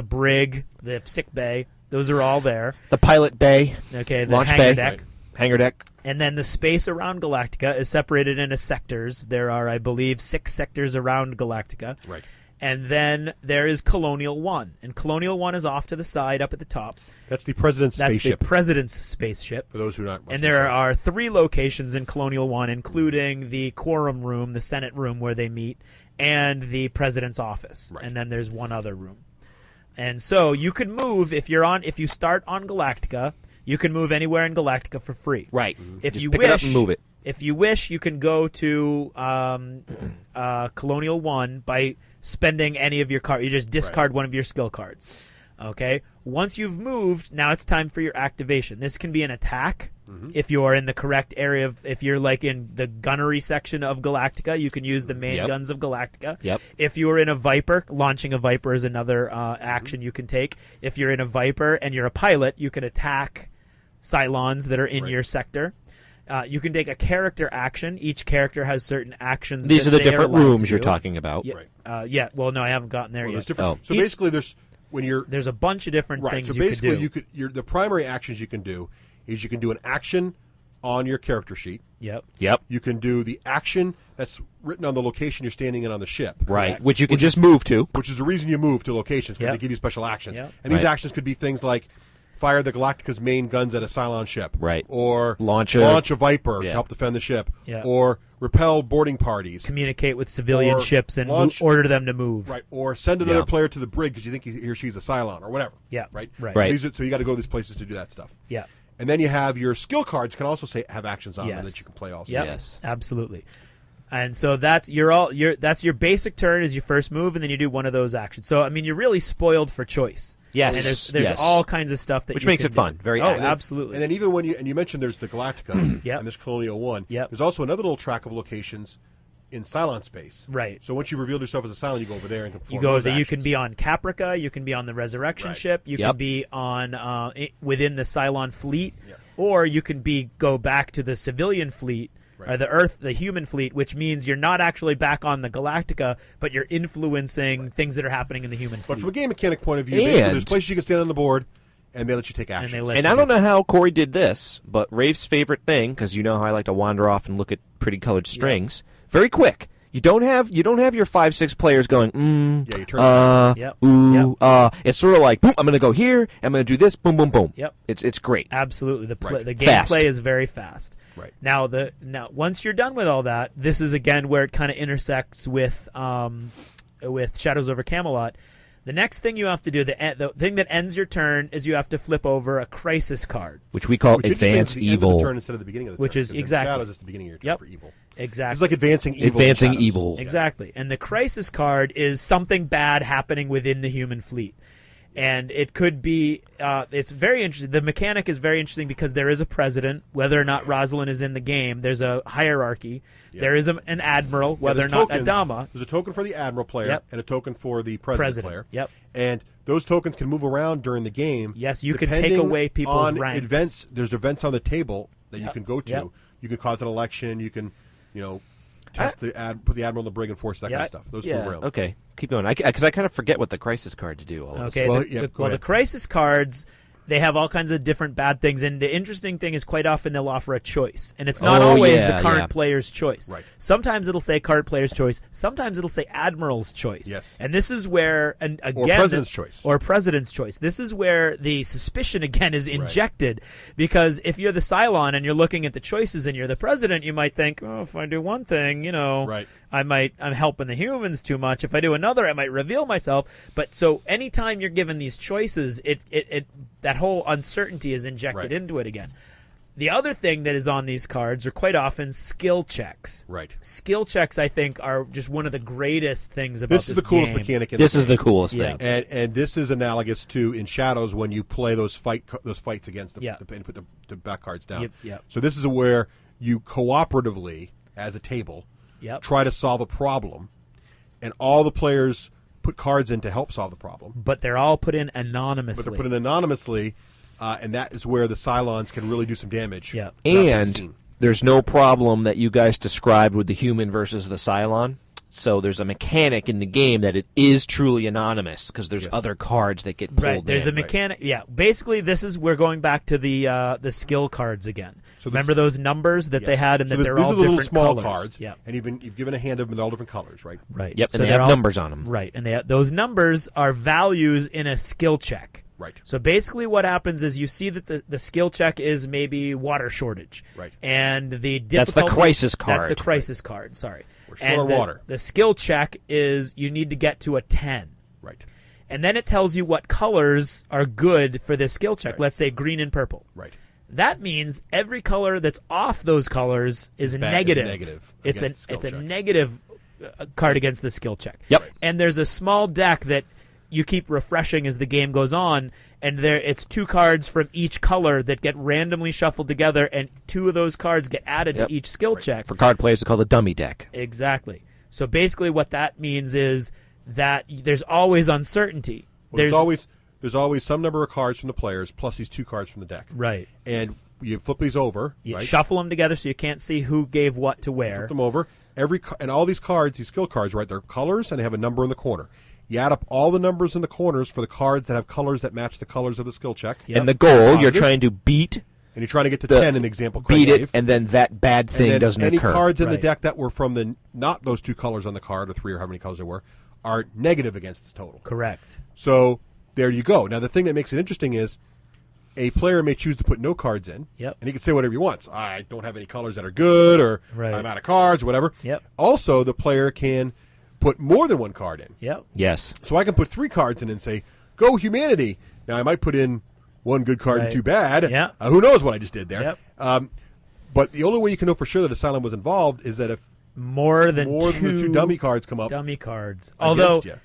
brig, the sick bay. Those are all there. The pilot bay, the launch hangar bay, deck. Hangar deck. And then the space around Galactica is separated into sectors. There are, I believe, 6 sectors around Galactica. Right. And then there is Colonial 1. And Colonial 1 is off to the side up at the top. That's the President's spaceship. That's the President's spaceship. For those who are not. And there are 3 locations in Colonial 1, including the Quorum Room, the Senate room where they meet, and the President's office. Right. And then there's one other room. And so you can move if you start on Galactica, you can move anywhere in Galactica for free. Right. If Just you pick wish, it up and move it. If you wish, you can go to Colonial 1 by spending any of your cards. You just discard one of your skill cards. Okay? Once you've moved, now it's time for your activation. This can be an attack if you're in the correct area. If you're like in the gunnery section of Galactica, you can use the main guns of Galactica. If you're in a Viper, launching a Viper is another action you can take. If you're in a Viper and you're a pilot, you can attack Cylons that are in your sector. You can take a character action. Each character has certain actions. These are the different rooms you're do. talking about. Yeah. Well, no, I haven't gotten there yet. So basically, there's a bunch of different things so you basically could do. The primary actions you can do is you can do an action on your character sheet. Yep. You can do the action that's written on the location you're standing in on the ship. Right. Which you can just move to. Which is the reason you move to locations, because they give you special actions. And these actions could be things like fire the Galactica's main guns at a Cylon ship. Right. Or launch a Viper to help defend the ship. Or repel boarding parties. Communicate with civilian ships and order them to move. Right. Or send another player to the brig because you think he or she's a Cylon or whatever. Right. So you got to go to these places to do that stuff. Yeah. And then you have your skill cards can also have actions on them that you can play also. Yes. Absolutely. And so that's your basic turn is your first move, and then you do one of those actions. So I mean, you're really spoiled for choice. Yes, and there's all kinds of stuff that which makes it fun. Very absolutely. And then even when you mentioned there's the Galactica and there's Colonial 1. There's also another little track of locations in Cylon space. Right. So once you've revealed yourself as a Cylon, you go over there and perform You can be on Caprica. You can be on the Resurrection ship. You can be on within the Cylon fleet, or you can go back to the civilian fleet. Or the human fleet, which means you're not actually back on the Galactica, but you're influencing things that are happening in the human fleet. But from a game mechanic point of view, there's places you can stand on the board, and they let you take action. And I don't know how Corey did this, but Rafe's favorite thing, because you know how I like to wander off and look at pretty colored strings, very quick. You don't have your 5-6 players going, you turn It's sort of like, boom, I'm going to go here, I'm going to do this, boom, boom, boom. Yep. It's great. Absolutely. The gameplay is very fast. Right. Now once you're done with all that, this is again where it kind of intersects with Shadows over Camelot. The next thing you have to do, the thing that ends your turn, is you have to flip over a crisis card, which we call Which advance the end of the evil. turn instead of the beginning of the which turn. is 'Cause in exactly Shadows is the beginning of your turn Yep. for evil. Exactly. It's like advancing evil. in Advancing Shadows. evil. Exactly. And the crisis card is something bad happening within the human fleet. And it could be, it's very interesting. The mechanic is very interesting because there is a president, whether or not Rosalind is in the game. There's a hierarchy. Yeah. There is an admiral, whether or there's not tokens. Adama. There's a token for the admiral player Yep. and a token for the president player. Yep. And those tokens can move around during the game. Yes, you can take depending away people's on ranks. Events. There's events on the table that you Yep. can go to. Yep. You can cause an election. You can, test put the admiral in the brig and force that kind of stuff. Those move around. Okay, keep going. Because I kind of forget what the crisis cards do. All of a Okay. sudden. The crisis cards, they have all kinds of different bad things, and the interesting thing is quite often they'll offer a choice, and it's not always the current player's choice. Right. Sometimes it'll say current player's choice. Sometimes it'll say admiral's choice. Yes. And this is where, and again, Or president's choice. Or president's choice. This is where the suspicion again is injected, because if you're the Cylon and you're looking at the choices and you're the president, you might think, oh, if I do one thing, Right. I'm helping the humans too much. If I do another, I might reveal myself. But so anytime you're given these choices, it that whole uncertainty is injected into it again. The other thing that is on these cards are quite often skill checks. Right. Skill checks, I think, are just one of the greatest things about this This is the coolest game. mechanic in This the is game. the coolest Yeah. thing. And this is analogous to in Shadows when you play those fights against the and put the back cards down. Yep. So this is where you cooperatively, as a table, try to solve a problem, and all the players put cards in to help solve the problem. But they're all put in anonymously. And that is where the Cylons can really do some damage. Yeah. And there's no problem that you guys described with the human versus the Cylon. So there's a mechanic in the game that it is truly anonymous because there's other cards that get pulled Right, there's in. a mechanic. Yeah, basically, we're going back to the skill cards again. So remember those numbers that they had, and So that they're these all are the little different small colors. cards. Yeah, and you've given a hand of them in all different colors, right? right. Yep, So and they they're have all- numbers on them. Right, and those numbers are values in a skill check. Right. So basically, what happens is you see that the skill check is maybe water shortage. Right. And the That's the difficulty, crisis card. That's the crisis card. Sorry. We're short and on water. The skill check is you need to get to a 10. Right. And then it tells you what colors are good for this skill check. Let's say green and purple. Right. That means every color that's off those colors is a negative. It's a negative card against the skill check. Yep. And there's a small deck that you keep refreshing as the game goes on, and it's 2 cards from each color that get randomly shuffled together, and 2 of those cards get added to each skill check. For card players, it's called a dummy deck. Exactly. So basically what that means is that there's always uncertainty. Well, there's always some number of cards from the players plus these 2 cards from the deck. Right. And you flip these over. You right? shuffle them together so you can't see who gave what to where. Flip them over. And all these cards, these skill cards, right? They're colors and they have a number in the corner. You add up all the numbers in the corners for the cards that have colors that match the colors of the skill check. Yep. And the goal, you're trying to beat. And you're trying to get to 10 in the example. Beat Craig it, gave. and then that bad thing doesn't any occur. Any cards in the deck that were from not those 2 colors on the card, or 3, or how many colors there were, are negative against this total. Correct. So there you go. Now the thing that makes it interesting is a player may choose to put no cards in. Yep. And he can say whatever he wants. I don't have any colors that are good, or I'm out of cards, or whatever. Yep. Also, the player can put more than 1 card in. Yep. Yes. So I can put 3 cards in and say, go humanity. Now I might put in 1 good card and 2 bad. Yeah. Who knows what I just did there. Yep. But the only way you can know for sure that Asylum was involved is that if more than the 2 dummy cards come up. Dummy cards. Although you.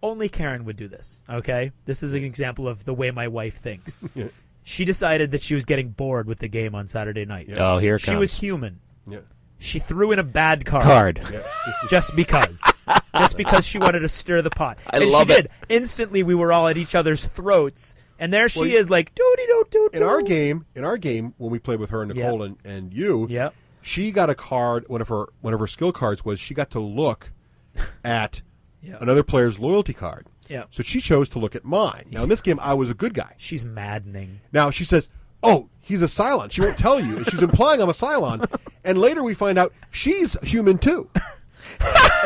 only Karen would do this, okay? This is an example of the way my wife thinks. She decided that she was getting bored with the game on Saturday night. Oh, here it She comes. was human. Yeah. She threw in a bad card. Just because. Just because she wanted to stir the pot. I and love she did. it. Instantly, we were all at each other's throats. And there she is, like, doo-dee-doo-doo-doo. In our game, when we played with her and Nicole and you, she got a card. One of her skill cards was she got to look at another player's loyalty card. Yeah. So she chose to look at mine. Now in this game, I was a good guy. She's maddening. Now she says, "Oh, he's a Cylon." She won't tell you. And she's implying I'm a Cylon. And later we find out she's human too.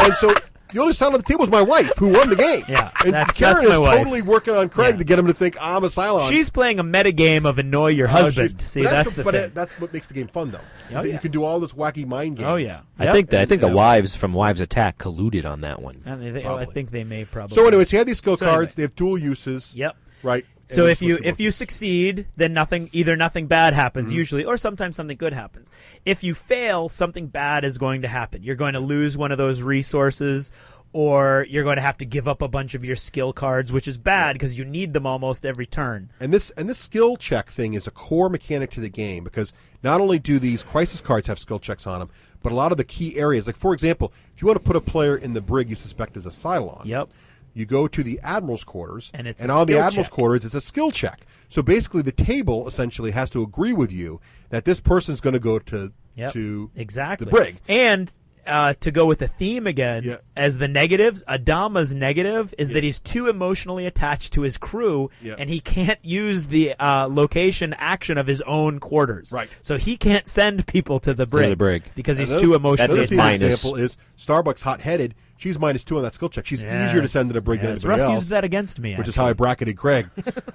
And so the only Cylon at the table is my wife, who won the game. Yeah, and that's Karen my is wife. totally working on Craig to get him to think I'm a Cylon. She's playing a metagame of annoy your husband. See, that's the thing. That's what makes the game fun, though. Oh, is that yeah. you can do all this wacky mind games. Oh yeah, I think the wives from Wives Attack colluded on that one. And I think they may probably. So, anyways, you have these skill cards. anyway. They have dual uses. Yep. Right. So if you succeed, then nothing bad happens Mm-hmm. usually, or sometimes something good happens. If you fail, something bad is going to happen. You're going to lose one of those resources, or you're going to have to give up a bunch of your skill cards, which is bad because you need them almost every turn. And this skill check thing is a core mechanic to the game, because not only do these crisis cards have skill checks on them, but a lot of the key areas, like for example, if you want to put a player in the brig you suspect is a Cylon. Yep. You go to the Admiral's quarters, and on the Admiral's quarters, it's a skill check. So basically, the table essentially has to agree with you that this person's going to go to exactly the brig. And to go with the theme again, as the negatives, Adama's negative is that he's too emotionally attached to his crew, and he can't use the location action of his own quarters. Right. So he can't send people to the brig, because he's too emotionally attached. Another example is Starbucks hot-headed. She's -2 on that skill check. She's easier to send to the brig than anybody Russ else. uses that against me, which is how I bracketed Craig.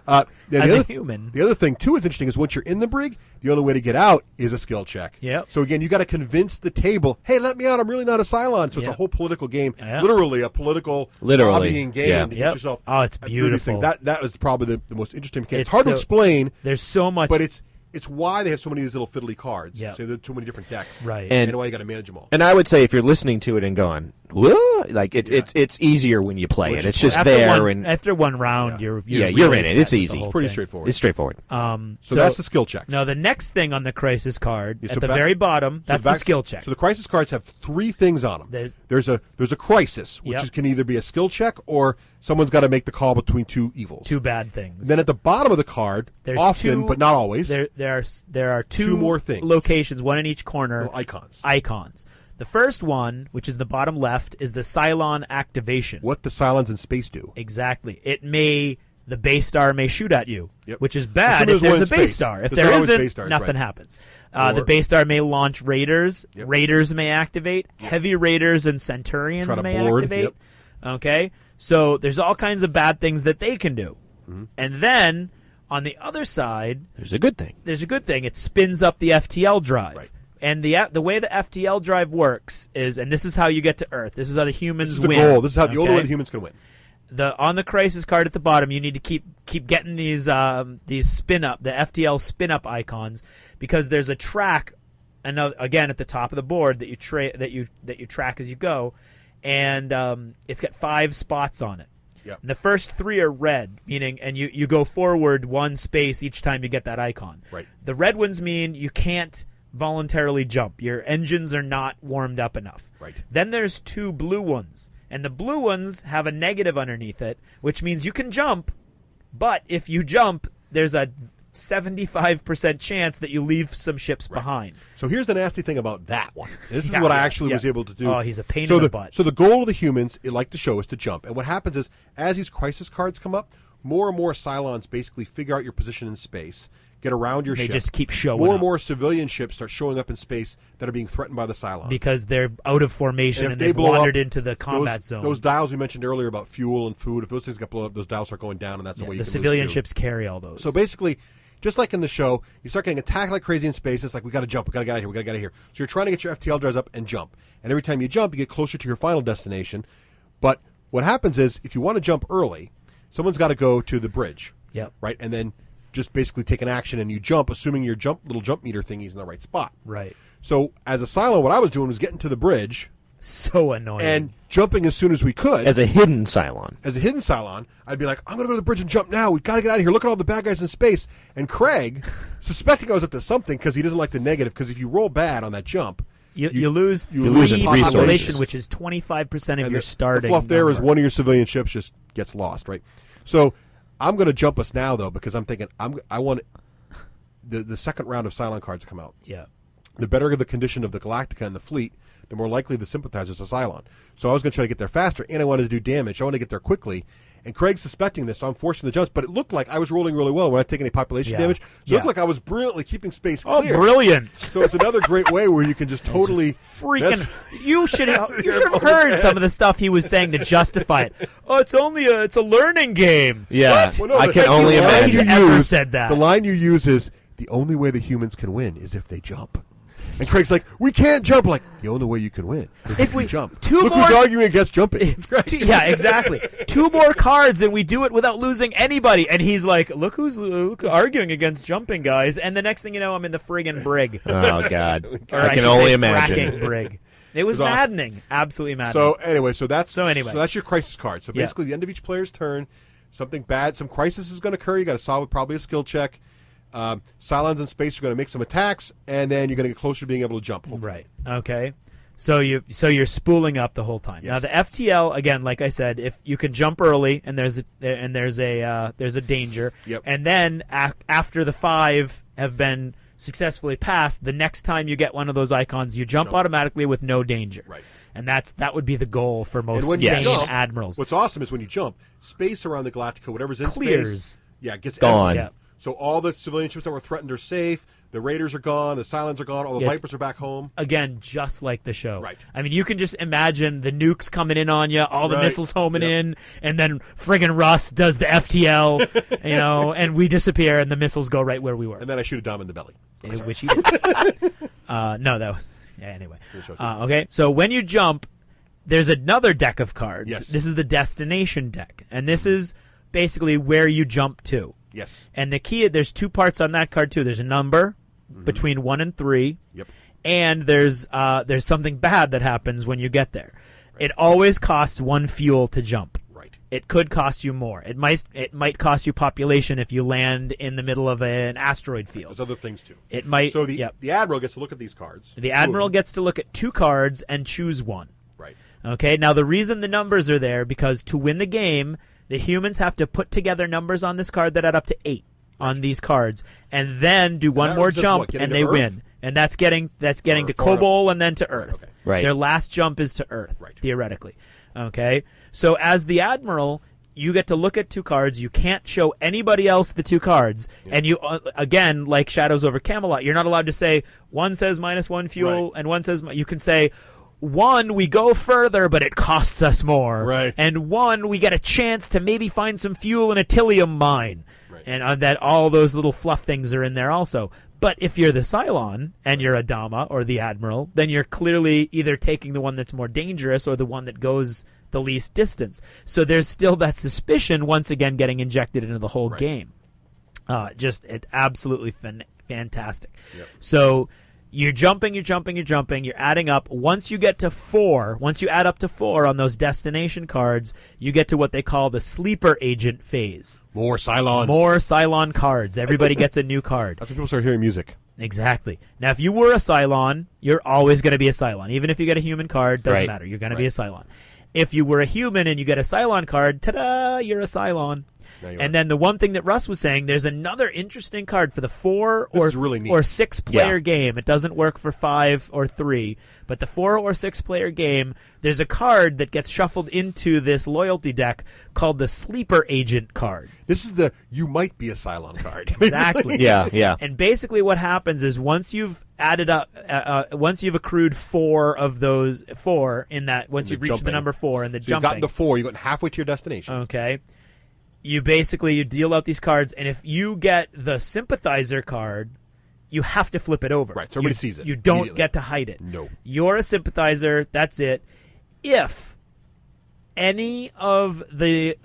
As a human. The other thing, too, is interesting is once you're in the brig, the only way to get out is a skill check. Yep. So, again, you got to convince the table, hey, let me out. I'm really not a Cylon. So it's a whole political game. Literally a political lobbying game to get yourself. Oh, it's beautiful. That was probably the most interesting mechanic. It's hard to explain. There's so much. But it's why they have so many of these little fiddly cards. Yeah. So there are too many different decks. Right. And why you got to manage them all. And I would say if you're listening to it and going, whoa, like it's easier when you play it. It's just after one round, you're in it. It's easy. It's pretty straightforward. It's straightforward. So that's the skill checks. No, the next thing on the crisis card at the very bottom, that's the skill check. So the crisis cards have 3 things on them. There's a crisis, which can either be a skill check or someone's got to make the call between 2 evils. 2 bad things. Then at the bottom of the card, there's often, but not always, there are 2 more things. Locations, one in each corner. Little Icons. The first one, which is the bottom left, is the Cylon activation. What the Cylons in space do. Exactly. The base star may shoot at you, which is bad if there's a base star. If there isn't, nothing happens. The base star may launch raiders. Raiders may activate. Heavy raiders and Centurions may activate. Okay? So there's all kinds of bad things that they can do. Mm-hmm. And then, on the other side... There's a good thing. It spins up the FTL drive. Right. And the way the FTL drive works is, and this is how you get to Earth. This is how the humans win. This is the goal. This is how the only way the humans can win. On the crisis card at the bottom, you need to keep getting these spin up, the FTL spin up icons, because there's a track, again at the top of the board that you track as you go, and it's got 5 spots on it. Yep. And the first 3 are red, meaning, and you go forward 1 space each time you get that icon. Right. The red ones mean you can't voluntarily jump. Your engines are not warmed up enough. Right. Then there's 2 blue ones, and the blue ones have a negative underneath it, which means you can jump, but if you jump, there's a 75% chance that you leave some ships behind. So here's the nasty thing about that one. This is what I actually was able to do. Oh, he's a pain in the butt. So the goal of the humans, like the show, is to jump. And what happens is, as these crisis cards come up, more and more Cylons basically figure out your position in space, get around your ship. They just keep showing More up. and more civilian ships start showing up in space that are being threatened by the Cylons. Because they're out of formation and they've wandered into the combat zone. Those dials we mentioned earlier about fuel and food, if those things get blown up, those dials start going down, and that's the way you the can civilian lose too. ships carry all those. So basically, just like in the show, you start getting attacked like crazy in space. It's like, we got to jump. We got to get out of here. We got to get out of here. So you're trying to get your FTL drives up and jump. And every time you jump, you get closer to your final destination. But what happens is, if you want to jump early, someone's got to go to the bridge. Yep. Right? And then just basically take an action and you jump, assuming your little jump meter thingy's in the right spot. Right. So as a Cylon, what I was doing was getting to the bridge. So annoying. And jumping as soon as we could. As a hidden Cylon. As a hidden Cylon, I'd be like, I'm going to go to the bridge and jump now. We've got to get out of here. Look at all the bad guys in space. And Craig, suspecting I was up to something because he doesn't like the negative, because if you roll bad on that jump, you lose 3 resources. population, which is 25% of your starting the fluff there number. is one of your civilian ships just gets lost, right? So I'm going to jump us now, though, because I'm thinking I want the second round of Cylon cards to come out. Yeah. The better the condition of the Galactica and the fleet, the more likely the sympathizers are Cylon. So I was going to try to get there faster, and I wanted to do damage. I wanted to get there quickly. And Craig's suspecting this, so I'm forcing the jumps. But it looked like I was rolling really well when I didn't take any population damage. So it looked like I was brilliantly keeping space clear. Oh, brilliant! So it's another great way where you can just totally freaking. You should have heard some of the stuff he was saying to justify it. Oh, it's a learning game. Yeah, well, no, I can only imagine. He's ever said that. The line you use is the only way the humans can win is if they jump. And Craig's like, we can't jump. Like, the only way you can win is if we jump. Look who's arguing against jumping. It's great. Yeah, exactly. 2 more cards and we do it without losing anybody. And he's like, look who's arguing against jumping, guys. And the next thing you know, I'm in the friggin' brig. Oh, God. I can only say imagine. Fracking brig. It was maddening. Awesome. Absolutely maddening. So that's your crisis card. So basically, the end of each player's turn, something bad, some crisis is going to occur. You got to solve it, probably a skill check. Cylons in space are going to make some attacks, and then you're going to get closer to being able to jump. Hopefully. Right. Okay. So you're spooling up the whole time. Yes. Now the FTL, again, like I said, if you can jump early and there's a danger, and then after the 5 have been successfully passed, the next time you get one of those icons, you jump automatically with no danger. Right. And that would be the goal for most sane admirals. What's awesome is when you jump, space around the Galactica, whatever's in clears. Space, gets gone. Empty. Yeah. So all the civilian ships that were threatened are safe. The Raiders are gone. The Cylons are gone. All the Vipers are back home. Again, just like the show. Right. I mean, you can just imagine the nukes coming in on you, all the missiles homing in, and then friggin' Russ does the FTL, and we disappear, and the missiles go right where we were. And then I shoot a Dom in the belly. Which he did. No, that was... Yeah, anyway. Okay, so when you jump, there's another deck of cards. Yes. This is the destination deck, and this is basically where you jump to. Yes. And the key, there's 2 parts on that card, too. There's a number between 1 and 3. Yep. And there's something bad that happens when you get there. Right. It always costs 1 fuel to jump. Right. It could cost you more. It might cost you population if you land in the middle of an asteroid field. There's other things, too. It might. So the Admiral gets to look at these cards. The Admiral gets to look at 2 cards and choose 1. Right. Okay, now the reason the numbers are there, because to win the game, the humans have to put together numbers on this card that add up to 8 on these cards, and then do one more jump, and they win. And that's getting to Kobol and then to Earth. Okay. Right. Their last jump is to Earth, theoretically. Okay, so as the Admiral, you get to look at 2 cards. You can't show anybody else the 2 cards, and you again, like Shadows over Camelot, you're not allowed to say one says -1 fuel and one says. You can say, 1, we go further, but it costs us more. Right. And 1, we get a chance to maybe find some fuel in a Tilium mine. Right. And that all those little fluff things are in there also. But if you're the Cylon and you're a Dama or the Admiral, then you're clearly either taking the one that's more dangerous or the one that goes the least distance. So there's still that suspicion once again getting injected into the whole game. Just absolutely fantastic. Yep. So... You're jumping, you're adding up. Once you get to 4, once you add up to 4 on those destination cards, you get to what they call the sleeper agent phase. More Cylons. More Cylon cards. Everybody gets a new card. That's when people start hearing music. Exactly. Now, if you were a Cylon, you're always going to be a Cylon. Even if you get a human card, doesn't matter. You're going to be a Cylon. If you were a human and you get a Cylon card, ta-da, you're a Cylon. And then the one thing that Russ was saying, there's another interesting card for the 4 or 6 player game. It doesn't work for 5 or 3, but the 4 or 6 player game, there's a card that gets shuffled into this loyalty deck called the Sleeper Agent card. This is the you might be a Cylon card. Exactly. Yeah. And basically what happens is once you've added up, once you've accrued 4 of those, 4 in that, once you've reached the number 4 in the jumping. You've gotten to 4, you've gotten halfway to your destination. Okay. You deal out these cards, and if you get the sympathizer card, you have to flip it over. Right, so everybody sees it. You don't get to hide it. No. You're a sympathizer, that's it. If any of the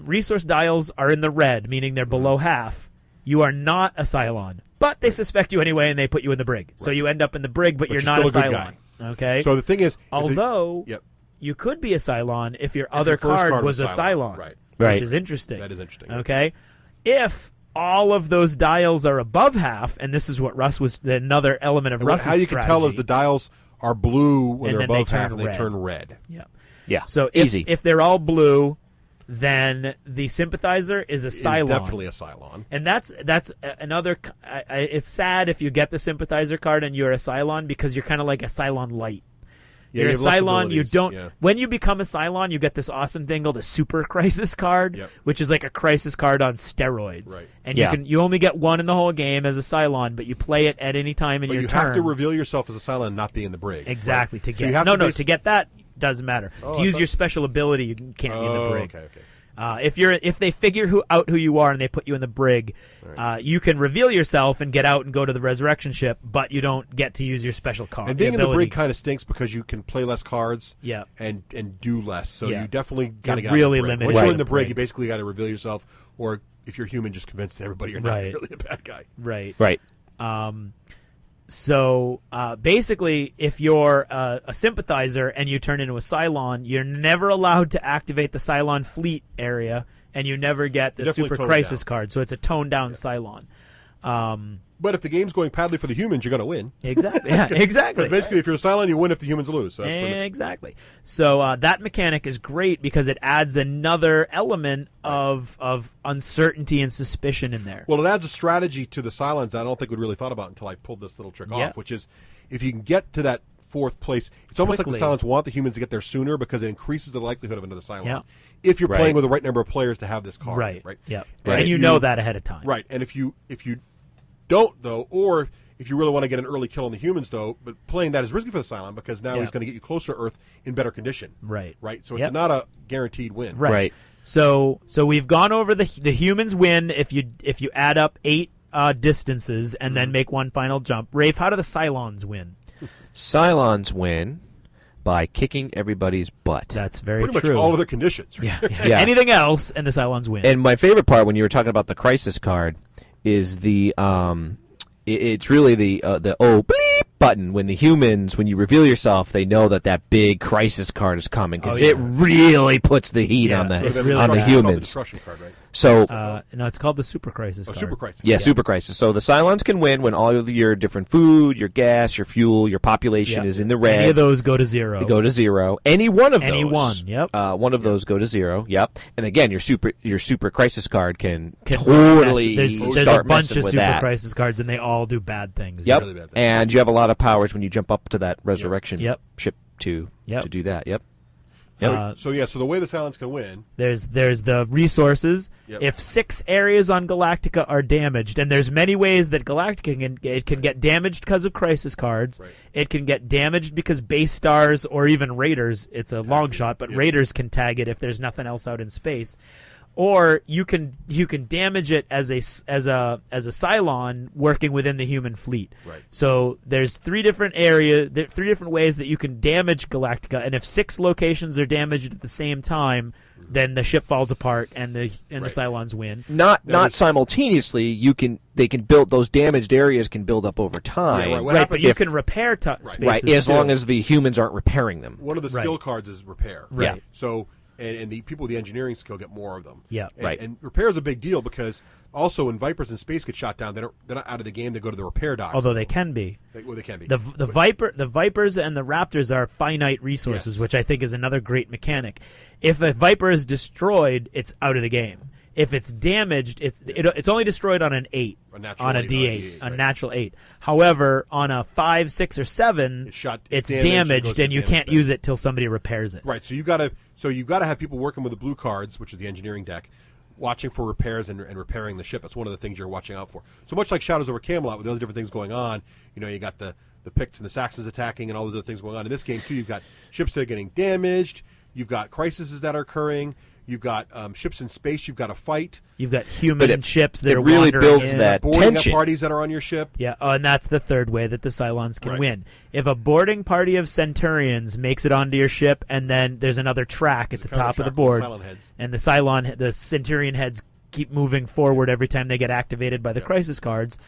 resource dials are in the red, meaning they're below half, you are not a Cylon. But they suspect you anyway, and they put you in the brig. Right. So you end up in the brig, but you're not a Cylon. Okay? So the thing is... Although, you could be a Cylon if your other card was a Cylon. Right. Which is interesting. That is interesting. Okay? If all of those dials are above half, and this is what Russ was, another element of Russ's strategy. How you can tell is the dials are blue when they're above half and red. they turn red. Yeah. So if they're all blue, then the sympathizer is a Cylon. Is definitely a Cylon. And that's another... it's sad if you get the sympathizer card and you're a Cylon because you're kind of like a Cylon light. Yeah, You're a you have less Cylon. You abilities, don't. yeah. When you become a Cylon, you get this awesome thing called a Super Crisis card, Yep. which is like a Crisis card on steroids. Right. And Yeah. you only get one in the whole game as a Cylon, but you play it at any time in But your you turn. have to reveal yourself as a Cylon, not be in the brig. Exactly. Right? To So get you have to get that doesn't matter. Oh, to I use thought- your special ability, you can't be in the brig. Okay. If they figure out who you are and they put you in the brig, you can reveal yourself and get out and go to the resurrection ship, but you don't get to use your special card. And being in the ability. brig kind of stinks because you can play less cards. Yeah. And do less. So Yeah. you definitely got to You're get really out of the brig. limited Once to you're the in the brig, brig. you basically got to reveal yourself, or if you're human, just convince everybody you're not Right. really a bad guy. Right. Right. So basically, if you're a sympathizer and you turn into a Cylon, you're never allowed to activate the Cylon fleet area, and you never get the Definitely Super tone it Crisis down. card. So it's a toned down Cylon. But if the game's going badly for the humans, you're going to win. Exactly. Yeah, exactly. Because basically, if you're a Cylon, you win if the humans lose. So that's pretty much- Exactly. So that mechanic is great because it adds another element of uncertainty and suspicion in there. Well, it adds a strategy to the Cylons that I don't think we'd really thought about until I pulled this little trick Yeah. off, which is if you can get to that fourth place, it's almost Quickly. like the Cylons want the humans to get there sooner because it increases the likelihood of another Cylon. Yeah. If you're Right. playing with the right number of players to have this card. Right. Right. Yeah. And And you if know that ahead of time. Right. And if you don't, though, or if you really want to get an early kill on the humans, though, but playing that is risky for the Cylon because now Yeah. he's going to get you closer to Earth in better condition. Right. Right. So it's Yep. not a guaranteed win. Right. So we've gone over the humans win if you add up 8 distances and Mm-hmm. then make one final jump. Rafe, how do the Cylons win? Cylons win by kicking everybody's butt. That's very Pretty true. much all of the conditions. Right? Yeah. Anything else, and the Cylons win. And my favorite part when you were talking about the crisis card is the it's really the oh bleep button when the humans, when you reveal yourself, they know that big crisis card is coming because it really puts the heat Yeah, on the it's really on the bad. It's called the humans. destruction card, right? So no, it's called the Super Crisis card. Super Crisis. yeah, Super Crisis. So the Cylons can win when all of your different food, your gas, your fuel, your population Yep. is in the red. Any of those go to 0. They go to 0. Any one of Any those. one, yep. One of those go to 0. Yep. And again, your super crisis card can Can totally mess- there's start a bunch messing of with Super that. Crisis cards, and they all do bad things. Yep. Really bad thing. And you have a lot of powers when you jump up to that resurrection Yep. ship to do that. Yep. So the way the Cylons can win. There's the resources. Yep. If 6 areas on Galactica are damaged, and there's many ways that Galactica can get damaged because of crisis cards. Right. It can get damaged because base stars or even raiders. It's a long shot, but raiders can tag it if there's nothing else out in space. Or you can damage it as a Cylon working within the human fleet. Right. So there's 3 different ways that you can damage Galactica, and if 6 locations are damaged at the same time, then the ship falls apart and the Cylons win. Not simultaneously. They can build those damaged areas can build up over time. Yeah, right. What Right, happens but you if- can repair spaces Right, as too. long as the humans aren't repairing them. One of the Right. skill cards is repair. Right. Yeah. So, and the people with the engineering skill get more of them. Yeah. And, Right. And repair is a big deal because also when Vipers in space get shot down, they're not out of the game. They go to the repair docks. Although they can be. They can be. The Vipers and the Raptors are finite resources, Yes. which I think is another great mechanic. If a Viper is destroyed, it's out of the game. If it's damaged, it's only destroyed on an 8, A natural on a eight, D8, a right. natural 8. However, on a 5, 6, or 7, it's damaged, it goes damaged, to and you damage can't bin. use it till somebody repairs it. Right. So you got to have people working with the blue cards, which is the engineering deck, watching for repairs and repairing the ship. That's one of the things you're watching out for. So much like Shadows over Camelot, with those different things going on, you got the Picts and the Saxons attacking and all those other things going on. In this game too, you've got ships that are getting damaged. You've got crises that are occurring. You've got ships in space. You've got to fight. You've got human ships that it are really wandering builds in. that Boarding tension. parties that are on your ship. Yeah, and that's the third way that the Cylons can Right. win. If a boarding party of Centurions makes it onto your ship, and then there's another track at the top of the board, Cylon heads. and the Centurion heads keep moving forward every time they get activated by the crisis cards.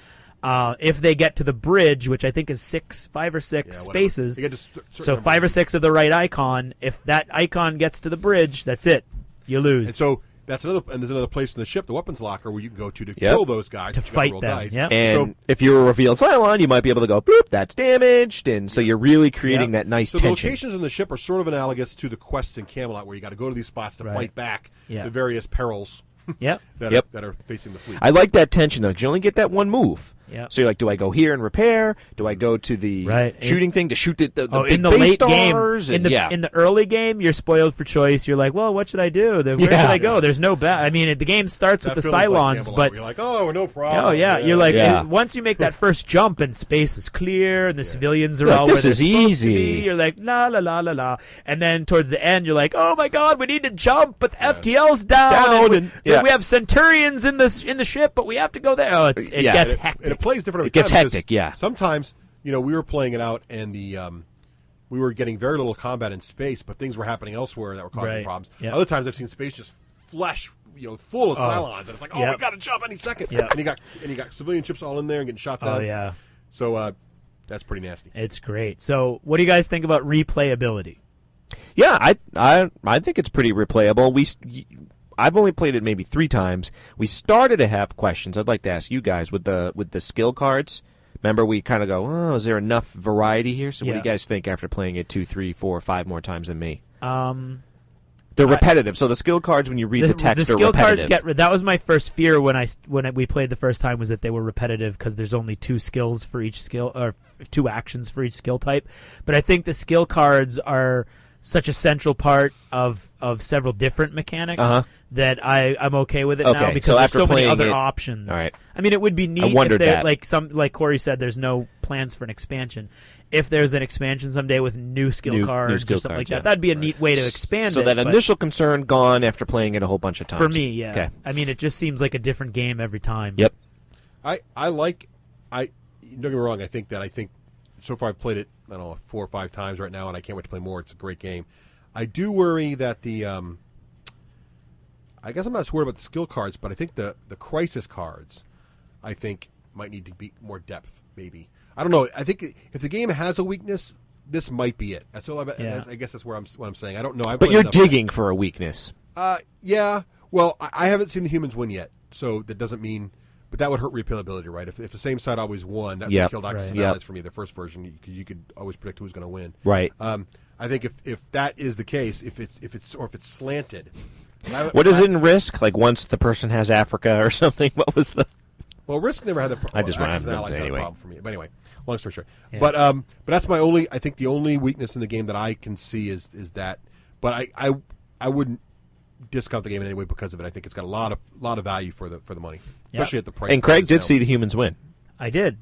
If they get to the bridge, which I think is 5 or 6 Yeah, whatever. spaces, They get to certain so number 5 or of 6 of the right icon, if that icon gets to the bridge, that's it. You lose. And so there's another place in the ship, the weapons locker, where you can go to kill those guys. To but you gotta fight roll them, dice. yep. And So, if you're a revealed Cylon, you might be able to go, boop, that's damaged. And so you're really creating Yep. that nice so the tension. locations in the ship are sort of analogous to the quests in Camelot, where you got to go to these spots to Right. fight back Yeah. the various perils Yep. that Yep. are facing the fleet. I like that tension, though, because you only get that one move. Yeah. So you're like, do I go here and repair? Do I go to the shooting thing to shoot the big in the base late stars? game, in the early game, you're spoiled for choice. You're like, well, what should I do? Where should I go? There's no I mean, the game starts with the Cylons, but you're like, oh, no problem. Oh yeah, you're like once you make that first jump and space is clear and the civilians are all this where is they're supposed to easy. be, you're like la la la la la, and then towards the end you're like, oh my god, we need to jump, but the FTL's down, and we have Centurions in the ship, but we have to go there. Oh, it gets hectic. And it plays different. It gets hectic. Yeah. Sometimes we were playing it out and we were getting very little combat in space, but things were happening elsewhere that were causing problems. Yep. Other times I've seen space just flush, full of Cylons, and it's like, we got to jump any second. Yep. And you got civilian ships all in there and getting shot down. Oh yeah. So that's pretty nasty. It's great. So what do you guys think about replayability? Yeah, I think it's pretty replayable. I've only played it maybe 3 times. We started to have questions. I'd like to ask you guys with the skill cards. Remember, we kind of go, oh, is there enough variety here? So what do you guys think after playing it 2, 3, 4, 5 more times than me? They're repetitive. So the skill cards, when you read the text, the skill are repetitive. cards that was my first fear when we played the first time, was that they were repetitive because there's only 2 skills for each skill, or 2 actions for each skill type. But I think the skill cards are such a central part of several different mechanics that I'm okay with it now, because there's so many other options. All right. I mean, it would be neat if there, like Corey said, there's no plans for an expansion. If there's an expansion someday with new skill cards or something like that, that'd be a neat way to expand it. So that initial concern gone after playing it a whole bunch of times. For me, yeah. Okay. I mean, it just seems like a different game every time. Yep. Don't get me wrong, I think so far I've played it, I don't know, 4 or 5 times right now, and I can't wait to play more. It's a great game. I do worry that I guess I'm not so worried about the skill cards, but I think the crisis cards, I think, might need to be more depth, maybe. I don't know. I think if the game has a weakness, this might be it. That's all. I guess that's what I'm saying. I don't know. But you're digging for a weakness. Yeah. Well, I haven't seen the humans win yet, so that doesn't mean. But that would hurt replayability, right? If the same side always won, that would kill Axis and Allies for me. The first version, because you could always predict who's going to win. Right. I think if that is the case, if it's slanted. What is in Risk? Like once the person has Africa or something? What was the? Well, Risk never had the. I just want Axis to and Allies anyway. had a problem for me. But anyway, long story short. Yeah. But that's my only. I think the only weakness in the game that I can see is that. But I wouldn't discount the game in any way because of it. I think it's got a lot of value for the money, especially at the price. And Craig did see the humans win. I did,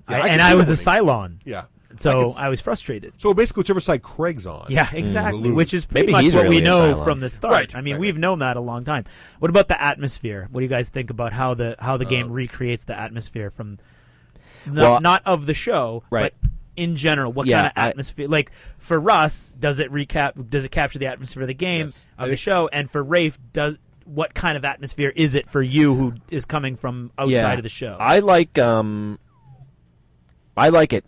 Yeah, I was a Cylon. Yeah. So I was frustrated. So basically, whichever side Craig's on. Yeah, exactly. Which is pretty Maybe much he's what really we a know Cylon. from the start. Right, I mean, right, we've known that a long time. What about the atmosphere? What do you guys think about how the game recreates the atmosphere from not of the show, right. but in general? What kind of atmosphere? Like for Russ, does it capture the atmosphere of the game of the show? And for Rafe, what kind of atmosphere is it for you, who is coming from outside of the show? I like it.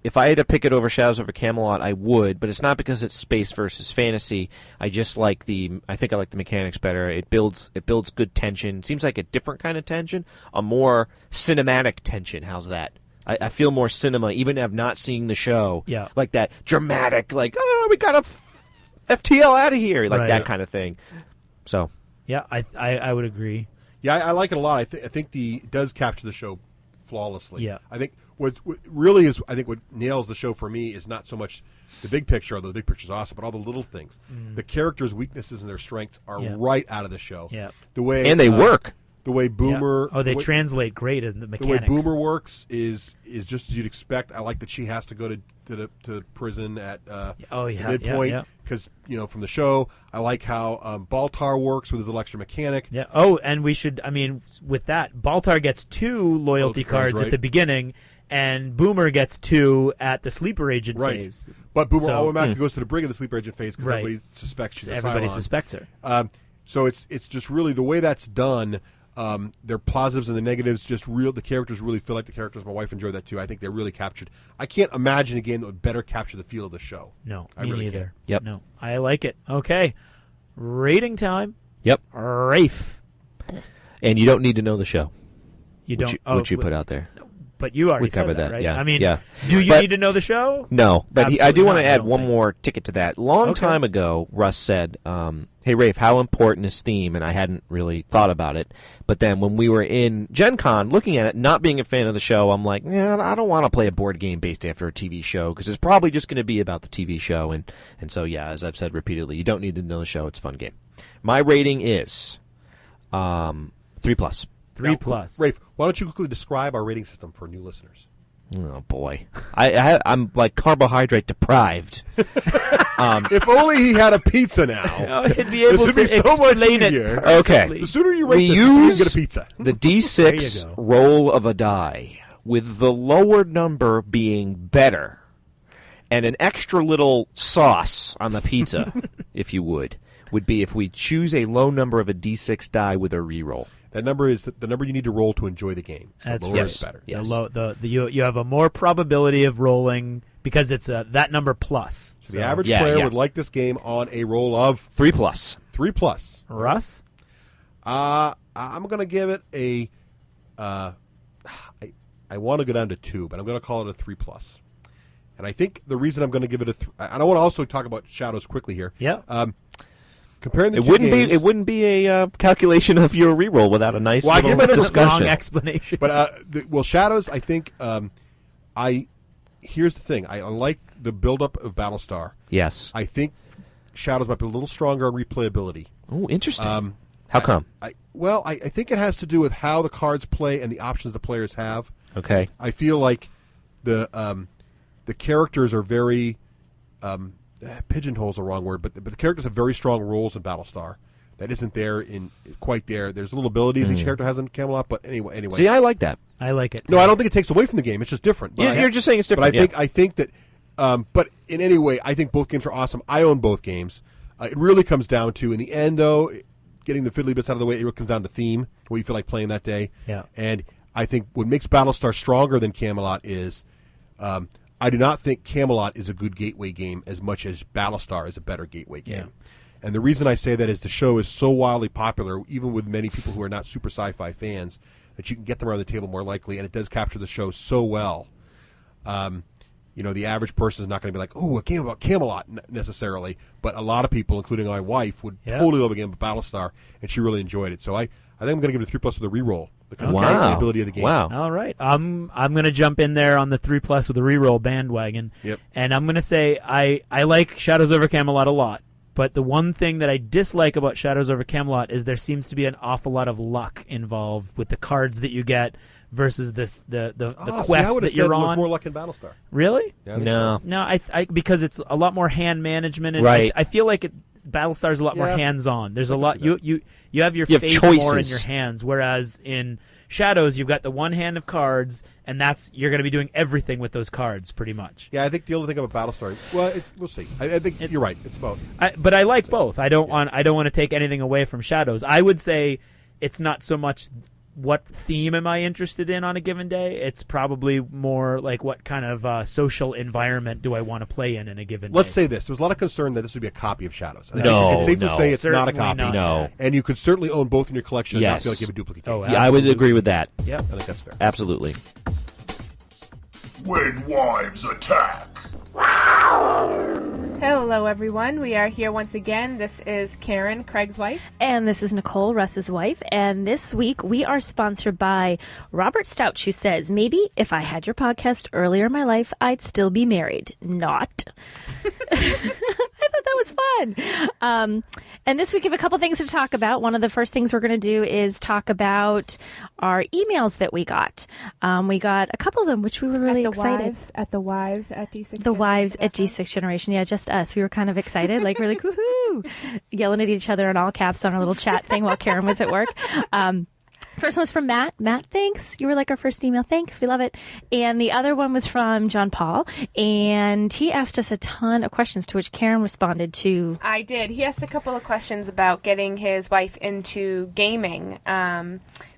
If I had to pick it over Shadows over Camelot, I would, but it's not because it's space versus fantasy. I just like I think I like the mechanics better. It builds good tension. It seems like a different kind of tension, a more cinematic tension. How's that? I feel more cinema, even if I'm not seeing the show. Yeah. Like that dramatic, like, oh, we got FTL out of here, like that kind of thing. So. Yeah, I would agree. Yeah, I like it a lot. I think it does capture the show flawlessly. Yeah. I think what really is, what nails the show for me is not so much the big picture, although the big picture is awesome, but all the little things. The characters' weaknesses and their strengths are right out of the show. Yeah. The way and they work. The way Boomer. Yeah. Oh, they translate great in the mechanics. The way Boomer works is just as you'd expect. I like that she has to go to prison at midpoint because from the show. I like how Baltar works with his electric mechanic. Yeah. Oh, and we should. I mean, with that, Baltar gets 2 loyalty cards at the beginning, and Boomer gets 2 at the sleeper agent phase. But Boomer automatically goes to the brig of the sleeper agent phase because everybody suspects she's a Cylon. Everybody suspects her. So it's just really the way that's done. Their positives and the negatives, the characters really feel like the characters. My wife enjoyed that too. I think they really captured. I can't imagine a game that would better capture the feel of the show. No, I me really neither. can't. Yep. No, I like it. Okay, rating time. Yep. Rafe. And you don't need to know the show. You don't. What you put out there. But you already We covered said that, right? yeah. I mean, yeah. do you need to know the show? No, but I Absolutely do want not, to I add don't one think. more ticket to that. Long time ago, Russ said, hey, Rafe, how important is theme? And I hadn't really thought about it. But then when we were in Gen Con, looking at it, not being a fan of the show, I'm like, I don't want to play a board game based after a TV show because it's probably just going to be about the TV show. And so, yeah, as I've said repeatedly, you don't need to know the show. It's a fun game. My rating is 3+. 3+. Rafe, why don't you quickly describe our rating system for new listeners? Oh, boy. I'm like carbohydrate deprived. If only he had a pizza now. He'd be able this to would be so much explain it easier. Okay. The sooner you rate We this, the sooner you use get a pizza. the D6 roll of a die, with the lower number being better, and an extra little sauce on the pizza, if you would be if we choose a low number of a D6 die with a reroll. That number is the number you need to roll to enjoy the game. That's lower right. is better. Yes. You have a more probability of rolling because it's that number plus. So the average player would like this game on a roll of 3+. 3+. Russ? I'm going to give it a. I want to go down to 2, but I'm going to call it a 3+. And I think the reason I'm going to give it a. And I want to also talk about Shadows quickly here. Yeah. Comparing the It two wouldn't games, be. It wouldn't be a calculation of your reroll without a nice little Give it a discussion. long explanation. But Shadows, I think. Here's the thing. I like the build-up of Battlestar. Yes. I think Shadows might be a little stronger on replayability. Oh, interesting. How come? I think it has to do with how the cards play and the options the players have. Okay. I feel like the characters are very pigeonhole's the wrong word, but the characters have very strong roles in Battlestar. That isn't there quite there. There's little abilities each character has in Camelot, but anyway. See, I like that. I like it. No, I don't think it takes away from the game. It's just different. But You're just saying it's different. But I think that. But in any way, I think both games are awesome. I own both games. It really comes down to, in the end, though, getting the fiddly bits out of the way. It really comes down to theme, what you feel like playing that day. Yeah. And I think what makes Battlestar stronger than Camelot is, I do not think Camelot is a good gateway game as much as Battlestar is a better gateway game. Yeah. And the reason I say that is the show is so wildly popular, even with many people who are not super sci-fi fans, that you can get them around the table more likely, and it does capture the show so well. The average person is not going to be like, "Oh, a game about Camelot," necessarily, but a lot of people, including my wife, would totally love a game about Battlestar, and she really enjoyed it. So I think I'm going to give it a 3+ with a reroll. The ability of the game. Wow. All right. I'm going to jump in there on the 3+ with a reroll bandwagon. Yep. And I'm going to say I like Shadows over Camelot a lot. But the one thing that I dislike about Shadows over Camelot is there seems to be an awful lot of luck involved with the cards that you get versus the quest that you're on. There's more luck in Battlestar. Really? Yeah, I think No. so. No, I because it's a lot more hand management, and Right. I feel like Battlestar's a lot more hands-on. There's a lot you have your You have fate more in choices. your hands, whereas in Shadows you've got the one hand of cards, and you're going to be doing everything with those cards pretty much. Yeah, I think the only thing about Battlestar, we'll see. I think you're right. It's about. But I like both. I don't want to take anything away from Shadows. I would say it's not so much what theme am I interested in on a given day. It's probably more like what kind of social environment do I want to play in a given day. Let's say this. There's a lot of concern that this would be a copy of Shadows. And No, it's safe to say it's not a Certainly copy. not. No. And you could certainly own both in your collection and not Yes. feel like you have a duplicate game. Oh, Yeah, I would Absolutely. agree with that. Yep. I think that's fair. Absolutely. When wives attack. Hello, everyone. We are here once again. This is Karen, Craig's wife. And this is Nicole, Russ's wife. And this week we are sponsored by Robert Stouch, who says, maybe if I had your podcast earlier in my life, I'd still be married. Not. I thought that was fun. And this week we have a couple things to talk about. One of the first things we're going to do is talk about our emails that we got. We got a couple of them, which we were really excited. At the wives at D6 The wives at G6 Generation. Yeah, just us. We were kind of excited, like we're like, woohoo, yelling at each other in all caps on our little chat thing while Karen was at work. First one was from Matt. Matt, thanks. You were like our first email. Thanks. We love it. And the other one was from John Paul. And he asked us a ton of questions to which Karen responded to. I did. He asked a couple of questions about getting his wife into gaming.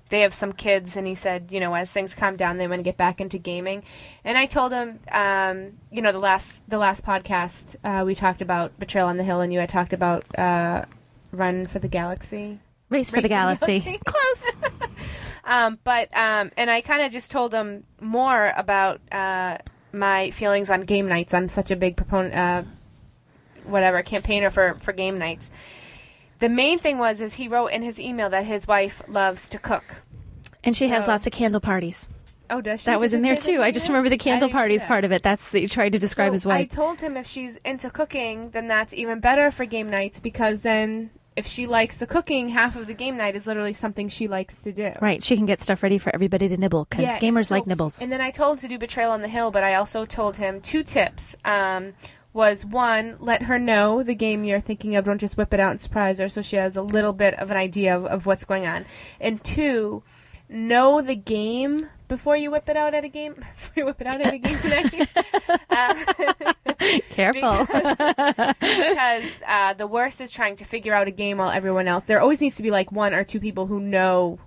They have some kids, and he said, as things calm down, they want to get back into gaming. And I told him, the last podcast, we talked about Betrayal on the Hill, and you had talked about Run for the Galaxy. Race for the Galaxy. Close. And I kind of just told him more about my feelings on game nights. I'm such a big proponent, campaigner for game nights. The main thing is he wrote in his email that his wife loves to cook. And she has lots of candle parties. Oh, does she? That was in there too. I just remember the candle parties part of it. That's that you tried to describe his wife. I told him if she's into cooking, then that's even better for game nights, because then if she likes the cooking, half of the game night is literally something she likes to do. Right. She can get stuff ready for everybody to nibble, because gamers like nibbles. And then I told him to do Betrayal on the Hill, but I also told him 2 tips. Was 1, let her know the game you're thinking of. Don't just whip it out and surprise her, so she has a little bit of an idea of what's going on. And 2, know the game before you whip it out at a game. Before you whip it out at a game night. Careful. Because the worst is trying to figure out a game while everyone else. There always needs to be like 1 or 2 people who know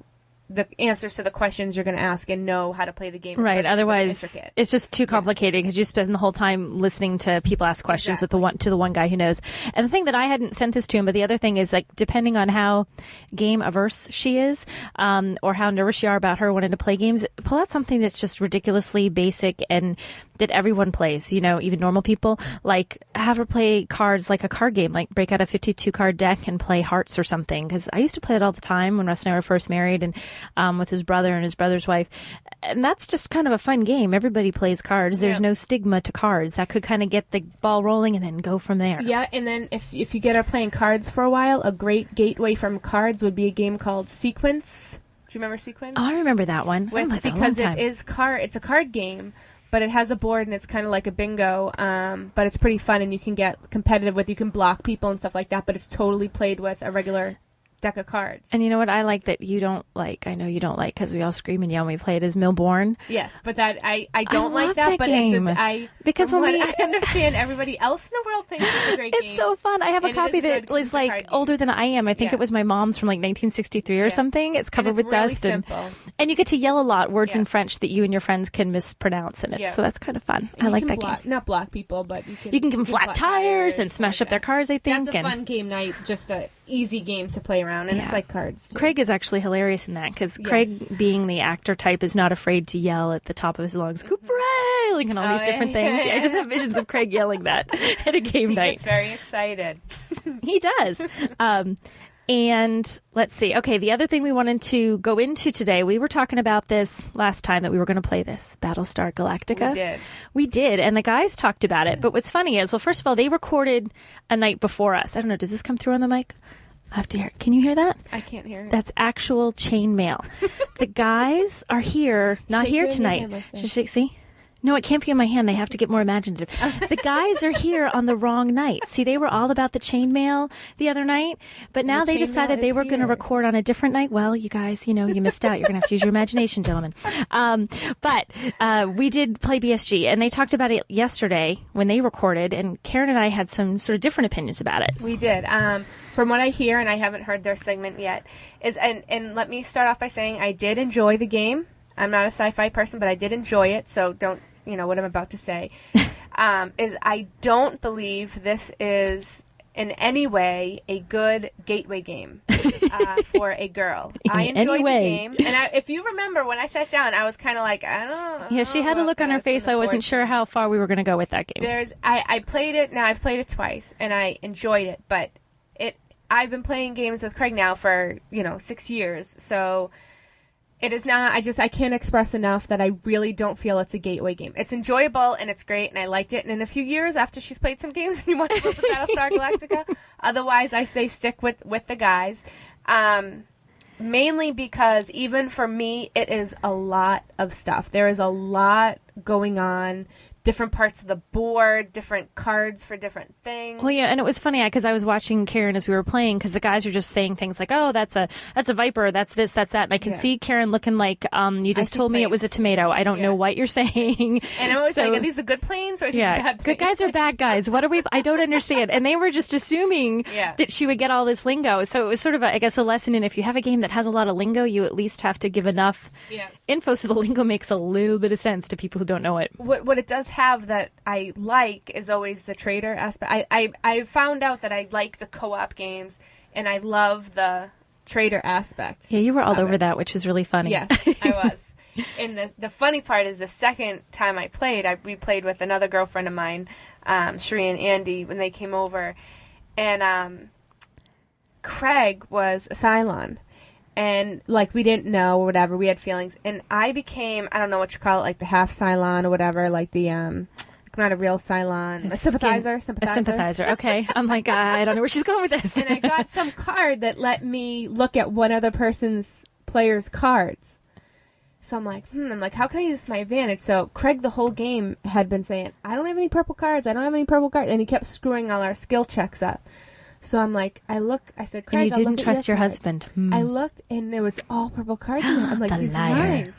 the answers to the questions you're going to ask and know how to play the game. Right. Otherwise, it's just too complicated, because you spend the whole time listening to people ask questions with the one guy who knows. And the thing that I hadn't sent this to him, but the other thing is, like, depending on how game averse she is, or how nervous you are about her wanting to play games, pull out something that's just ridiculously basic and that everyone plays, even normal people. Like, have her play cards like a card game, like break out a 52 card deck and play Hearts or something. Because I used to play it all the time when Russ and I were first married, and with his brother and his brother's wife. And that's just kind of a fun game. Everybody plays cards. There's no stigma to cards. That could kind of get the ball rolling and then go from there. Yeah, and then if you get her playing cards for a while, a great gateway from cards would be a game called Sequence. Do you remember Sequence? Oh, I remember that one. Because it's a card game, but it has a board and it's kind of like a bingo, but it's pretty fun and you can get competitive with. You can block people and stuff like that, but it's totally played with a regular deck of cards. And you know what I like that you don't like? I know you don't like, because we all scream and yell when we play it, is Milborn. Yes, but that I don't like that. But game. Because I understand everybody else in the world thinks it's a great game. It's so fun. I have a copy that is like older than I am. I think it was my mom's from like 1963 or something. It's covered with really dust, simple. and you get to yell a lot words in French that you and your friends can mispronounce in it. So that's kind of fun. I like that game. Not block people, but you can give them flat tires and smash up their cars. I think that's a fun game night. Just a easy game to play around, and it's like cards too. Craig is actually hilarious in that, because Craig, being the actor type, is not afraid to yell at the top of his lungs, "Couperet!" like, and all these different things. I just have visions of Craig yelling that at a game night. He gets very excited. He does. And let's see. Okay, the other thing we wanted to go into today, we were talking about this last time that we were going to play this, Battlestar Galactica. We did, and the guys talked about it. But what's funny is, well, first of all, they recorded a night before us. I don't know, does this come through on the mic? I have to hear it. Can you hear that? I can't hear it. That's actual chain mail. The guys are here, not here tonight. See? No, it can't be in my hand. They have to get more imaginative. The guys are here on the wrong night. See, they were all about the chainmail the other night, but now they decided they were going to record on a different night. Well, you guys, you missed out. You're going to have to use your imagination, gentlemen. But we did play BSG, and they talked about it yesterday when they recorded, and Karen and I had some sort of different opinions about it. We did. From what I hear, and I haven't heard their segment yet, and let me start off by saying I did enjoy the game. I'm not a sci-fi person, but I did enjoy it, so don't, what I'm about to say, is I don't believe this is in any way a good gateway game for a girl. I enjoyed the game. And if you remember, when I sat down, I was kind of like, I don't know. Yeah, she had a look on her face. I wasn't sure how far we were going to go with that game. I played it. Now, I've played it twice, and I enjoyed it. But I've been playing games with Craig now for, 6 years. So it is not, I can't express enough that I really don't feel it's a gateway game. It's enjoyable and it's great and I liked it. And in a few years after she's played some games, you want to go with Battlestar Galactica. Otherwise, I say stick with the guys. Mainly because even for me, it is a lot of stuff. There is a lot going on. Different parts of the board, different cards for different things. Well, yeah, and it was funny because I was watching Karen as we were playing because the guys were just saying things like, "Oh, that's a viper, that's this, that's that," and I can see Karen looking like, "You just told me it was a tomato. I don't know what you're saying." And I was like, "Are these the good planes or are these bad planes?" Good guys or bad guys? What are we? I don't understand. And they were just assuming that she would get all this lingo. So it was sort of, I guess, a lesson in if you have a game that has a lot of lingo, you at least have to give enough info so the lingo makes a little bit of sense to people who don't know it. What it does have that I like is always the trader aspect. I found out that I like the co-op games and I love the trader aspect. Yeah, you were all of over it. that, which was really funny. Yes, I was. And the funny part is the second time I played, we played with another girlfriend of mine, Sheree and Andy, when they came over. And Craig was a Cylon. And, like, we didn't know or whatever. We had feelings. And I became, I don't know what you call it, like the half Cylon or whatever, like the, not a real Cylon. A sympathizer. A sympathizer. Okay. I'm like, I don't know where she's going with this. And I got some card that let me look at one other player's cards. So I'm like, how can I use my advantage? So Craig the whole game had been saying, I don't have any purple cards. And he kept screwing all our skill checks up. So I'm like, I said, Craig, and you didn't trust your husband. I looked, and there was all purple cards in there. I'm like, he's lying.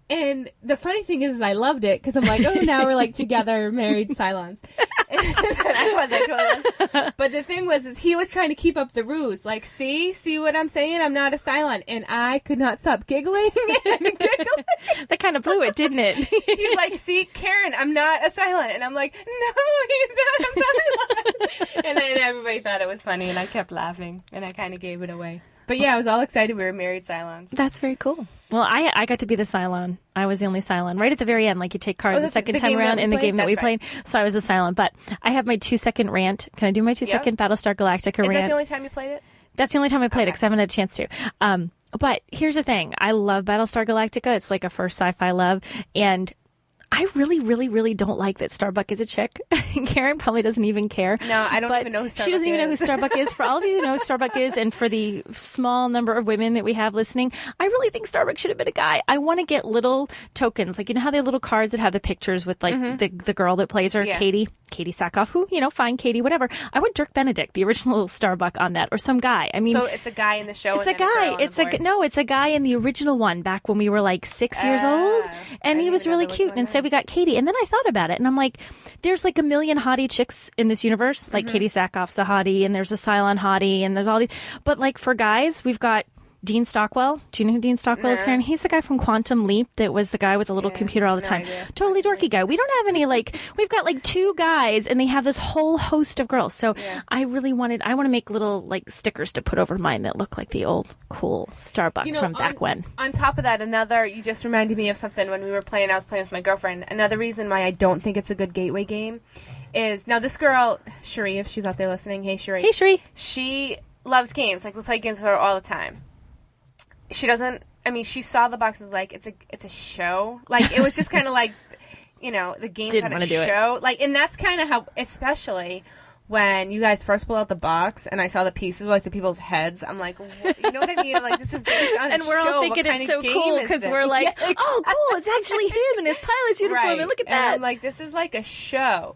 And the funny thing is I loved it, because I'm like, oh, now we're, like, together, married Cylons. And I totally was. But the thing was, he was trying to keep up the ruse. Like, see what I'm saying? I'm not a Cylon. And I could not stop giggling and giggling. That kind of blew it, didn't it? He's like, see, Karen, I'm not a Cylon. And I'm like, no, he's not a Cylon. And then everybody thought it was funny, and I kept laughing, and I kind of gave it away. But yeah, I was all excited we were married Cylons. That's very cool. Well, I got to be the Cylon. I was the only Cylon. Right at the very end, like you take cards the second time around in the game that we played. So I was the Cylon. But I have my 2-second rant. Can I do my 2-second Battlestar Galactica rant? Is that the only time you played it? That's the only time I played it, because I haven't had a chance to. But here's the thing. I love Battlestar Galactica. It's like a first sci-fi love. And I really, really, really don't like that Starbuck is a chick. Karen probably doesn't even care. No, I don't even know who Starbuck is. She doesn't even know who Starbuck is. For all of you who know who Starbuck is, and for the small number of women that we have listening, I really think Starbuck should have been a guy. I want to get little tokens. Like, you know how they have little cards that have the pictures with, like, the girl that plays her, Katie Sackhoff, who, fine, Katie, whatever. I want Dirk Benedict, the original Starbuck, on that, or some guy. I mean, so it's a guy in the show. It's a guy. It's a guy in the original one back when we were like 6 years old, and he was really cute. And instead we got Katie, and then I thought about it, and I'm like, there's like a million hottie chicks in this universe. Like Katie Sackhoff's the hottie, and there's a Cylon hottie, and there's all these. But like for guys, we've got Dean Stockwell. Do you know who Dean Stockwell is, Karen? He's the guy from Quantum Leap that was the guy with the little computer all the time. Idea. Totally dorky guy. We don't have any, like, we've got like 2 guys, and they have this whole host of girls. So I want to make little like stickers to put over mine that look like the old cool Starbuck from back when. On top of that, you just reminded me of something when we were playing. I was playing with my girlfriend. Another reason why I don't think it's a good gateway game is, now this girl, Sheree, if she's out there listening, hey Sheree. Hey Sheree. She loves games. Like, we play games with her all the time. She doesn't, she saw the box and was like, it's a show. Like, it was just kind of like, the game's Didn't had a show. Like, and that's kind of how, especially when you guys first pulled out the box and I saw the pieces with, like, the people's heads, I'm like, you know what I mean? I'm like, this is based on a show. And we're all thinking it's so cool because we're like, oh, cool, it's actually him in his pilot's uniform, and look at that. And I'm like, this is like a show.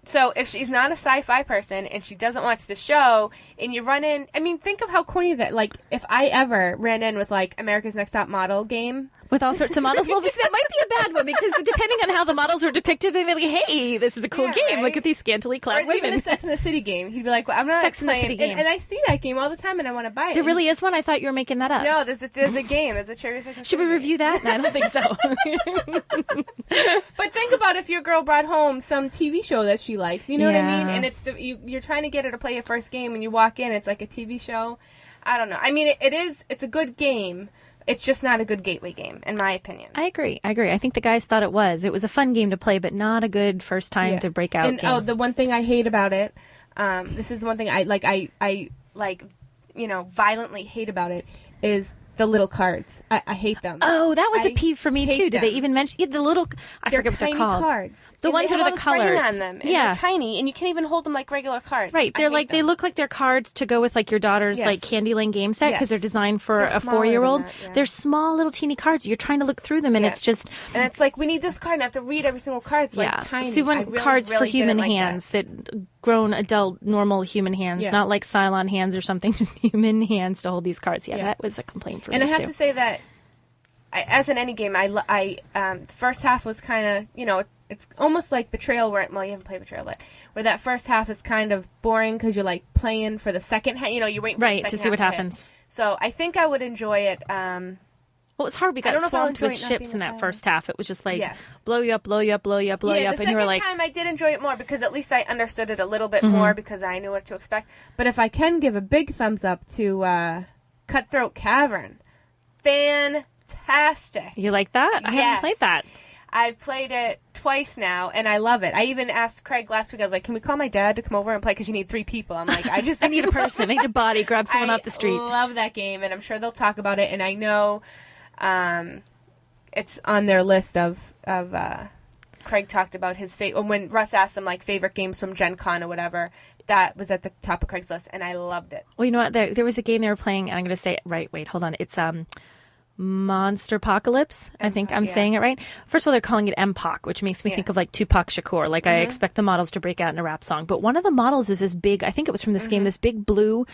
So if she's not a sci-fi person and she doesn't watch the show, and you run in, think of how corny that, like, if I ever ran in with, like, America's Next Top Model game. With all sorts of models? Well, that might be a bad one, because depending on how the models were depicted, they'd be like, hey, this is a cool game. Right? Look at these scantily clad women. Even a Sex and the City game. He'd be like, well, I'm not Sex and the City game. And I see that game all the time, and I want to buy it. There really is one? I thought you were making that up. No, there's a game. There's a Cherry Sex and Should we review that? No, I don't think so. But think about if your girl brought home some TV show that she likes. You know what I mean? And it's you're trying to get her to play your first game, and you walk in, it's like a TV show. I don't know. It's a good game. It's just not a good gateway game, in my opinion. I agree. I think the guys thought it was. It was a fun game to play, but not a good first time to break out. And the one thing I hate about it, this is the one thing I violently hate about it, is the little cards. I hate them. Oh, that was a peeve for me too. Did they even mention the little? I forget what they're called. Cards. The ones that are the colors on them. And they're tiny, and you can't even hold them like regular cards. Right. They're like they look like they're cards to go with like your daughter's like Candyland game set, because they're designed for a 4-year-old. They're small little teeny cards. You're trying to look through them, and it's just. And it's like, we need this card, and I have to read every single card. It's like tiny. So you want cards for human hands that grown adult normal human hands, not like Cylon hands or something. Just human hands to hold these cards. Yeah, that was a complaint for me too. And I have to say that, as in any game, the first half was kind of, it's almost like Betrayal, you haven't played Betrayal yet, where that first half is kind of boring because you're like playing for the second half, you're waiting for the second to see what happens. So I think I would enjoy it. Well, it was hard. We got swamped with ships in that first half. It was just like blow you up, blow you up, blow you up, blow you up, and you were like. The second time I did enjoy it more because at least I understood it a little bit more because I knew what to expect. But if I can give a big thumbs up to Cutthroat Cavern. Fantastic. You like that? I haven't played that. I've played it twice now, and I love it. I even asked Craig last week, I was like, can we call my dad to come over and play? Because you need 3 people. I'm like, I need a person. I need a body. Grab someone off the street. I love that game, and I'm sure they'll talk about it. And I know it's on their list of Craig talked about his when Russ asked him, like, favorite games from Gen Con or whatever, that was at the top of Craig's list, and I loved it. Well, you know what? There was a game they were playing, and I'm going to say it right. Wait, hold on. It's Monster Apocalypse. I think I'm saying it right. First of all, they're calling it MPOC, which makes me think of like Tupac Shakur. Like I expect the models to break out in a rap song. But one of the models is this big, I think it was from this game, this big blue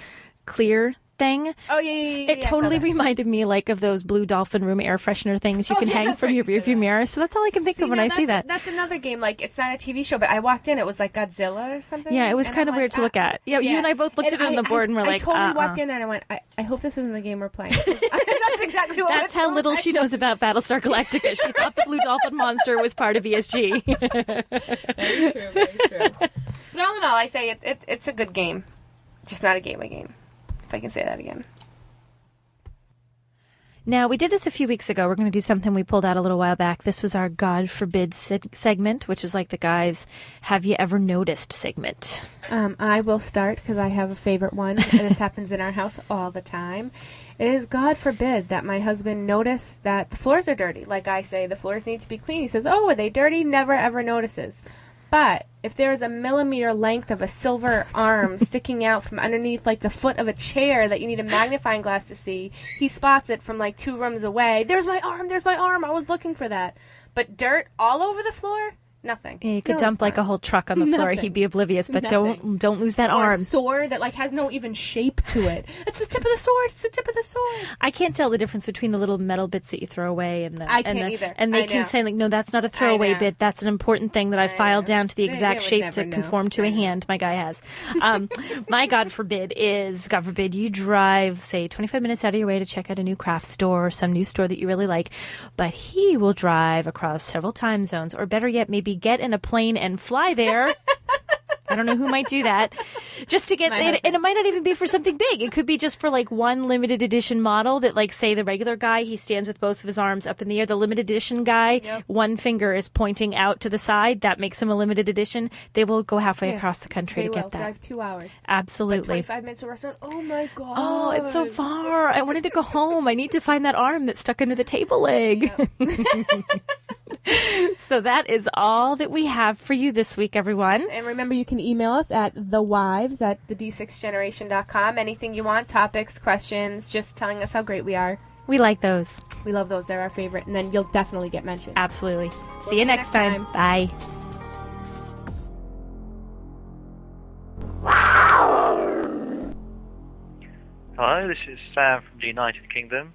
clear thing. Oh, yeah. It totally reminded me like of those blue dolphin room air freshener things you can hang from your rearview mirror. So that's all I can think of when I see that. That's another game. Like, it's not a TV show, but I walked in, it was like Godzilla or something. Yeah, it was kind of weird to look at. Yeah, you and I both looked at it on the board and we're like, I totally walked in there and I went, I hope this isn't the game we're playing. That's exactly what That's how little she knows about Battlestar Galactica. She thought the blue dolphin monster was part of ESG. Very true, very true. But all in all, I say it's a good game. Just not a game, if I can say that again. Now, we did this a few weeks ago. We're going to do something we pulled out a little while back. This was our God Forbid segment, which is like the guys' Have You Ever Noticed segment. I will start because I have a favorite one, and this happens in our house all the time. It is God forbid that my husband notice that the floors are dirty. Like I say, the floors need to be clean. He says, oh, are they dirty? Never, ever notices. But if there is a millimeter length of a silver arm sticking out from underneath like the foot of a chair that you need a magnifying glass to see, he spots it from like 2 rooms away. There's my arm. I was looking for that. But dirt all over the floor? Nothing. Yeah, you could dump like a whole truck on the floor. He'd be oblivious, but don't lose that or arm. A sword that like has no even shape to it. It's the tip of the sword. It's the tip of the sword. I can't tell the difference between the little metal bits that you throw away and the. I can't either. And they can say like, no, that's not a throwaway bit. That's an important thing that I filed down to the exact shape to conform to a hand. My guy has. My God forbid is, God forbid, you drive, say, 25 minutes out of your way to check out a new craft store or some new store that you really like, but he will drive across several time zones, or better yet, maybe get in a plane and fly there. I don't know who might do that. Just to get it, and it might not even be for something big. It could be just for like one limited edition model that, like, say the regular guy, he stands with both of his arms up in the air. The limited edition guy, one finger is pointing out to the side. That makes him a limited edition. They will go halfway across the country to get that. Drive 2 hours. Absolutely. Like 25 minutes to a restaurant. Oh my God. Oh, it's so far. I wanted to go home. I need to find that arm that's stuck under the table leg. So that is all that we have for you this week, everyone. And remember, you can email us at thewives@the d6generation.com. Anything you want, topics, questions, just telling us how great we are. We like those. We love those. They're our favorite. And then you'll definitely get mentioned. Absolutely. See you next time. Bye. Hello, this is Sam from the United Kingdom.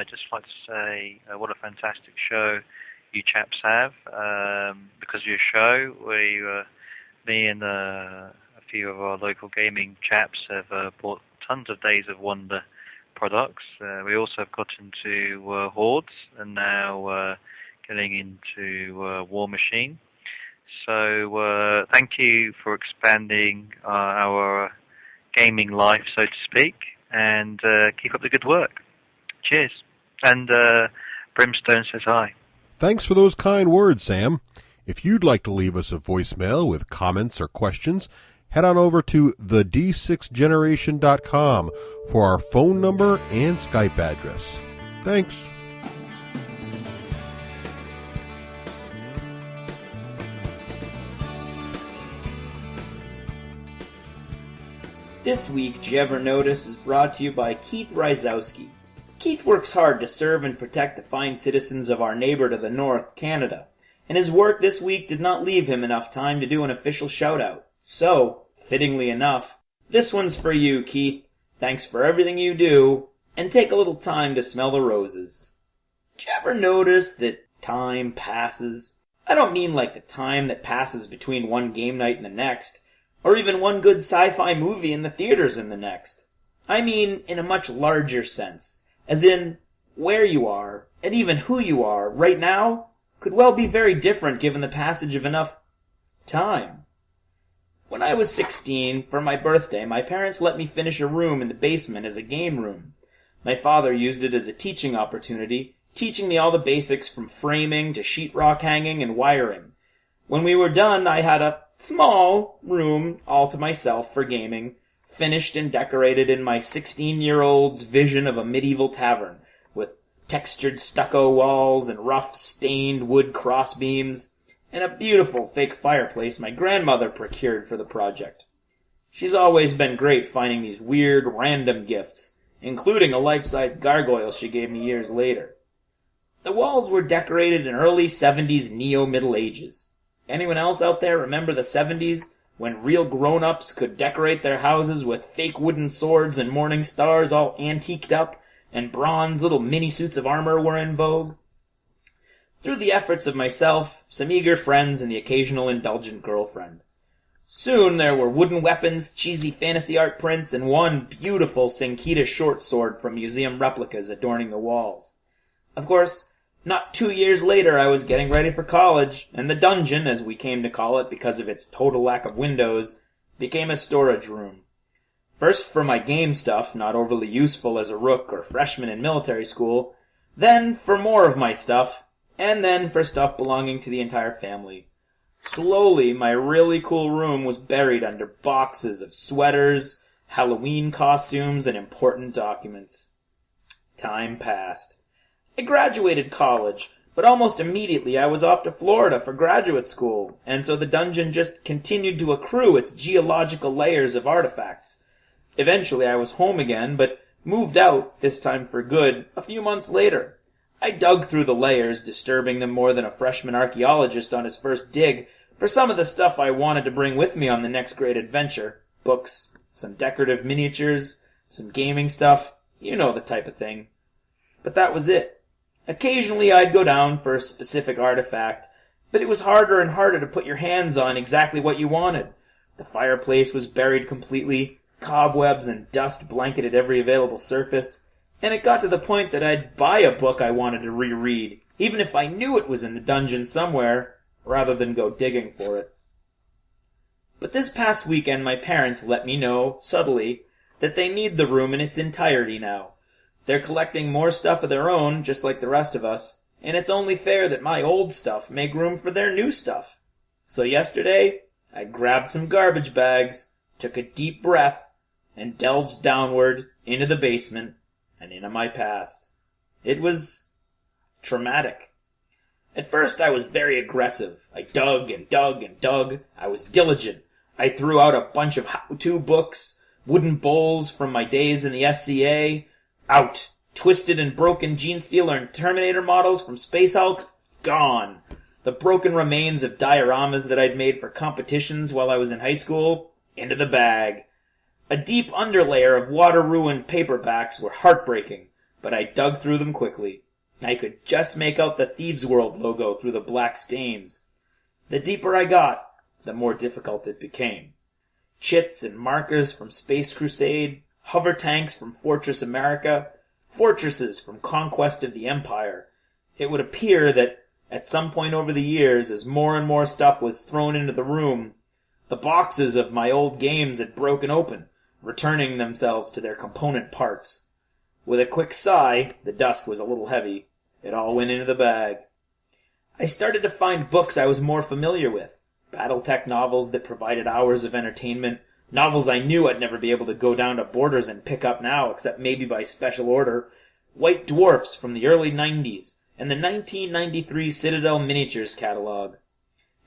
Just like to say what a fantastic show you chaps have. Because of your show, me and a few of our local gaming chaps have bought tons of Days of Wonder products. We also have got into Hordes and now getting into War Machine. So thank you for expanding our gaming life, so to speak, and keep up the good work. Cheers. And Brimstone says hi. Thanks for those kind words, Sam. If you'd like to leave us a voicemail with comments or questions, head on over to thed6generation.com for our phone number and Skype address. Thanks. This week, Did You Ever Notice is brought to you by Keith Rysowski. Keith works hard to serve and protect the fine citizens of our neighbor to the north, Canada, and his work this week did not leave him enough time to do an official shout-out. So, fittingly enough, this one's for you, Keith. Thanks for everything you do, and take a little time to smell the roses. Did you ever notice that time passes? I don't mean like the time that passes between one game night and the next, or even one good sci-fi movie in the theaters and the next. I mean in a much larger sense. As in, where you are, and even who you are, right now, could well be very different given the passage of enough time. When I was 16, for my birthday, my parents let me finish a room in the basement as a game room. My father used it as a teaching opportunity, teaching me all the basics from framing to sheetrock hanging and wiring. When we were done, I had a small room all to myself for gaming, finished and decorated in my 16-year-old's vision of a medieval tavern, with textured stucco walls and rough, stained wood crossbeams, and a beautiful fake fireplace my grandmother procured for the project. She's always been great finding these weird, random gifts, including a life-size gargoyle she gave me years later. The walls were decorated in early 70s Neo-Middle Ages. Anyone else out there remember the 70s, when real grown-ups could decorate their houses with fake wooden swords and morning stars all antiqued up, and bronze little mini-suits of armor were in vogue? Through the efforts of myself, some eager friends, and the occasional indulgent girlfriend. Soon there were wooden weapons, cheesy fantasy art prints, and one beautiful Senkita short sword from museum replicas adorning the walls. Of course, not 2 years later I was getting ready for college, and the dungeon, as we came to call it because of its total lack of windows, became a storage room. First for my game stuff, not overly useful as a rook or freshman in military school, then for more of my stuff, and then for stuff belonging to the entire family. Slowly, my really cool room was buried under boxes of sweaters, Halloween costumes, and important documents. Time passed. I graduated college, but almost immediately I was off to Florida for graduate school, and so the dungeon just continued to accrue its geological layers of artifacts. Eventually I was home again, but moved out, this time for good, a few months later. I dug through the layers, disturbing them more than a freshman archaeologist on his first dig, for some of the stuff I wanted to bring with me on the next great adventure. Books, some decorative miniatures, some gaming stuff, you know the type of thing. But that was it. Occasionally I'd go down for a specific artifact, but it was harder and harder to put your hands on exactly what you wanted. The fireplace was buried completely, cobwebs and dust blanketed every available surface, and it got to the point that I'd buy a book I wanted to reread, even if I knew it was in the dungeon somewhere, rather than go digging for it. But this past weekend my parents let me know, subtly, that they need the room in its entirety now. They're collecting more stuff of their own, just like the rest of us, and it's only fair that my old stuff make room for their new stuff. So yesterday, I grabbed some garbage bags, took a deep breath, and delved downward into the basement and into my past. It was traumatic. At first I was very aggressive. I dug and dug and dug. I was diligent. I threw out a bunch of how-to books, wooden bowls from my days in the SCA, out. Twisted and broken Genestealer and Terminator models from Space Hulk, gone. The broken remains of dioramas that I'd made for competitions while I was in high school, into the bag. A deep underlayer of water-ruined paperbacks were heartbreaking, but I dug through them quickly. I could just make out the Thieves' World logo through the black stains. The deeper I got, the more difficult it became. Chits and markers from Space Crusade, hover tanks from Fortress America, fortresses from Conquest of the Empire. It would appear that at some point over the years, as more and more stuff was thrown into the room, the boxes of my old games had broken open, returning themselves to their component parts. With a quick sigh, the dust was a little heavy. It all went into the bag. I started to find books I was more familiar with. Battletech novels that provided hours of entertainment. Novels I knew I'd never be able to go down to Borders and pick up now, except maybe by special order. White Dwarfs from the early 90s, and the 1993 Citadel Miniatures catalog.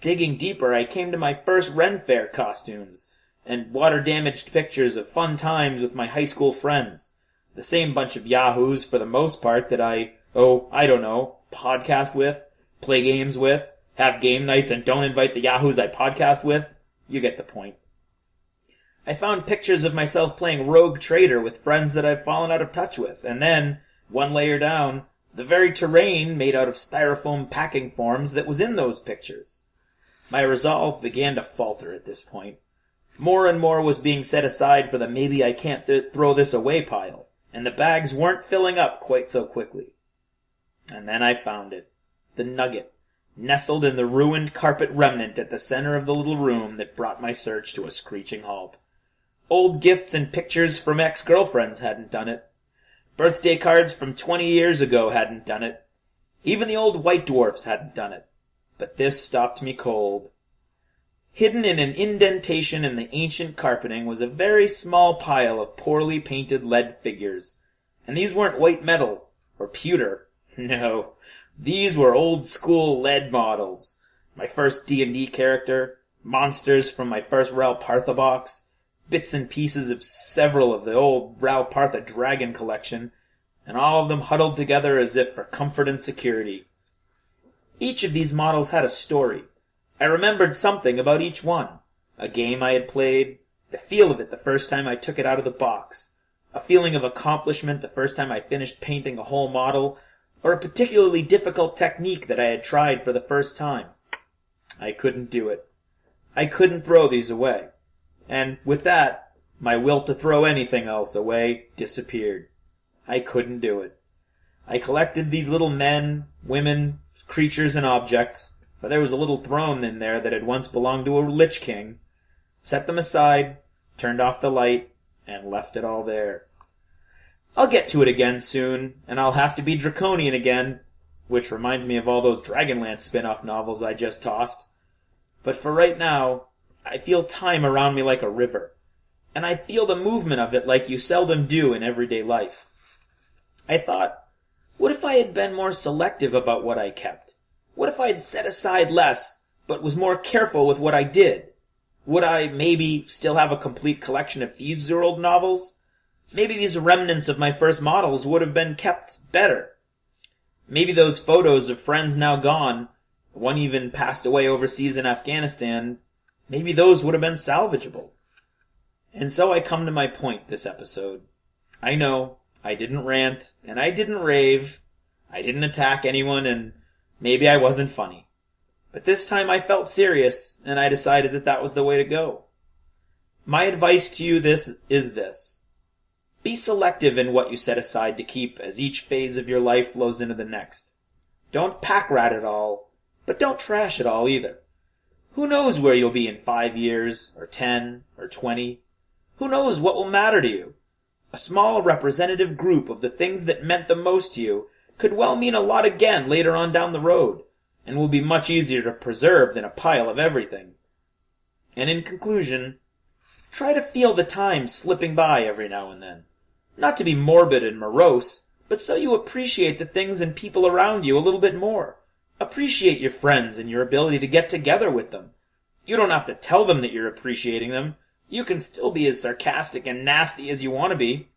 Digging deeper, I came to my first Ren Fair costumes, and water-damaged pictures of fun times with my high school friends. The same bunch of yahoos, for the most part, that I don't know, podcast with, play games with, have game nights and don't invite the yahoos I podcast with. You get the point. I found pictures of myself playing Rogue Trader with friends that I've fallen out of touch with, and then, one layer down, the very terrain made out of styrofoam packing forms that was in those pictures. My resolve began to falter at this point. More and more was being set aside for the maybe I can't throw this away pile, and the bags weren't filling up quite so quickly. And then I found it. The nugget, nestled in the ruined carpet remnant at the center of the little room that brought my search to a screeching halt. Old gifts and pictures from ex-girlfriends hadn't done it. Birthday cards from 20 years ago hadn't done it. Even the old white dwarfs hadn't done it. But this stopped me cold. Hidden in an indentation in the ancient carpeting was a very small pile of poorly painted lead figures. And these weren't white metal or pewter. No, these were old-school lead models. My first D&D character, monsters from my first Ral Partha box, bits and pieces of several of the old Ral Partha dragon collection, and all of them huddled together as if for comfort and security. Each of these models had a story. I remembered something about each one. A game I had played, the feel of it the first time I took it out of the box, a feeling of accomplishment the first time I finished painting a whole model, or a particularly difficult technique that I had tried for the first time. I couldn't do it. I couldn't throw these away. And with that, my will to throw anything else away disappeared. I couldn't do it. I collected these little men, women, creatures, and objects, for there was a little throne in there that had once belonged to a Lich King, set them aside, turned off the light, and left it all there. I'll get to it again soon, and I'll have to be draconian again, which reminds me of all those Dragonlance spin-off novels I just tossed. But for right now, I feel time around me like a river, and I feel the movement of it like you seldom do in everyday life. I thought, what if I had been more selective about what I kept? What if I had set aside less, but was more careful with what I did? Would I, maybe, still have a complete collection of Thieves' World novels? Maybe these remnants of my first models would have been kept better. Maybe those photos of friends now gone, one even passed away overseas in Afghanistan, maybe those would have been salvageable. And so I come to my point this episode. I know, I didn't rant, and I didn't rave, I didn't attack anyone, and maybe I wasn't funny. But this time I felt serious, and I decided that that was the way to go. My advice to you is this. Be selective in what you set aside to keep as each phase of your life flows into the next. Don't pack rat it all, but don't trash it all either. Who knows where you'll be in 5 years, or 10, or 20? Who knows what will matter to you? A small representative group of the things that meant the most to you could well mean a lot again later on down the road, and will be much easier to preserve than a pile of everything. And in conclusion, try to feel the time slipping by every now and then. Not to be morbid and morose, but so you appreciate the things and people around you a little bit more. Appreciate your friends and your ability to get together with them. You don't have to tell them that you're appreciating them. You can still be as sarcastic and nasty as you want to be.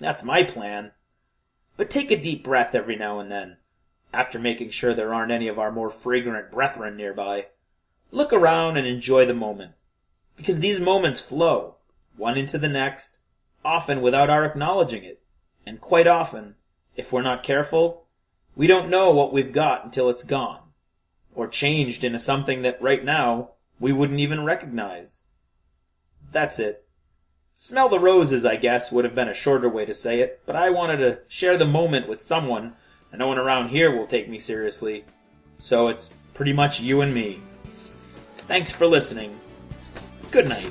That's my plan. But take a deep breath every now and then, after making sure there aren't any of our more fragrant brethren nearby. Look around and enjoy the moment, because these moments flow, one into the next, often without our acknowledging it, and quite often, if we're not careful, we don't know what we've got until it's gone, or changed into something that right now we wouldn't even recognize. That's it. Smell the roses, I guess, would have been a shorter way to say it, but I wanted to share the moment with someone, and no one around here will take me seriously, so it's pretty much you and me. Thanks for listening. Good night.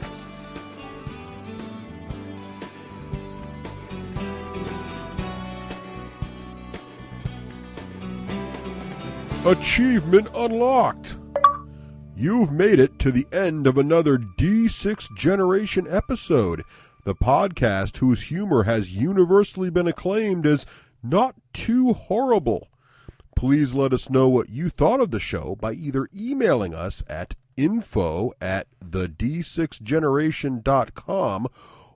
Achievement unlocked! You've made it to the end of another D6 Generation episode, the podcast whose humor has universally been acclaimed as not too horrible. Please let us know what you thought of the show by either emailing us at info@the d6generation.com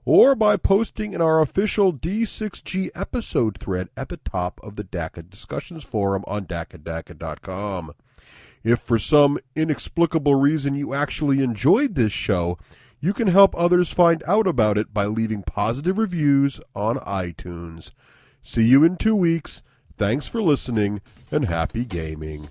or by posting in our official D6G episode thread at the top of the DACA Discussions Forum on DACADACA.com. If for some inexplicable reason you actually enjoyed this show, you can help others find out about it by leaving positive reviews on iTunes. See you in 2 weeks. Thanks for listening, and happy gaming.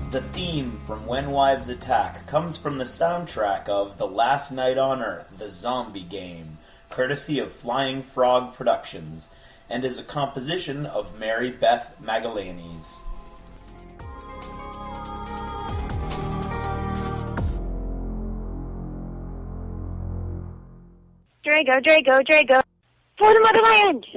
The theme from When Wives Attack comes from the soundtrack of The Last Night on Earth, the zombie game, courtesy of Flying Frog Productions, and is a composition of Mary Beth Magalanes. Drago, Drago, Drago. For the motherland!